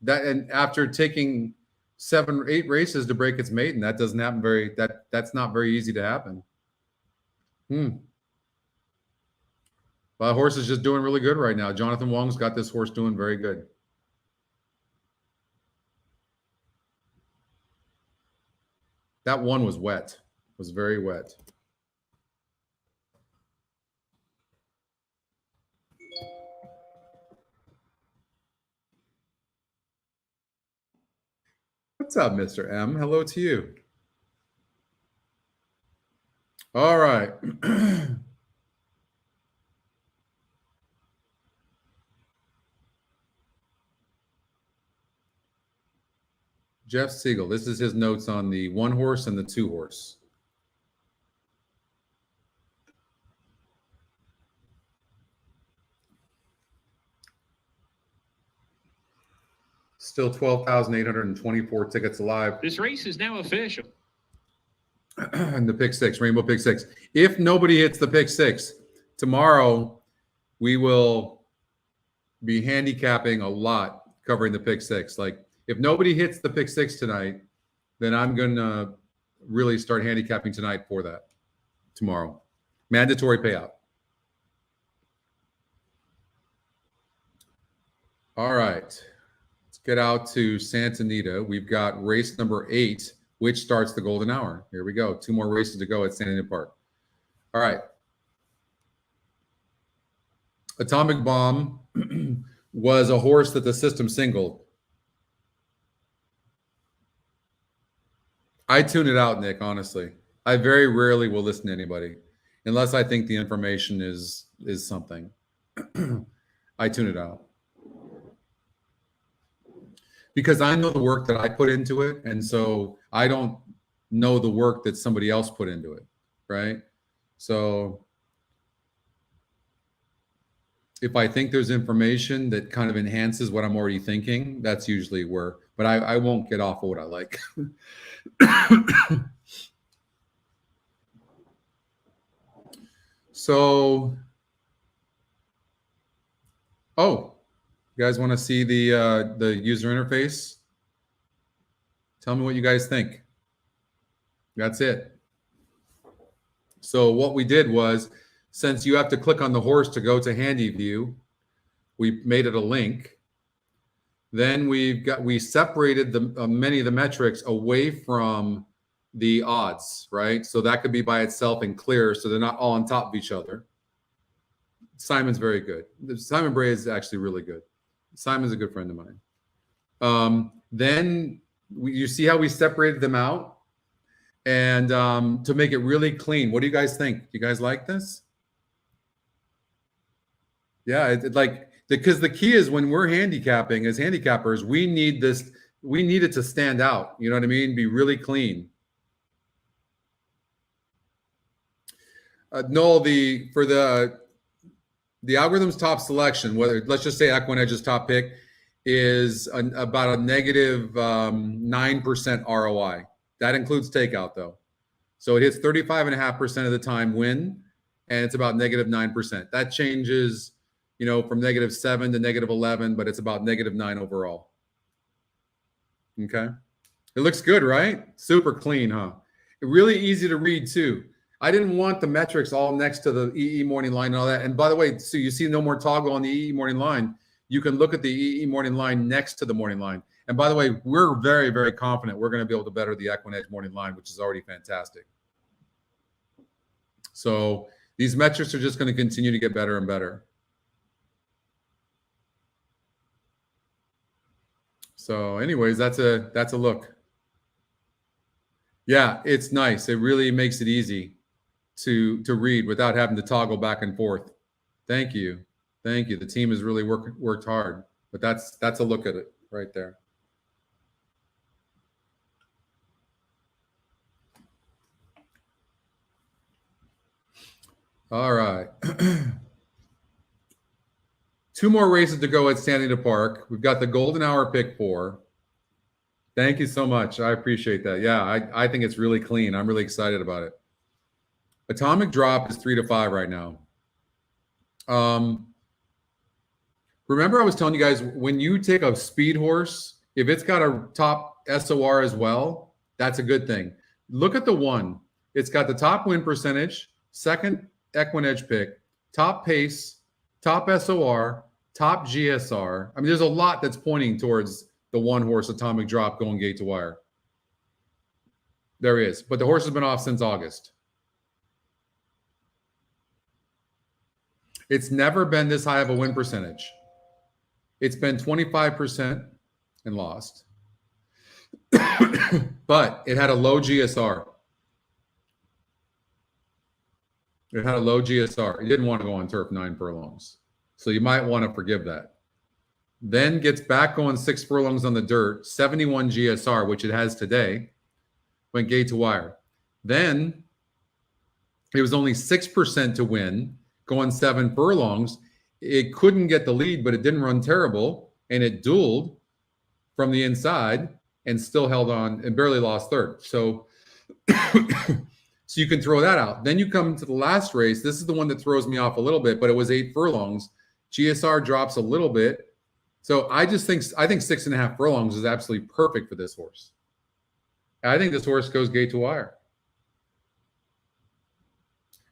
That, and after taking 7 or 8 races to break its maiden, that doesn't happen that's not very easy to happen. Well, the horse is just doing really good right now. Jonathan Wong's got this horse doing very good. That one was wet. Was very wet. What's up, Mr. M? Hello to you. All right. Jeff Siegel. This is his notes on the 1 horse and the 2 horse. Still 12,824 tickets alive. This race is now official. And the pick 6, Rainbow pick 6. If nobody hits the pick 6, tomorrow we will be handicapping a lot covering the pick 6. Like, if nobody hits the pick 6 tonight, then I'm going to really start handicapping tonight for that tomorrow. Mandatory payout. All right. Let's get out to Santa Anita. We've got race number 8, which starts the golden hour. Here we go. 2 more races to go at Santa Anita Park. All right. Atomic Bomb was a horse that the system singled. I tune it out, Nick, honestly. I very rarely will listen to anybody unless I think the information is something. I tune it out. Because I know the work that I put into it, and so I don't know the work that somebody else put into it, right? So if I think there's information that kind of enhances what I'm already thinking, that's usually where, but I won't get off of what I like. So, oh, you guys want to see the user interface? Tell me what you guys think. That's it. So what we did was, since you have to click on the horse to go to Handy View, we made it a link. Then we separated the many of the metrics away from the odds, right? So that could be by itself and clear, so they're not all on top of each other. Simon's very good. Simon Bray is actually really good. Simon's a good friend of mine. Then you see how we separated them out, and to make it really clean. What do you guys think? Do you guys like this? Yeah, because the key is when we're handicapping as handicappers, we need this. We need it to stand out. You know what I mean? Be really clean. Noel, for the algorithm's top selection, whether let's just say EquinEdge's top pick is about a negative 9% ROI. That includes takeout though. So it hits 35.5% of the time win, and it's about negative 9%. That changes, you know, from negative 7 to negative 11, but it's about negative 9 overall. Okay. It looks good, right? Super clean, huh? Really easy to read too. I didn't want the metrics all next to the EE morning line and all that. And by the way, so you see no more toggle on the EE morning line. You can look at the EE morning line next to the morning line. And by the way, we're very, very confident we're going to be able to better the EquinEdge morning line, which is already fantastic. So these metrics are just going to continue to get better and better. So anyways, that's a look. Yeah, it's nice. It really makes it easy to read without having to toggle back and forth. Thank you. Thank you. The team has really worked hard, but that's a look at it right there. All right. 2 more races to go at Anita Park. We've got the Golden Hour pick 4. Thank you so much. I appreciate that. Yeah, I think it's really clean. I'm really excited about it. Atomic Drop is 3 to 5 right now. Remember I was telling you guys, when you take a speed horse, if it's got a top SOR as well, that's a good thing. Look at the one. It's got the top win percentage, second EquinEdge pick, top pace, top SOR, top GSR. I mean, there's a lot that's pointing towards the one horse Atomic Drop going gate to wire. There is, but the horse has been off since August. It's never been this high of a win percentage. It's been 25% and lost. But it had a low GSR. It had a low GSR. It didn't want to go on turf 9 furlongs. So you might want to forgive that. Then gets back going 6 furlongs on the dirt, 71 GSR, which it has today, went gate to wire. Then it was only 6% to win, going 7 furlongs. It couldn't get the lead, but it didn't run terrible, and it dueled from the inside and still held on and barely lost third. So, so you can throw that out. Then you come to the last race. This is the one that throws me off a little bit, but it was 8 furlongs. GSR drops a little bit. So I think 6.5 furlongs is absolutely perfect for this horse. I think this horse goes gate to wire.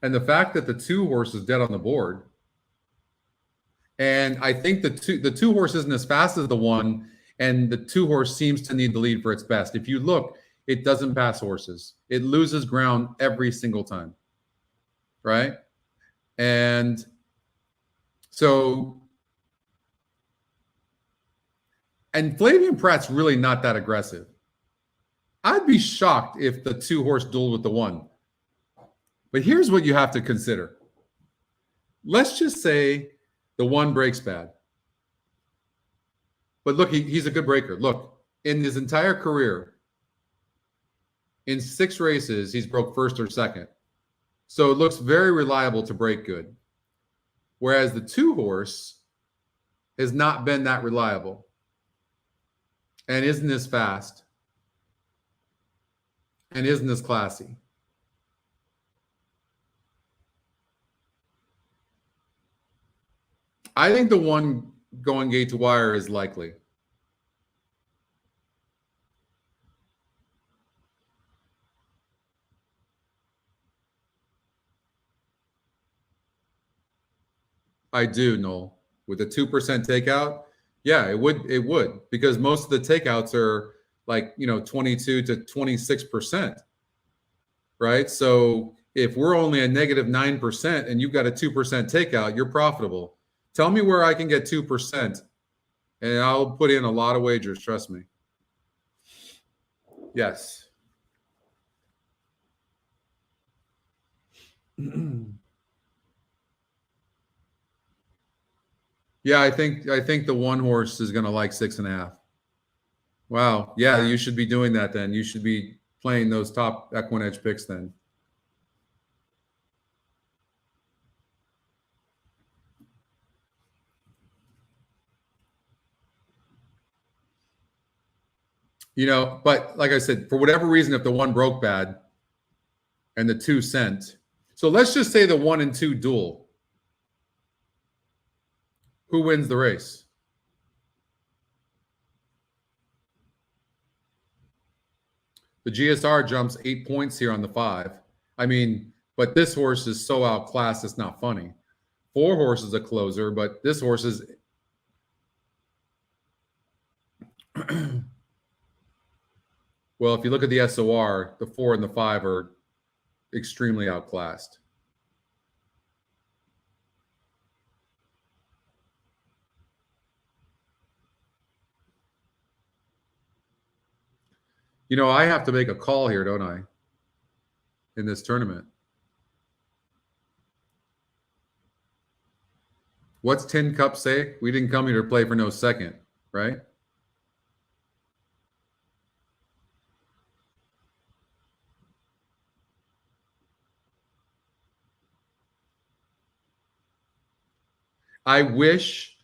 And the fact that the 2 horse is dead on the board, and I think the two horse isn't as fast as the 1, and the 2 horse seems to need the lead for its best. If you look, it doesn't pass horses. It loses ground every single time, right? And so And Flavian Pratt's really not that aggressive. I'd be shocked if the 2-horse dueled with the 1. But here's what you have to consider. Let's just say the 1 breaks bad. But look, he's a good breaker. Look, in his entire career, in 6 races, he's broke first or second. So it looks very reliable to break good. Whereas the 2-horse has not been that reliable and isn't as fast and isn't as classy. I think the 1 going gate to wire is likely. I do, Noel. With a 2% takeout, yeah, it would because most of the takeouts are like 22 to 26%, right? So if we're only a negative 9% and you've got a 2% takeout, you're profitable. Tell me where I can get 2%, and I'll put in a lot of wagers. Trust me. Yes. Yeah, I think the 1-horse is going to like 6.5. Wow. Yeah, you should be doing that then. You should be playing those top EquinEdge picks then. But like I said, for whatever reason, if the 1 broke bad and the 2 sent, so let's just say the 1 and 2 duel. Who wins the race? The GSR jumps 8 points here on the 5. I mean, but this horse is so outclassed, it's not funny. 4-horse is a closer, but this horse is... Well, if you look at the SOR, the 4 and the 5 are extremely outclassed. I have to make a call here, don't I? In this tournament. What's Tin Cup say? We didn't come here to play for no second, right? I wish.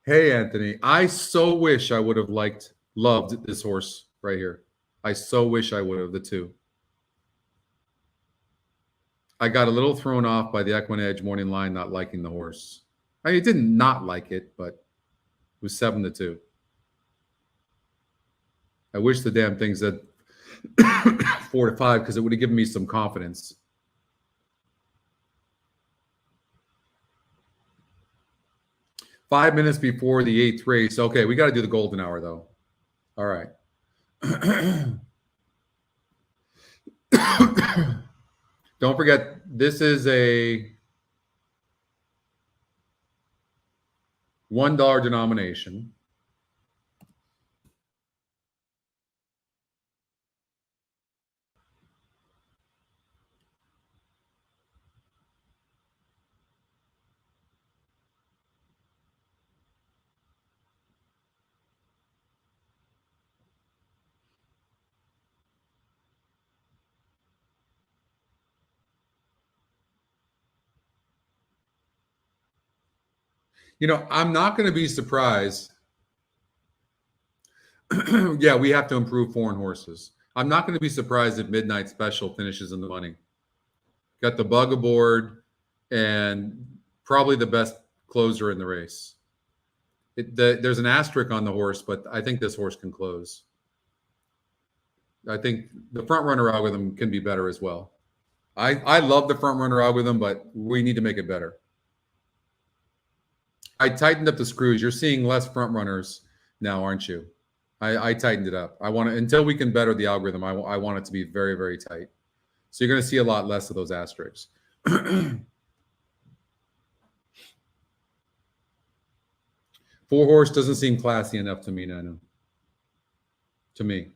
Hey, Anthony, I so wish I would have loved this horse right here. I so wish I would have, the 2. I got a little thrown off by the EquinEdge morning line not liking the horse. I mean, it didn't not like it, but it was 7-2. I wish the damn thing said 4-5 because it would have given me some confidence. Five minutes before the 8th race. Okay, we got to do the golden hour, though. All right. Don't forget, this is a $1 denomination. I'm not going to be surprised. Yeah, we have to improve foreign horses. I'm not going to be surprised if Midnight Special finishes in the money. Got the bug aboard and probably the best closer in the race. There's an asterisk on the horse, but I think this horse can close. I think the front runner algorithm can be better as well. I love the front runner algorithm, but we need to make it better. I tightened up the screws. You're seeing less front runners now, aren't you? I tightened it up. I want to, until we can better the algorithm, I want it to be very, very tight. So you're going to see a lot less of those asterisks. 4 horse doesn't seem classy enough to me, Nano. To me.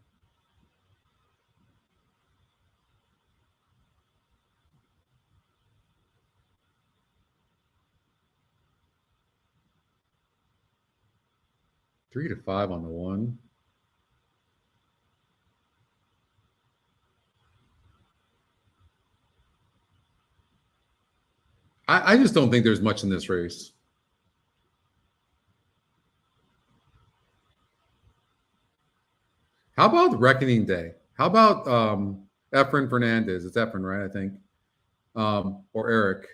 Three to 5 on the 1. I just don't think there's much in this race. How about Reckoning Day? How about Efren Fernandez? It's Efren, right? I think. Or Eric.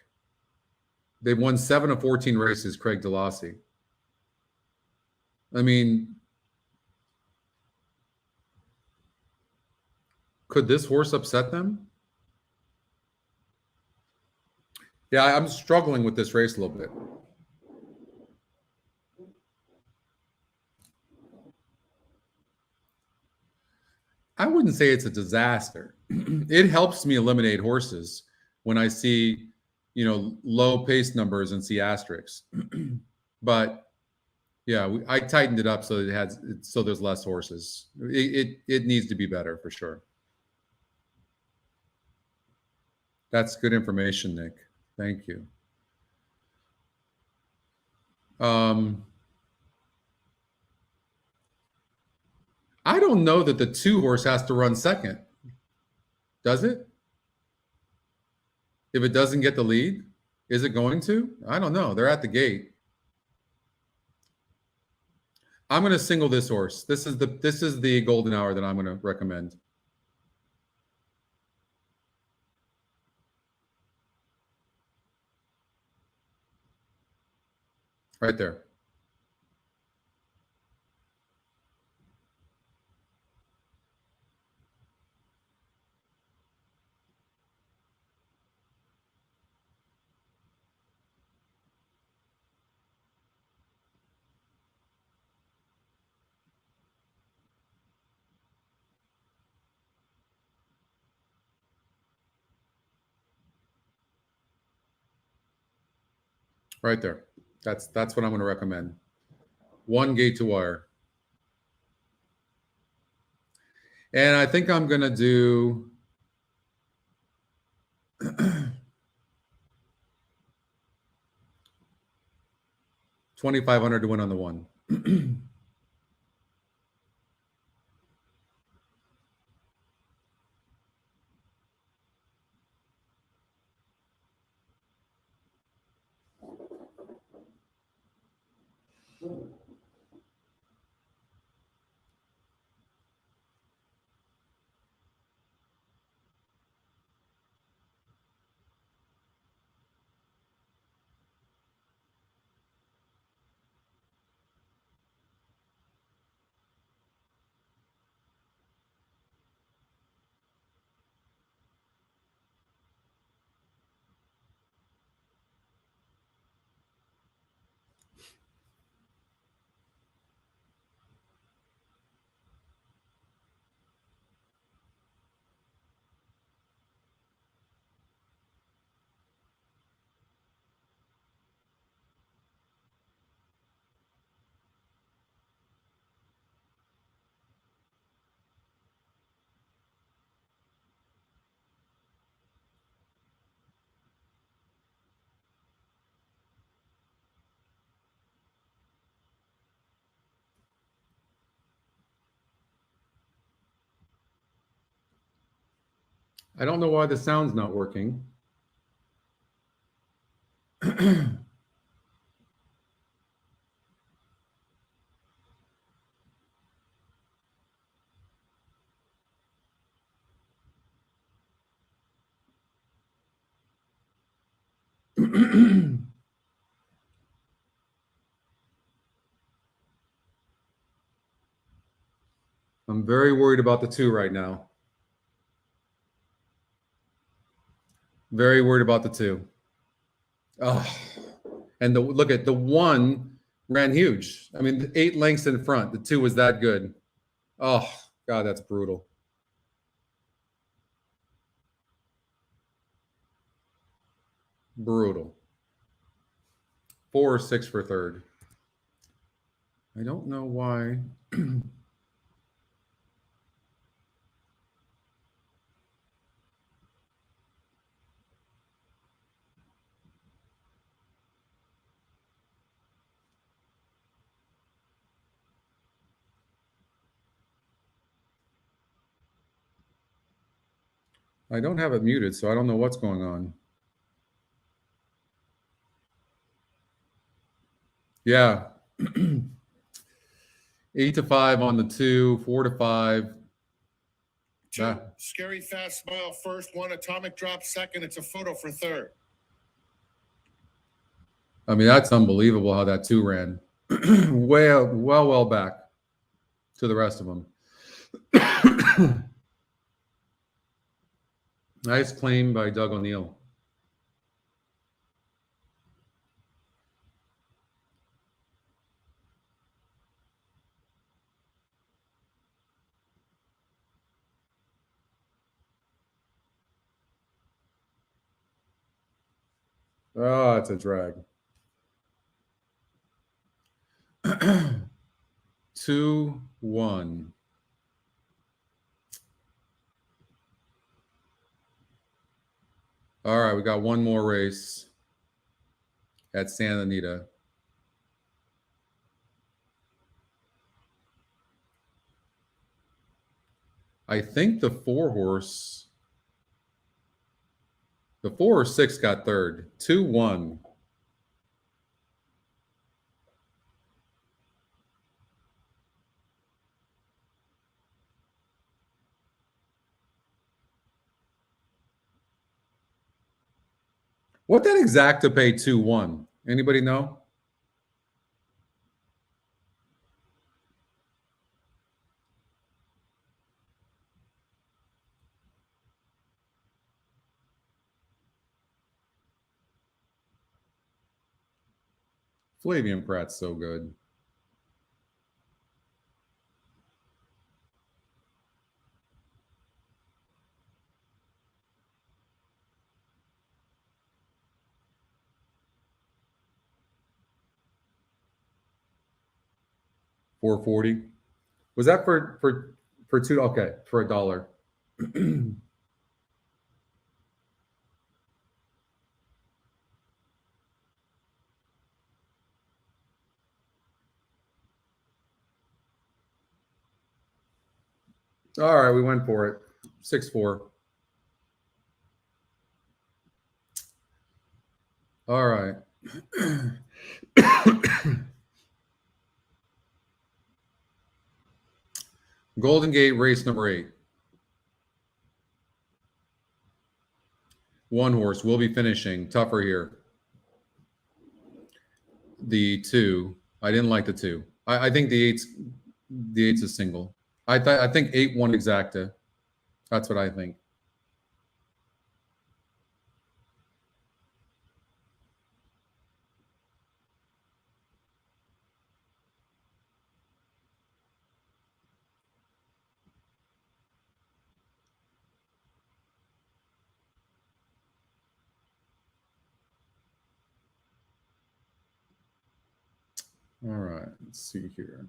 They've won 7 of 14 races, Craig DeLossie. I mean, could this horse upset them? Yeah, I'm struggling with this race a little bit. I wouldn't say it's a disaster. It helps me eliminate horses when I see, low pace numbers and see asterisks. But yeah, I tightened it up so there's less horses. It needs to be better for sure. That's good information, Nick. Thank you. I don't know that the 2 horse has to run second. Does it? If it doesn't get the lead, is it going to? I don't know. They're at the gate. I'm going to single this horse. This is the golden hour that I'm going to recommend. Right there. Right there. That's what I'm going to recommend. 1 gate to wire. And I think I'm going to do 2,500 to win on the 1. I don't know why the sound's not working. I'm very worried about the 2 right now. Very worried about the 2. Oh, and look at the 1 ran huge. I mean, 8 lengths in front. The 2 was that good. Oh, God, that's brutal. Brutal. 4 or 6 for third. I don't know why. I don't have it muted, so I don't know what's going on. Yeah. 8-5 on the 2, 4-5. Two, Scary Fast Smile first, 1 Atomic Drop second. It's a photo for third. I mean, that's unbelievable how that 2 ran. well back to the rest of them. Nice claim by Doug O'Neill. Oh, it's a drag. 2-1. All right, we got one more race at Santa Anita. I think the 4 or 6 got third. 2-1. What that exacta pay 2-1? Anybody know? Flavian Pratt's so good. $4.40. Was that for 2? Okay, for $1. All right, we went for it. 6-4. All right. Golden Gate race number 8. 1 horse will be finishing. Tougher here. The 2. I didn't like the 2. I think the 8's a single. I think 8 won exacta. That's what I think. All right, let's see here.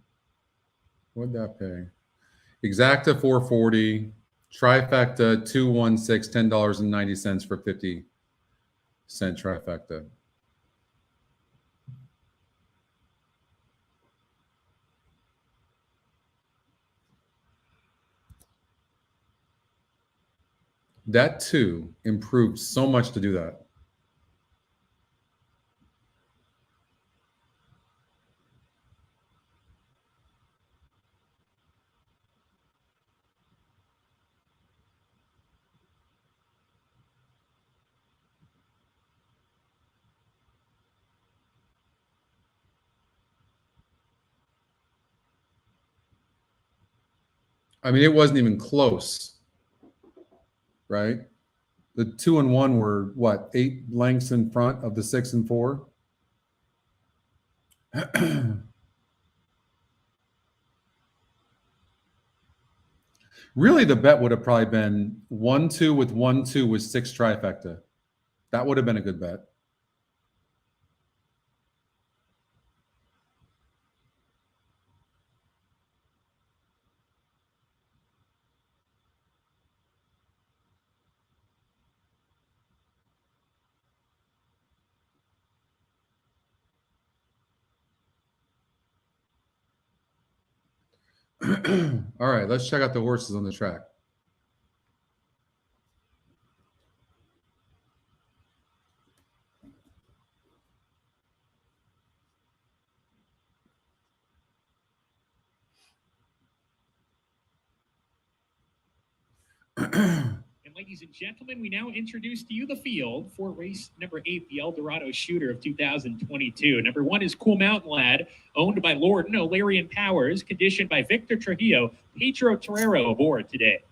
What'd that pay? Exacta $4.40. Trifecta $216, $10.90 for 50-cent trifecta. That 2 improved so much to do that. I mean, it wasn't even close, right? The 2 and 1 were what, 8 lengths in front of the 6 and 4? Really, the bet would have probably been 1-2 with 1-2 with 6 trifecta. That would have been a good bet. – All right, let's check out the horses on the track. And ladies and gentlemen, we now introduce to you the field for race number 8, the El Dorado Shooter of 2022. Number 1 is Cool Mountain Lad, owned by Lorden, O'Leary Powers, conditioned by Victor Trujillo, Pedro Torrero aboard today.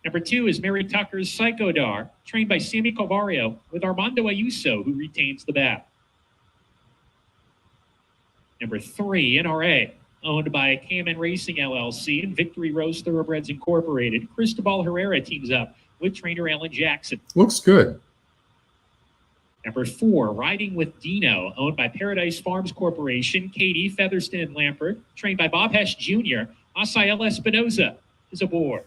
Number 2 is Mary Tucker's Psychodar, trained by Sammy Calvario, with Armando Ayuso, who retains the bat. Number 3, NRA, owned by KMN Racing LLC and Victory Rose Thoroughbreds Incorporated. Cristobal Herrera teams up with trainer Alan Jackson. Looks good. Number 4, Riding with Dino, owned by Paradise Farms Corporation, Katie Featherston and Lampert, trained by Bob Hesh Jr. Asael Espinoza is aboard.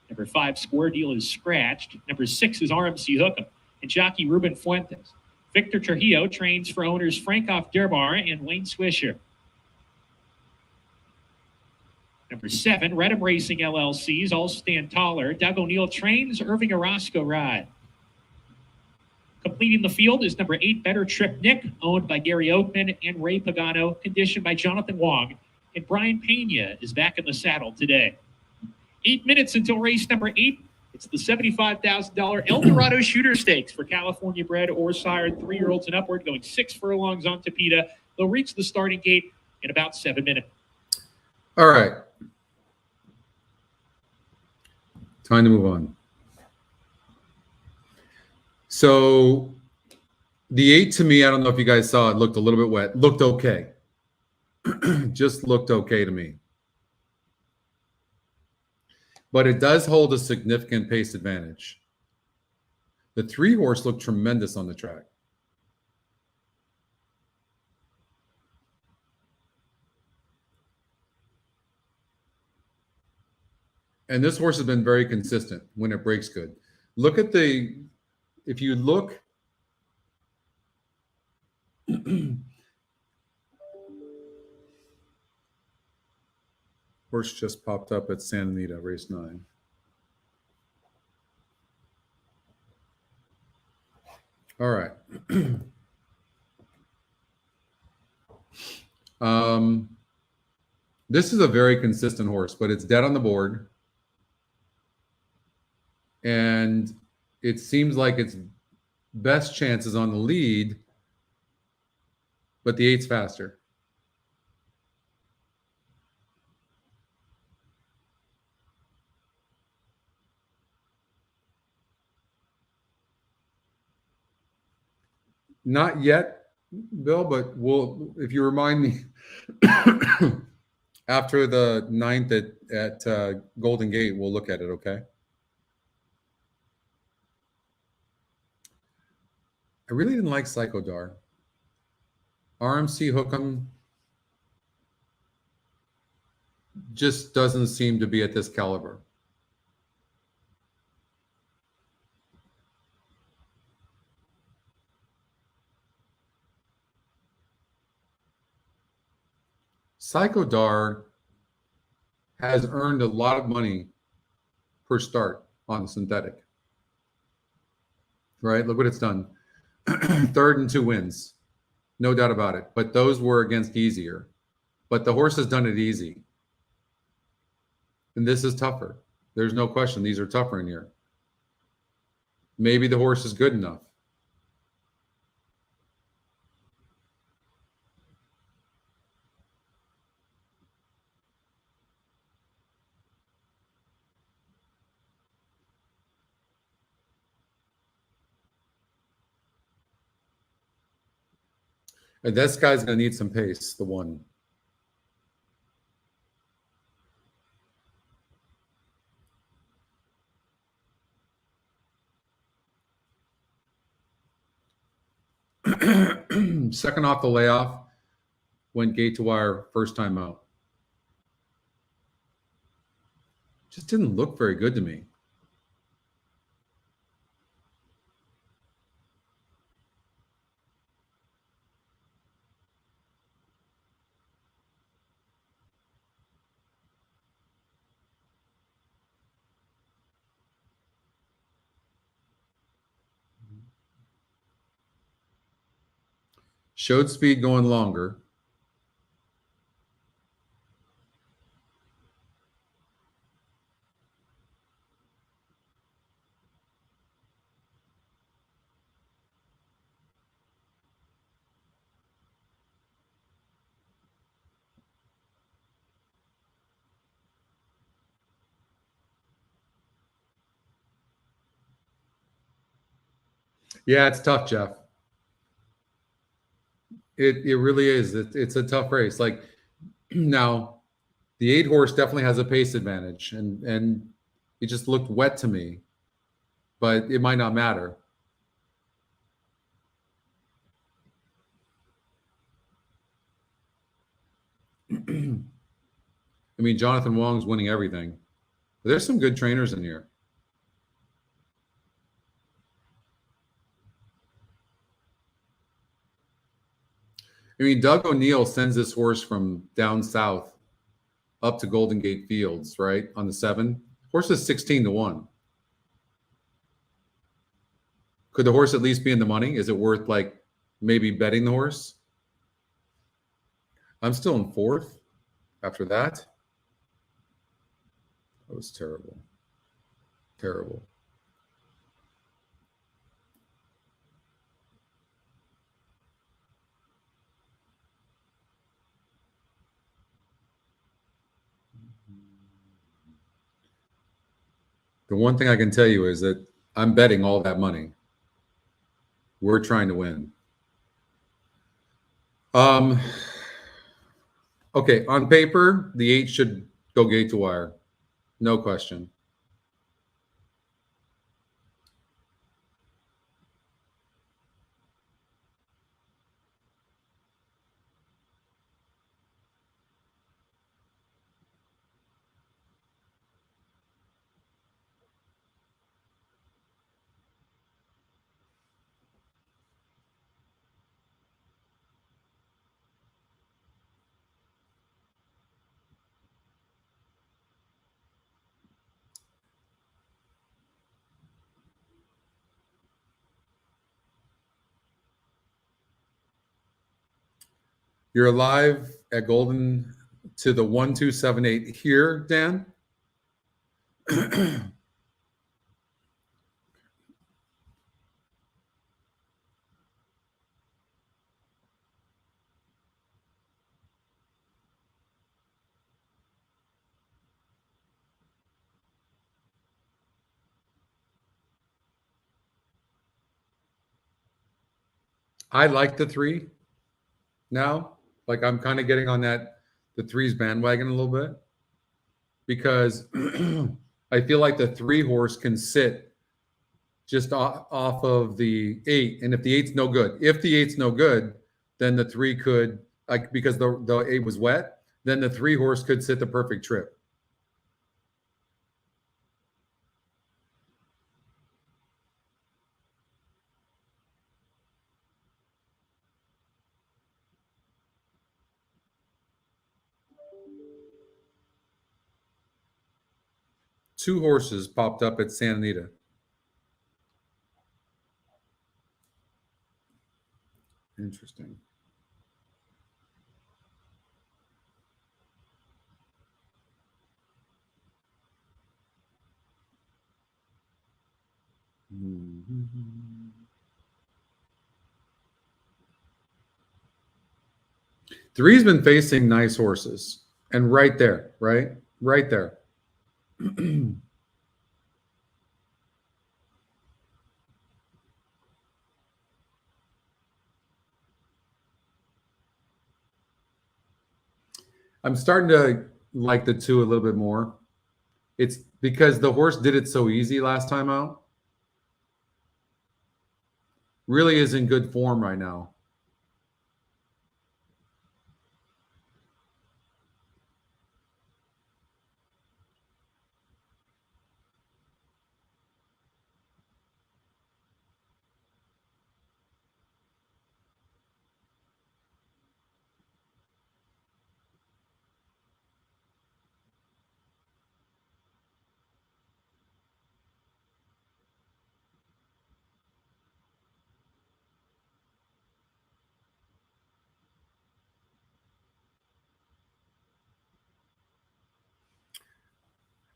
Number 5, Square Deal is scratched. Number 6 is RMC Hookem and jockey Ruben Fuentes. Victor Trujillo trains for owners Frankoff Derbar and Wayne Swisher. Number 7, Redham Racing LLC's All Stand Taller. Doug O'Neill trains, Irving Orozco ride. Completing the field is number 8, Better Trip Nick, owned by Gary Oakman and Ray Pagano, conditioned by Jonathan Wong. And Brian Pena is back in the saddle today. 8 minutes until race number 8. It's the $75,000 El Dorado Shooter Stakes for California bred or sired 3-year-olds and upward, going 6 furlongs on Tapeta. They'll reach the starting gate in about 7 minutes. All right. Time to move on. So the 8 to me, I don't know if you guys saw it, looked a little bit wet. Looked okay. Just looked okay to me. But it does hold a significant pace advantage. The 3 horse looked tremendous on the track. And this horse has been very consistent when it breaks good. Look at the, if you look, horse just popped up at Santa Anita, race 9. All right. This is a very consistent horse, but it's dead on the board. And it seems like its best chance is on the lead, but the 8's faster. Not yet, Bill, but we'll, if you remind me after the 9th at Golden Gate, we'll look at it, okay? I really didn't like Psychodar. RMC Hookem just doesn't seem to be at this caliber. Psychodar has earned a lot of money per start on synthetic. Right? Look what it's done. 3rd and 2 wins. No doubt about it. But those were against easier. But the horse has done it easy. And this is tougher. There's no question. These are tougher in here. Maybe the horse is good enough. And this guy's going to need some pace, the 1. Second off the layoff, went gate to wire first time out. Just didn't look very good to me. Showed speed going longer. Yeah, it's tough, Jeff. It really is. It's a tough race. Like now, the 8 horse definitely has a pace advantage, and it just looked wet to me, but it might not matter. I mean, Jonathan Wong's winning everything. But there's some good trainers in here. I mean, Doug O'Neill sends this horse from down south up to Golden Gate Fields, right? On the 7. Horse is 16-1. Could the horse at least be in the money? Is it worth like maybe betting the horse? I'm still in 4th after that. That was terrible. Terrible. The one thing I can tell you is that I'm betting all that money. We're trying to win. Okay, on paper, the 8 should go gate to wire. No question. You're live at Golden to the 1278 here, Dan. I like the 3 now. Like I'm kind of getting on the 3's bandwagon a little bit because I feel like the 3 horse can sit just off of the 8. And if the 8's no good, then the 3 could, like, because the 8 was wet, then the 3 horse could sit the perfect trip. Two horses popped up at Santa Anita. Interesting. Mm-hmm. Three's been facing nice horses, and right there, right there. I'm starting to like the 2 a little bit more. It's because the horse did it so easy last time out. Really is in good form right now.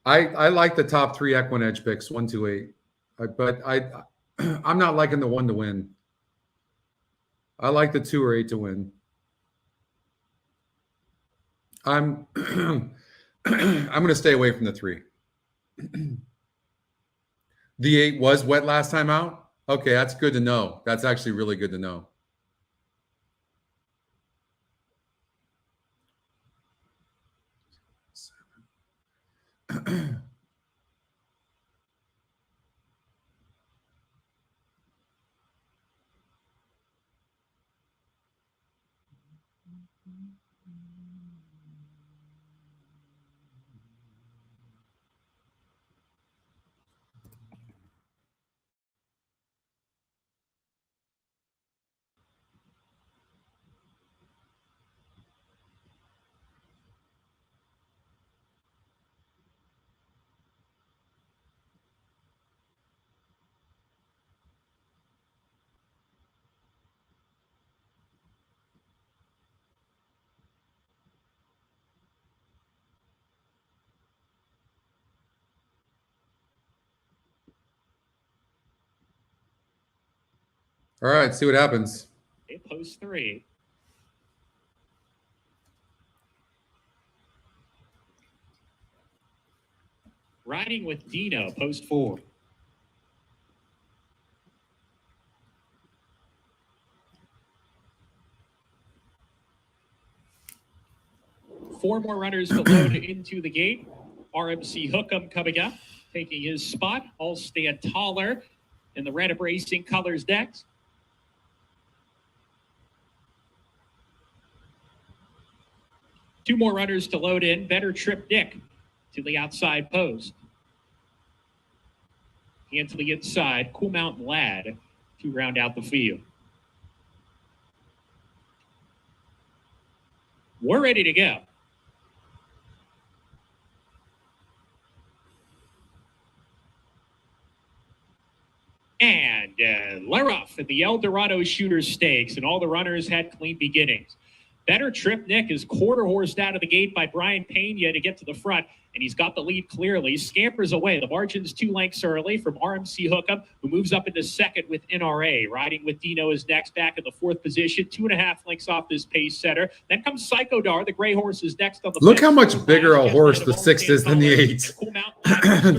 I like the top 3 EquinEdge picks, 1, 2, 8. But I'm not liking the 1 to win. I like the 2 or 8 to win. I'm I'm going to stay away from the 3. The 8 was wet last time out. Okay, that's good to know. That's actually really good to know. All right, see what happens. Okay, post 3. Riding with Dino, post 4. Four more runners to load into the gate. RMC Hookem coming up, taking his spot. All stand taller in the red racing colors next. Two more runners to load in. Better Trip Nick to the outside post. And to the inside, Cool Mountain Lad to round out the field. We're ready to go. And we're off at the El Dorado Shooter Stakes, and all the runners had clean beginnings. Better Trip Nick is quarter horsed out of the gate by Brian Pena to get to the front, and he's got the lead clearly. Scampers away. The margin's 2 lengths early from RMC Hookem, who moves up into second with NRA. Riding with Dino is next, back in the 4th position, 2.5 lengths off this pace setter. Then comes Psycho Dar. The gray horse is next on the Look fifth. how much bigger a horse the 6 is than the 8.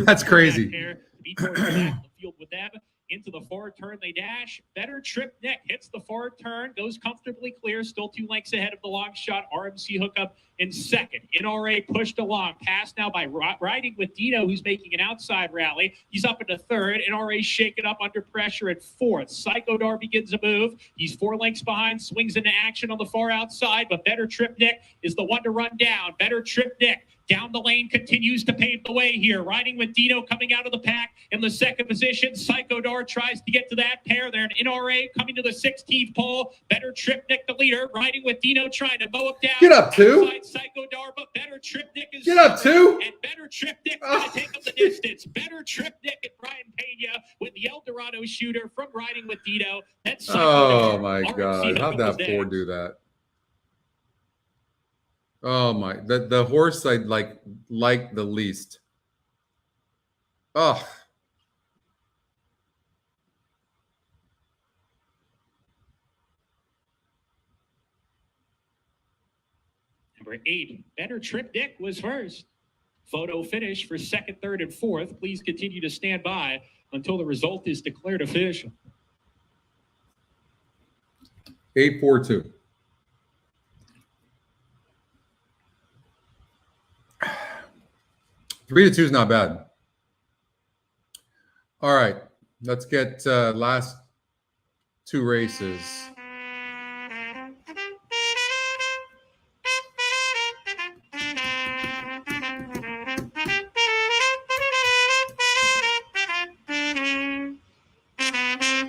That's crazy. Field with them. Into the far turn they dash. Better Trip Nick hits the far turn, goes comfortably clear, still 2 lengths ahead of the long shot. RMC Hookem in second. NRA pushed along, passed now by Riding with Dino, who's making an outside rally. He's up into third. NRA shaken up under pressure at 4th. Psycho Dar begins a move. He's 4 lengths behind, swings into action on the far outside, but Better Trip Nick is the one to run down. Better Trip Nick down the lane continues to pave the way here. Riding with Dino coming out of the pack in the 2nd position. Psycho Dar tries to get to that pair there. An NRA coming to the 16th pole. Better Trip Nick the leader. Riding with Dino trying to mow him down. Get up, 2. Outside Psycho Dar, but Better Trip Nick is Get up, 2. And Better Trip Nick going to take up the distance. Better Trip Nick and Brian Pena with the El Dorado Shooter from Riding with Dino. That's Oh my God! How'd that 4 do that? Oh my! The horse I like the least. Oh. Number 8, Better Trip Nick was first. Photo finish for 2nd, 3rd, and 4th. Please continue to stand by until the result is declared official. 8-4-2. Three to 2 is not bad. All right, let's get last 2 races.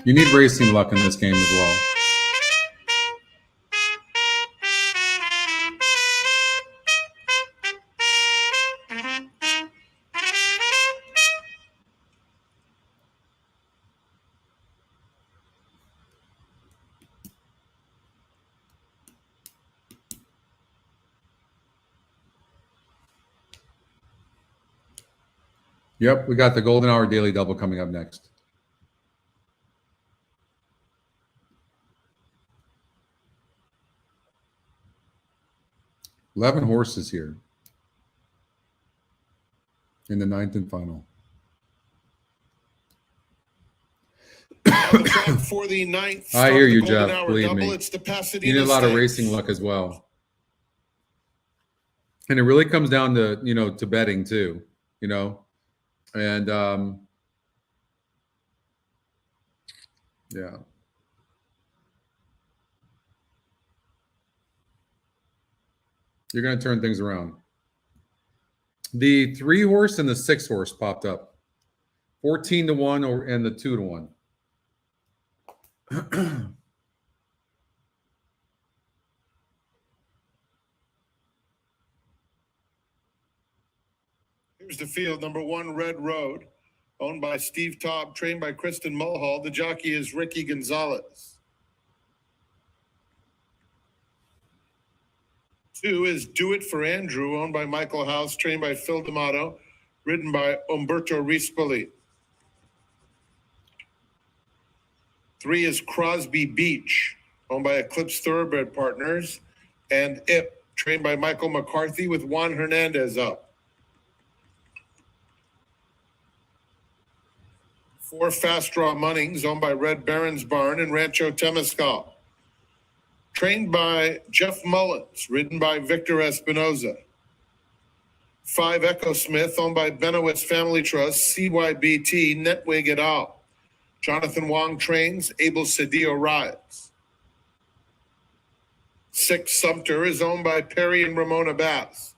You need racing luck in this game as well. Yep, we got the Golden Hour Daily Double coming up next. $11 horses here in the 9th and final. For the 9th, I hear you, Golden Jeff. Hour Believe double, me. it's the Pasadena You need a lot of Stakes. racing luck as well. And it really comes down to, to betting too, and yeah. You're going to turn things around. The 3 horse and the 6 horse popped up. 14-1 and the 2-1. Here's the field. Number 1, Red Road, owned by Steve Taub, trained by Kristen Mulhall. The jockey is Ricky Gonzalez. 2 is Do It for Andrew, owned by Michael House, trained by Phil D'Amato, ridden by Umberto Rispoli. 3 is Crosby Beach, owned by Eclipse Thoroughbred Partners, and Ip, trained by Michael McCarthy with Juan Hernandez up. 4 Fast Draw Munnings, owned by Red Baron's Barn and Rancho Temescal. Trained by Jeff Mullins, ridden by Victor Espinoza. 5 Echo Smith, owned by Benowitz Family Trust, CYBT, Netwig et al. Jonathan Wong trains, Abel Cedillo rides. 6 Sumter is owned by Perry and Ramona Bass,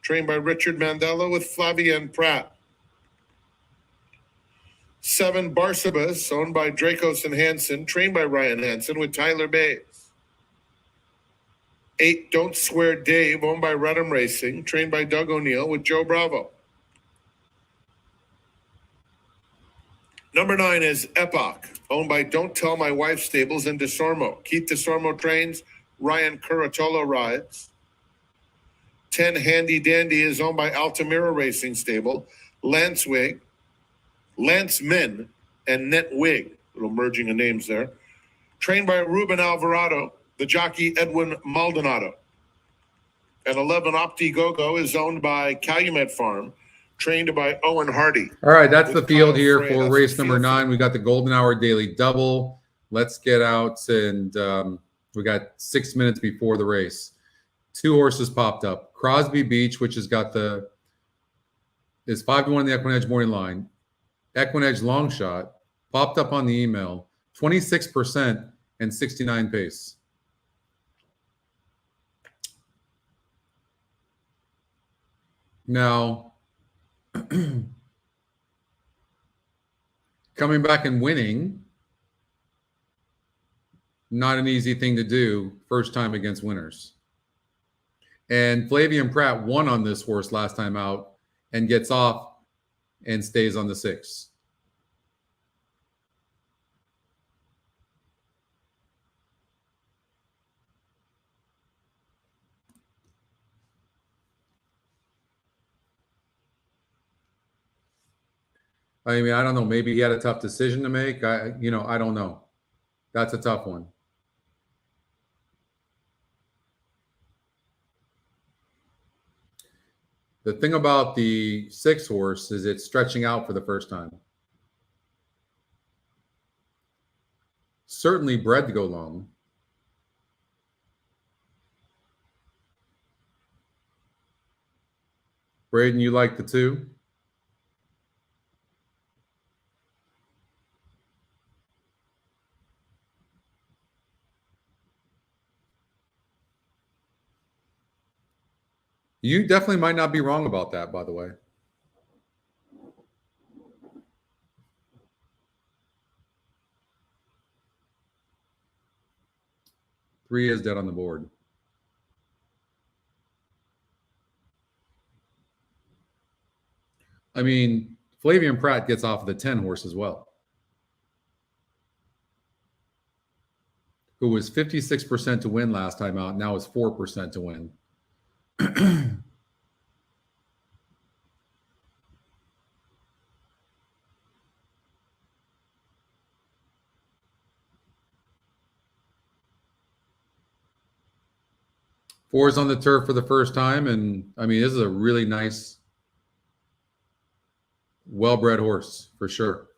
trained by Richard Mandela with Flavienne Pratt. 7 Barsabas, owned by Dracos and Hansen, trained by Ryan Hansen with Tyler Bays. 8 Don't Swear Dave, owned by Redham Racing, trained by Doug O'Neill with Joe Bravo. Number 9 is Epoch, owned by Don't Tell My Wife Stables and DeSormo. Keith DeSormo trains, Ryan Curatolo rides. 10 Handy Dandy is owned by Altamira Racing Stable, Lance Min, and Net Wig. Little merging of names there. Trained by Ruben Alvarado, the jockey Edwin Maldonado. And 11 Opti Go-Go is owned by Calumet Farm, trained by Owen Hardy. All right, that's the With field Kyle here Frey. for That's race the number field. 9. We got the Golden Hour Daily Double. Let's get out, and we got 6 minutes before the race. 2 horses popped up. Crosby Beach, which has got is 5-1 in the EquinEdge morning line. EquinEdge long shot popped up on the email, 26% and 69 pace. Now, coming back and winning, not an easy thing to do first time against winners. And Flavian Pratt won on this horse last time out and gets off and stays on the 6. I mean, I don't know. Maybe he had a tough decision to make. I don't know. That's a tough one. The thing about the 6 horse is it's stretching out for the first time. Certainly bred to go long. Braden, you like the 2? You definitely might not be wrong about that, by the way. Three is dead on the board. I mean, Flavian Pratt gets off of the 10 horse as well, who was 56% to win last time out. Now is 4% to win. 4's on the turf for the first time, and I mean, this is a really nice, well-bred horse for sure.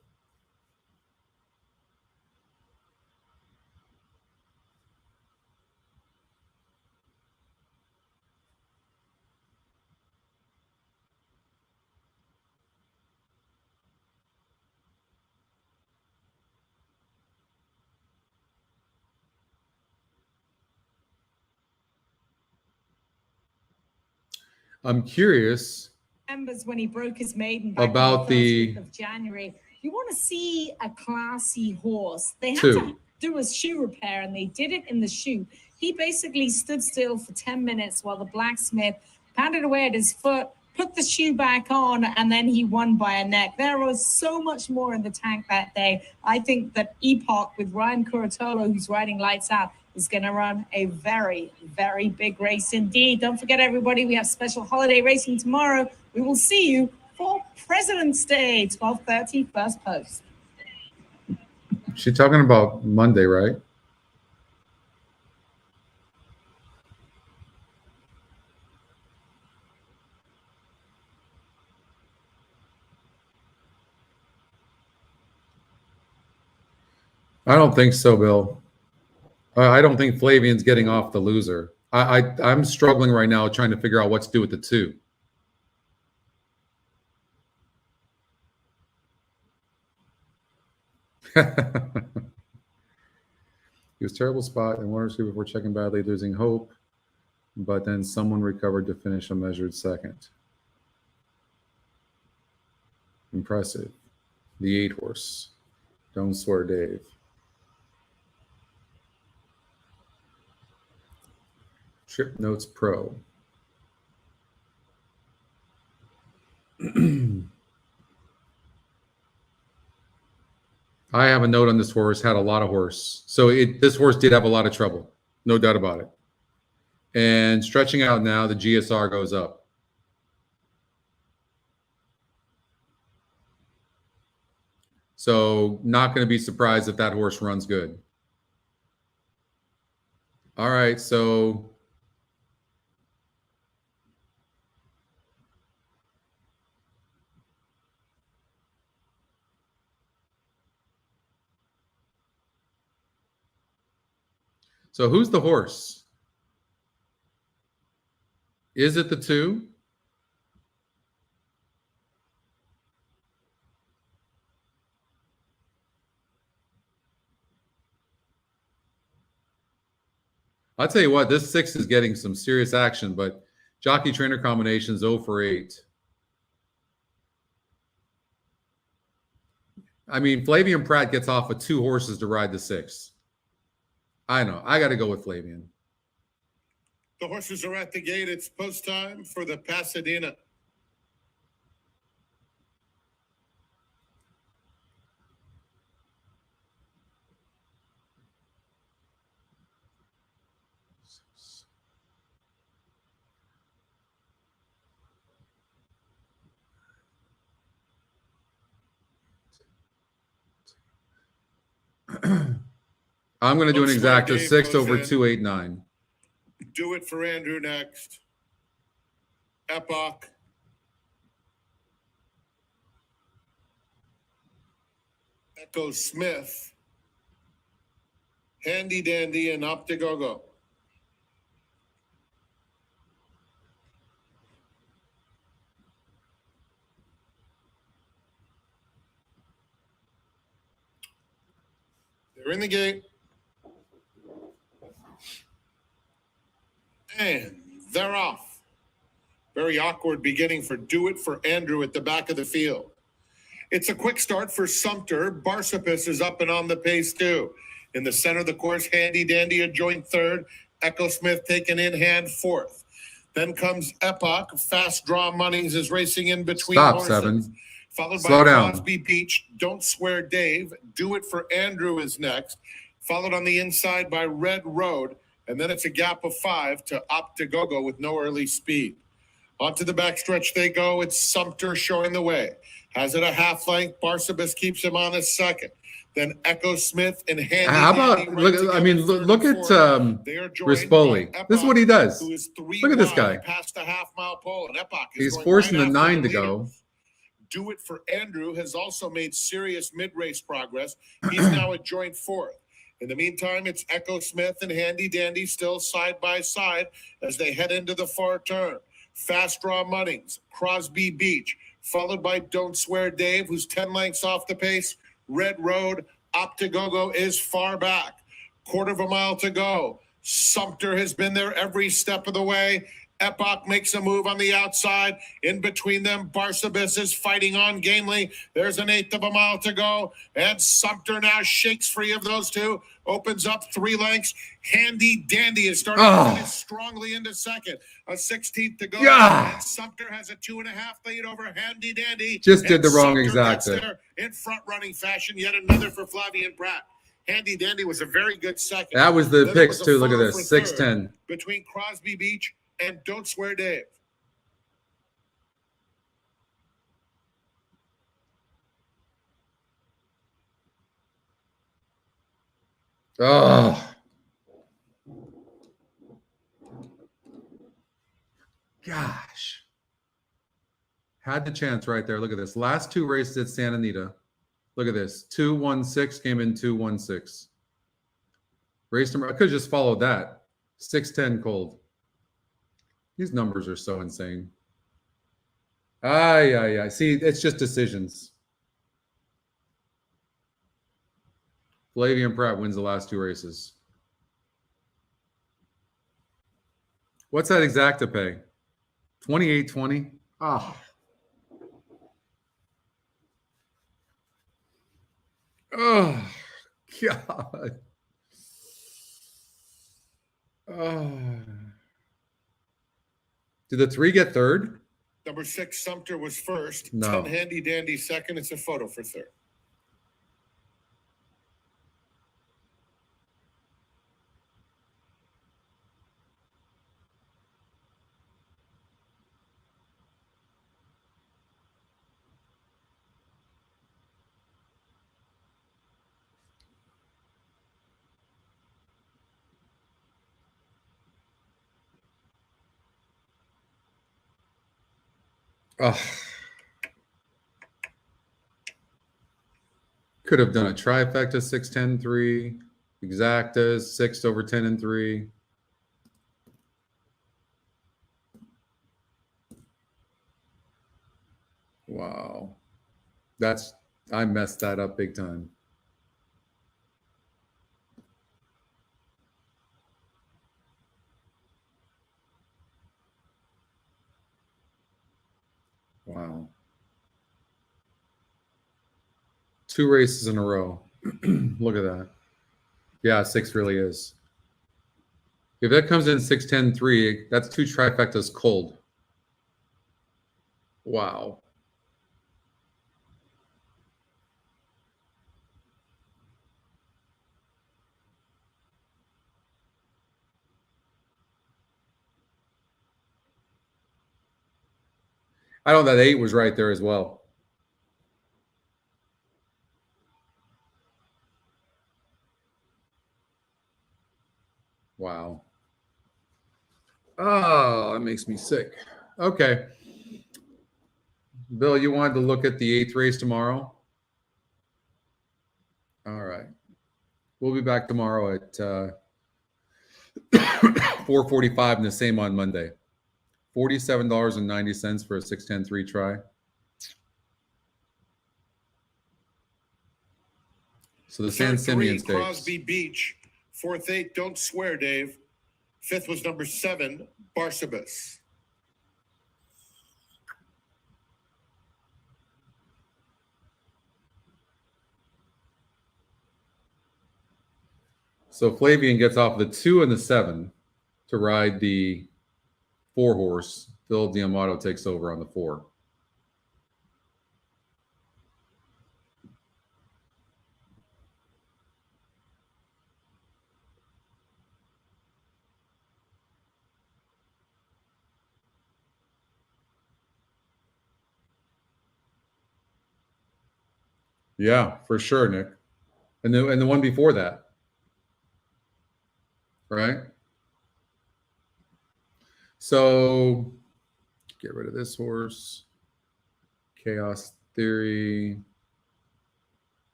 I'm curious Remembers when he broke his maiden back about in the the first week of January. You want to see a classy horse. They had 2. to do a shoe repair, and they did it in the shoe. He basically stood still for 10 minutes while the blacksmith pounded away at his foot, put the shoe back on, and then he won by a neck. There was so much more in the tank that day. I think that Epoch with Ryan Curatolo, who's riding lights out, is going to run a very, very big race indeed. Don't forget, everybody, we have special holiday racing tomorrow. We will see you for President's Day, 12:30, first post. She's talking about Monday, right? I don't think so, Bill. I don't think Flavian's getting off the loser. I'm struggling right now trying to figure out what to do with the 2. He was terrible spot and 1 or 2 before checking badly, losing hope, but then someone recovered to finish a measured second. Impressive. The 8 horse. Don't swear, Dave. Trip Notes Pro. I have a note on this horse, had a lot of horse. So this horse did have a lot of trouble. No doubt about it. And stretching out now, the GSR goes up. So not going to be surprised if that horse runs good. All right, so who's the horse? Is it the 2? I'll tell you what, this 6 is getting some serious action, but jockey trainer combinations 0 for 8. I mean, Flavian Pratt gets off with 2 horses to ride the 6. I know. I got to go with Flavian. The horses are at the gate. It's post time for the Pasadena. I'm going to do an Looks exact like of Dave 6 goes over in. 289. Do it for Andrew next. Epoch. Echo Smith. Handy Dandy and Optigogo. They're in the gate. And they're off. Very awkward beginning for Do It for Andrew at the back of the field. It's a quick start for Sumter. Barsapis is up and on the pace too. In the center of the course, Handy Dandy a joint third. Echo Smith taken in hand fourth. Then comes Epoch. Fast Draw Monies is racing in between horses. 7. Followed Slow by down. Crosby Beach. Don't Swear Dave. Do It for Andrew is next. Followed on the inside by Red Road. And then it's a gap of 5 to Optigogo with no early speed. Onto the backstretch they go. It's Sumter showing the way. Has it a half length. Barsabas keeps him on a second. Then Echo Smith and Handy. How about look at Rispoli. This is what he does. Look at this guy. Past the half-mile pole, and Epoch is He's going forcing right the after 9 to leader. go. Do It for Andrew has also made serious mid-race progress. He's now at joint 4th. In the meantime, it's Echo Smith and Handy Dandy still side by side as they head into the far turn. Fast Draw Munnings, Crosby Beach, followed by Don't Swear Dave, who's 10 lengths off the pace. Red Road, Optigogo is far back. Quarter of a mile to go. Sumter has been there every step of the way. Epoch makes a move on the outside. In between them, Barsabas is fighting on gamely. There's an 1/8 of a mile to go. And Sumter now shakes free of those two. Opens up 3 lengths. Handy Dandy is starting to finish strongly into second. A 16th to go. And Sumter has a 2.5 lead over Handy Dandy. Just did the wrong Sumter exacta. there in front running fashion. Yet another for Flavian Pratt. Handy Dandy was a very good second. That was the Then picks it was a too. Look at fall this. for 610. third between Crosby Beach and Don't Swear Dave. Oh. Gosh. Had the chance right there. Look at this. Last 2 races at Santa Anita. Look at this. 2-1-6 came in 2-1-6. Race number. I could have just followed that. 6-10 cold. These numbers are so insane. See, it's just decisions. Flavian Pratt wins the last 2 races. What's that exacta pay? 28.20. Oh. Oh, God. Oh. Did the 3 get third? Number 6, Sumter was first. No. 10, Handy Dandy second. It's a photo for third. Oh. Could have done a trifecta 6-10-3, exactas 6 over 10 and 3. Wow. I messed that up big time. Wow. 2 races in a row. Look at that. Yeah, 6 really is. If that comes in 6-10-3, that's 2 trifectas cold. Wow. I know that 8 was right there as well. Wow. Oh, that makes me sick. Okay. Bill, you wanted to look at the 8th race tomorrow? All right. We'll be back tomorrow at 4:45 and the same on Monday. $47.90 for a 6-10-3 try. So the San Simeon Stakes. Crosby Beach. 4th, 8, Don't Swear Dave. 5th was number 7, Barsabas. So Flavian gets off the 2 and the 7 to ride the 4 horse. Phil D'Amato takes over on the 4. Yeah, for sure, Nick. And the one before that. Right? So get rid of this horse. Chaos Theory.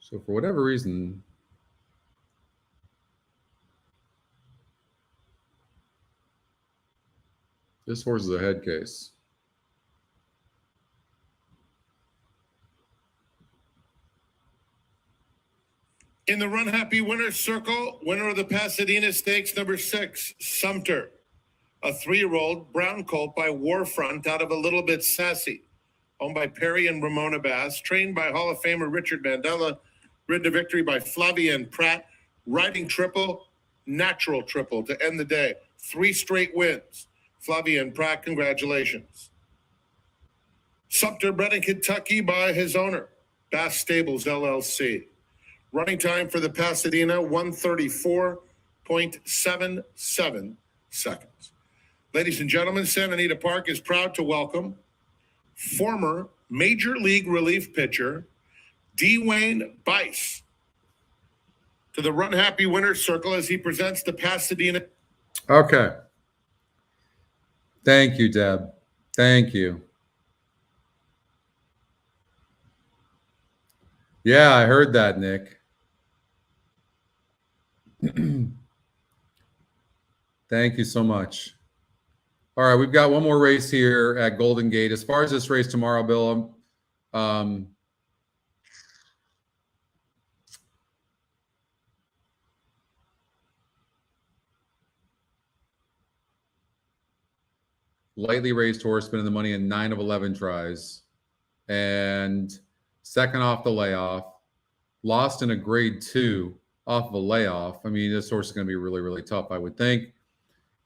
So for whatever reason, this horse is a head case. In the Run Happy Winner's Circle, winner of the Pasadena Stakes, number 6, Sumter. A 3-year-old brown colt by Warfront out of A Little Bit Sassy. Owned by Perry and Ramona Bass. Trained by Hall of Famer Richard Mandela. Ridden to victory by Flavia and Pratt. Riding triple, natural triple to end the day. 3 straight wins. Flavia and Pratt, congratulations. Sumter bred in Kentucky by his owner, Bass Stables, LLC. Running time for the Pasadena, 134.77 seconds. Ladies and gentlemen, Santa Anita Park is proud to welcome former Major League relief pitcher Dwayne Bice to the Run Happy Winner's Circle as he presents the Pasadena. Okay. Thank you, Deb. Thank you. Yeah, I heard that, Nick. Thank you so much. All right, we've got one more race here at Golden Gate. As far as this race tomorrow, Bill, lightly raised horse, been in the money in 9 of 11 tries, and second off the layoff, lost in a grade 2 off of a layoff. I mean, this horse is going to be really, really tough, I would think.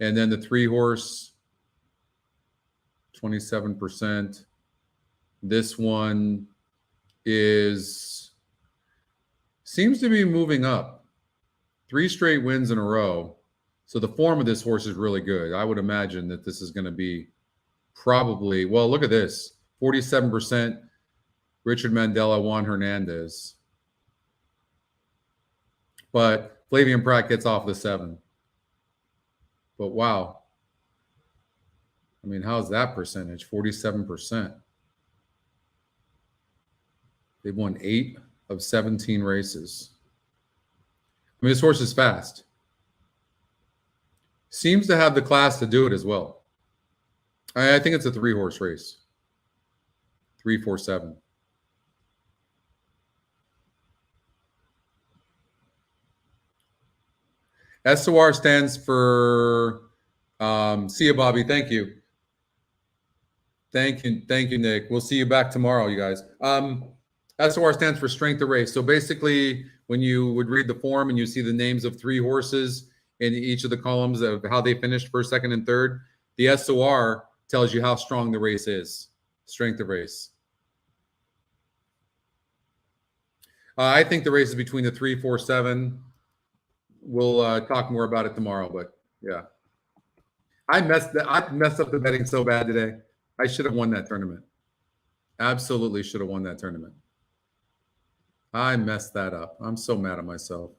And then the 3 horse, 27%. This one seems to be moving up. 3 straight wins in a row. So the form of this horse is really good. I would imagine that this is going to be probably, well, look at this. 47% Richard Mandela, Juan Hernandez. But Flavian Pratt gets off the 7. But wow. I mean, how's that percentage? 47%. They've won 8 of 17 races. I mean, this horse is fast. Seems to have the class to do it as well. I think it's a 3-horse race. 3, 4, 7. SOR stands for see you, Bobby. Thank you. Thank you, Nick. We'll see you back tomorrow, you guys. SOR stands for strength of race. So basically, when you would read the form and you see the names of 3 horses in each of the columns of how they finished first, second, and third, the SOR tells you how strong the race is. Strength of race. I think the race is between the 3, 4, 7. We'll talk more about it tomorrow, but yeah. I messed up the betting so bad today. I should have won that tournament. Absolutely should have won that tournament. I messed that up. I'm so mad at myself.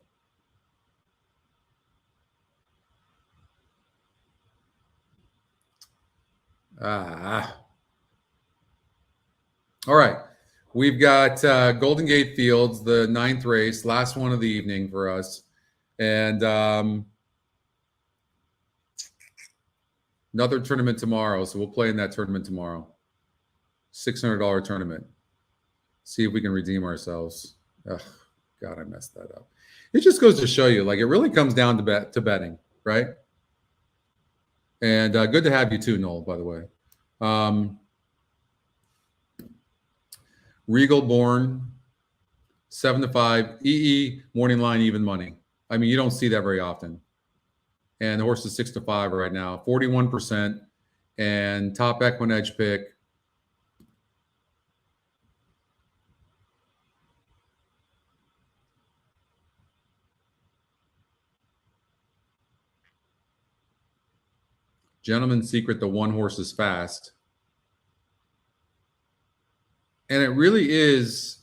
All right. We've got Golden Gate Fields, the 9th race, last one of the evening for us. And another tournament tomorrow. So we'll play in that tournament tomorrow. $600 tournament. See if we can redeem ourselves. Ugh, God, I messed that up. It just goes to show you, like, it really comes down to betting, right? And good to have you too, Noel, by the way. Regal Born, 7-5. EE, morning line, even money. I mean, you don't see that very often. And the horse is 6-5 right now, 41%. And top EquinEdge pick, Gentleman's Secret, the 1 horse is fast. And it really is,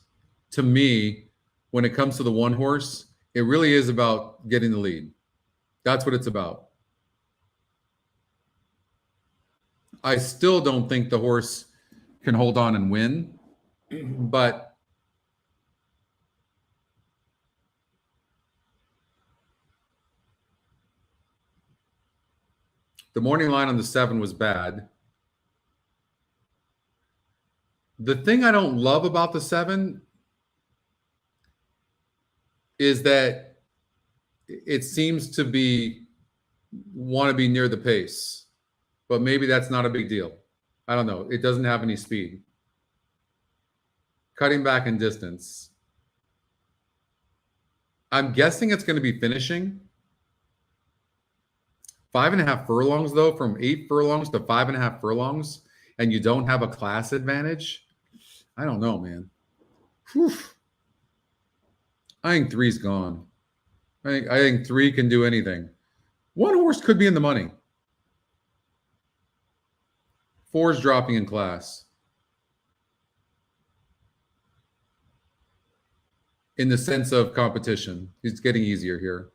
to me, when it comes to the one horse, it really is about getting the lead. That's what it's about. I still don't think the horse can hold on and win, but the morning line on the 7 was bad. The thing I don't love about the 7 is that it seems to want to be near the pace, but maybe that's not a big deal. I don't know. It doesn't have any speed. Cutting back in distance. I'm guessing it's going to be finishing. 5.5 furlongs, though, from 8 furlongs to 5.5 furlongs, and you don't have a class advantage. I don't know, man. Whew. I think 3's gone. I think 3 can do anything. One horse could be in the money. 4's dropping in class. In the sense of competition. It's getting easier here.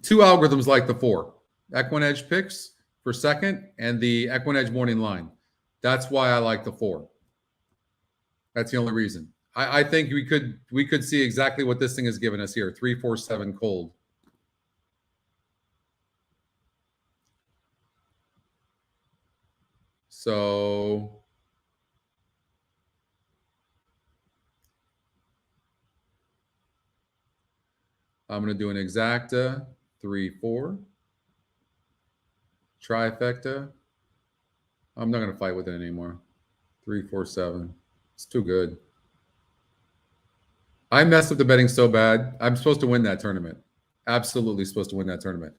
Two algorithms like the 4. EquinEdge picks for second and the EquinEdge morning line. That's why I like the 4. That's the only reason. I think we could see exactly what this thing has given us here. 3, 4, 7 cold. So I'm going to do an exacta, 3, 4. Trifecta. I'm not going to fight with it anymore. 3, 4, 7. It's too good. I messed up the betting so bad. I'm supposed to win that tournament. Absolutely supposed to win that tournament.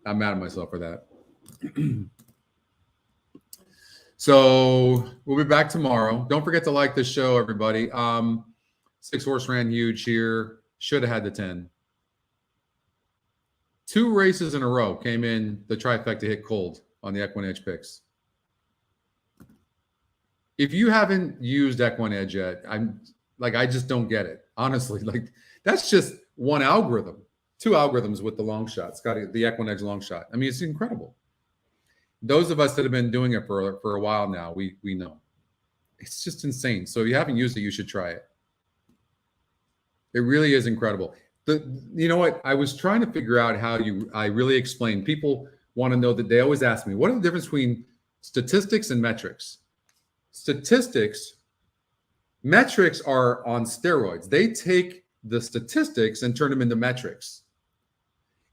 I'm mad at myself for that. So we'll be back tomorrow. Don't forget to like this show, everybody. 6 horse ran huge here. Should have had the 10. 2 races in a row came in the trifecta hit cold on the EquinEdge picks. If you haven't used EquinEdge yet, I just don't get it. Honestly, that's just one algorithm. 2 algorithms with the long shot, Scotty, the EquinEdge long shot. I mean, it's incredible. Those of us that have been doing it for a while now, we know. It's just insane. So if you haven't used it, you should try it. It really is incredible. You know what? I was trying to figure out how I really explain. People want to know that they always ask me, what are the difference between statistics and metrics? Metrics are on steroids. They take the statistics and turn them into metrics.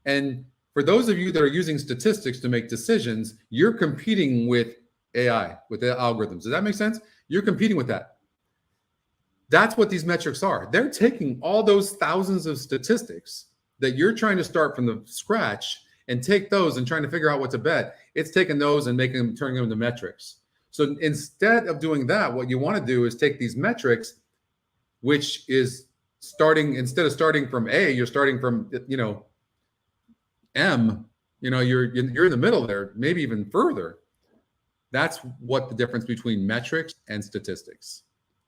And for those of you that are using statistics to make decisions, you're competing with AI, with the algorithms. Does that make sense? You're competing with that. That's what these metrics are. They're taking all those thousands of statistics that you're trying to start from the scratch and take those and trying to figure out what to bet. It's taking those and turning them into metrics. So instead of doing that, what you want to do is take these metrics, which is instead of starting from A, you're starting from, M, you're in the middle there, maybe even further. That's what the difference between metrics and statistics.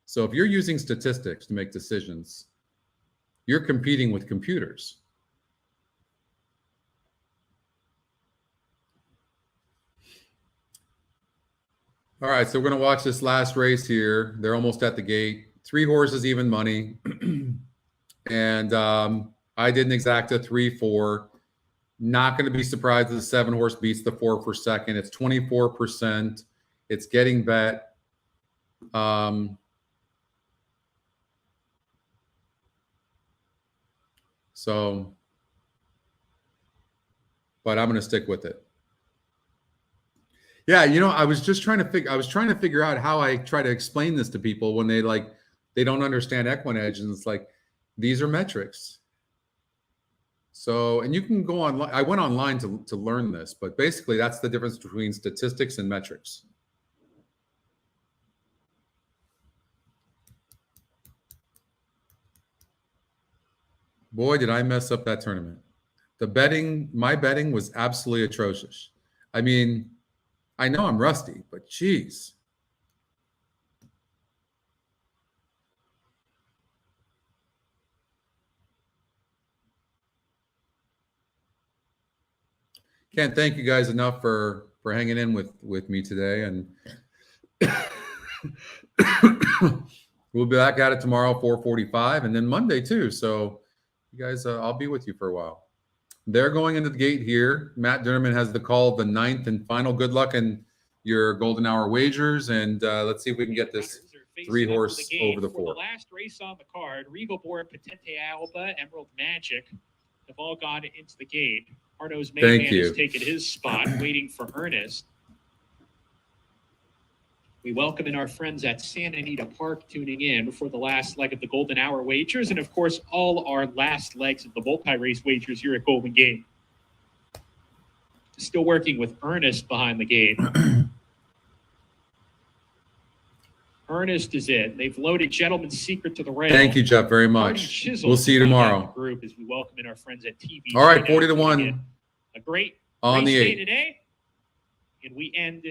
So if you're using statistics to make decisions, you're competing with computers. All right, so we're going to watch this last race here. They're almost at the gate. 3 horses, even money. And I did an exacta 3, 4. Not going to be surprised if the 7 horse beats the 4 for second. It's 24%. It's getting bet. So, but I'm going to stick with it. Yeah, I was just trying to figure out how I try to explain this to people when they don't understand EquinEdge, and it's like, these are metrics. So, and you can go online. I went online to learn this, but basically that's the difference between statistics and metrics. Boy, did I mess up that tournament. My betting was absolutely atrocious. I mean, I know I'm rusty, but geez. Can't thank you guys enough for hanging in with me today, and we'll be back at it tomorrow, 4:45, and then Monday too. So you guys, I'll be with you for a while. They're going into the gate here. Matt Durman has the call of the 9th and final. Good luck in your golden hour wagers, and let's see if we can get this 3-horse over the 4. The last race on the card, Regal Born, Patente Alba, Emerald Magic have all gone into the gate. Arno's main man has taken his spot, waiting for Ernest. We welcome in our friends at Santa Anita Park tuning in before the last leg of the Golden Hour wagers, and of course, all our last legs of the multi-race wagers here at Golden Gate. Still working with Ernest behind the gate. Ernest is in. They've loaded Gentleman's Secret to the rail. Thank you, Jeff, very much. We'll see you tomorrow. Group as we welcome in our friends at TV. All right, 40-1. A great on the 8th today, and we end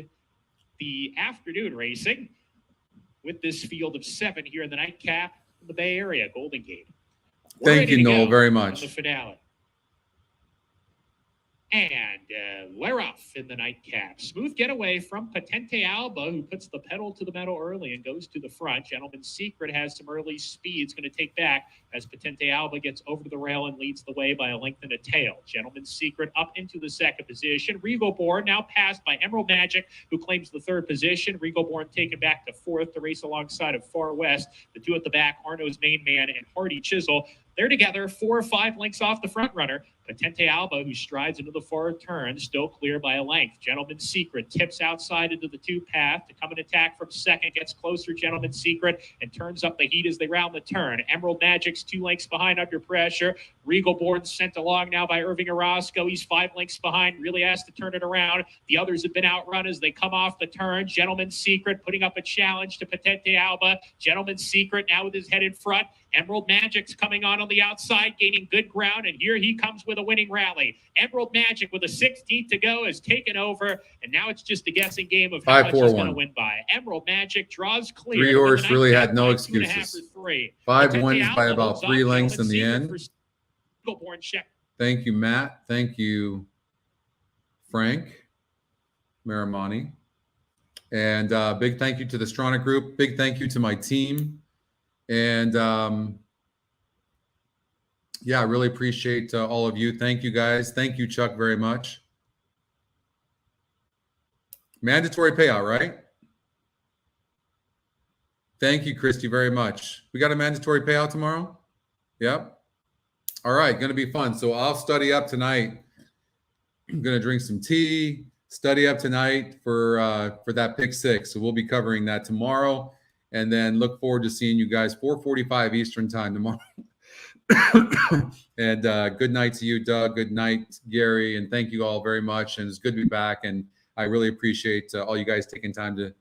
the afternoon racing with this field of 7 here in the nightcap in the Bay Area, Golden Gate. Thank you, Noel, very much. The finale. And we're off in the nightcap. Smooth getaway from Patente Alba, who puts the pedal to the metal early and goes to the front. Gentleman's Secret has some early speed. It's going to take back as Patente Alba gets over to the rail and leads the way by a length and a tail. Gentleman's Secret up into the 2nd position. Regal Born now passed by Emerald Magic, who claims the 3rd position. Regal Born taken back to 4th to race alongside of Far West. The 2 at the back, Arno's main man and Hardy Chisel. They're together 4 or 5 lengths off the front runner. Patente Alba, who strides into the far turn, still clear by a length. Gentleman's Secret tips outside into the 2 path to come and attack from 2nd, gets closer, Gentleman's Secret, and turns up the heat as they round the turn. Emerald Magic's 2 lengths behind under pressure. Regal Born sent along now by Irving Orozco. He's 5 lengths behind, really has to turn it around. The others have been outrun as they come off the turn. Gentleman's Secret putting up a challenge to Patente Alba. Gentleman's Secret now with his head in front. Emerald Magic's coming on the outside, gaining good ground, and here he comes with a winning rally. Emerald Magic with a 16th to go has taken over, and now it's just a guessing game of how much he's going to win by. Emerald Magic draws clear. 3-horse really had no excuses. 5 wins by about 3 lengths in the end. Thank you, Matt. Thank you, Frank Marimani. And big thank you to the Stronic Group. Big thank you to my team. And yeah, I really appreciate all of you. Thank you, guys. Thank you, Chuck, very much. Mandatory payout, right? Thank you, Christy, very much. We got a mandatory payout tomorrow? Yep. All right, going to be fun. So I'll study up tonight. I'm going to drink some tea, study up tonight for that pick 6. So we'll be covering that tomorrow. And then look forward to seeing you guys 4:45 Eastern time tomorrow. And good night to you, Doug. Good night, Gary. And thank you all very much. And it's good to be back. And I really appreciate all you guys taking time to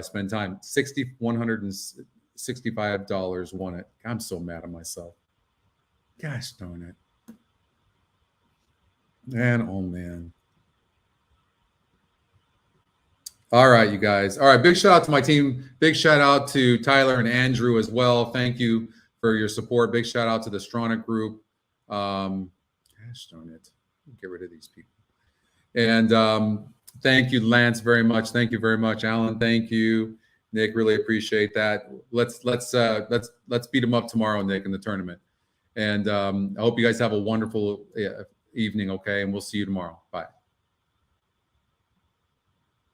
spend time. $165 won it. I'm so mad at myself. Gosh darn it. Man, oh man. All right, you guys. All right, big shout out to my team. Big shout out to Tyler and Andrew as well. Thank you for your support. Big shout out to the Stronic Group. Gosh darn it. Get rid of these people. And thank you, Lance, very much. Thank you very much, Alan. Thank you, Nick. Really appreciate that. Let's beat them up tomorrow, Nick, in the tournament. And I hope you guys have a wonderful evening. Okay, and we'll see you tomorrow. Bye.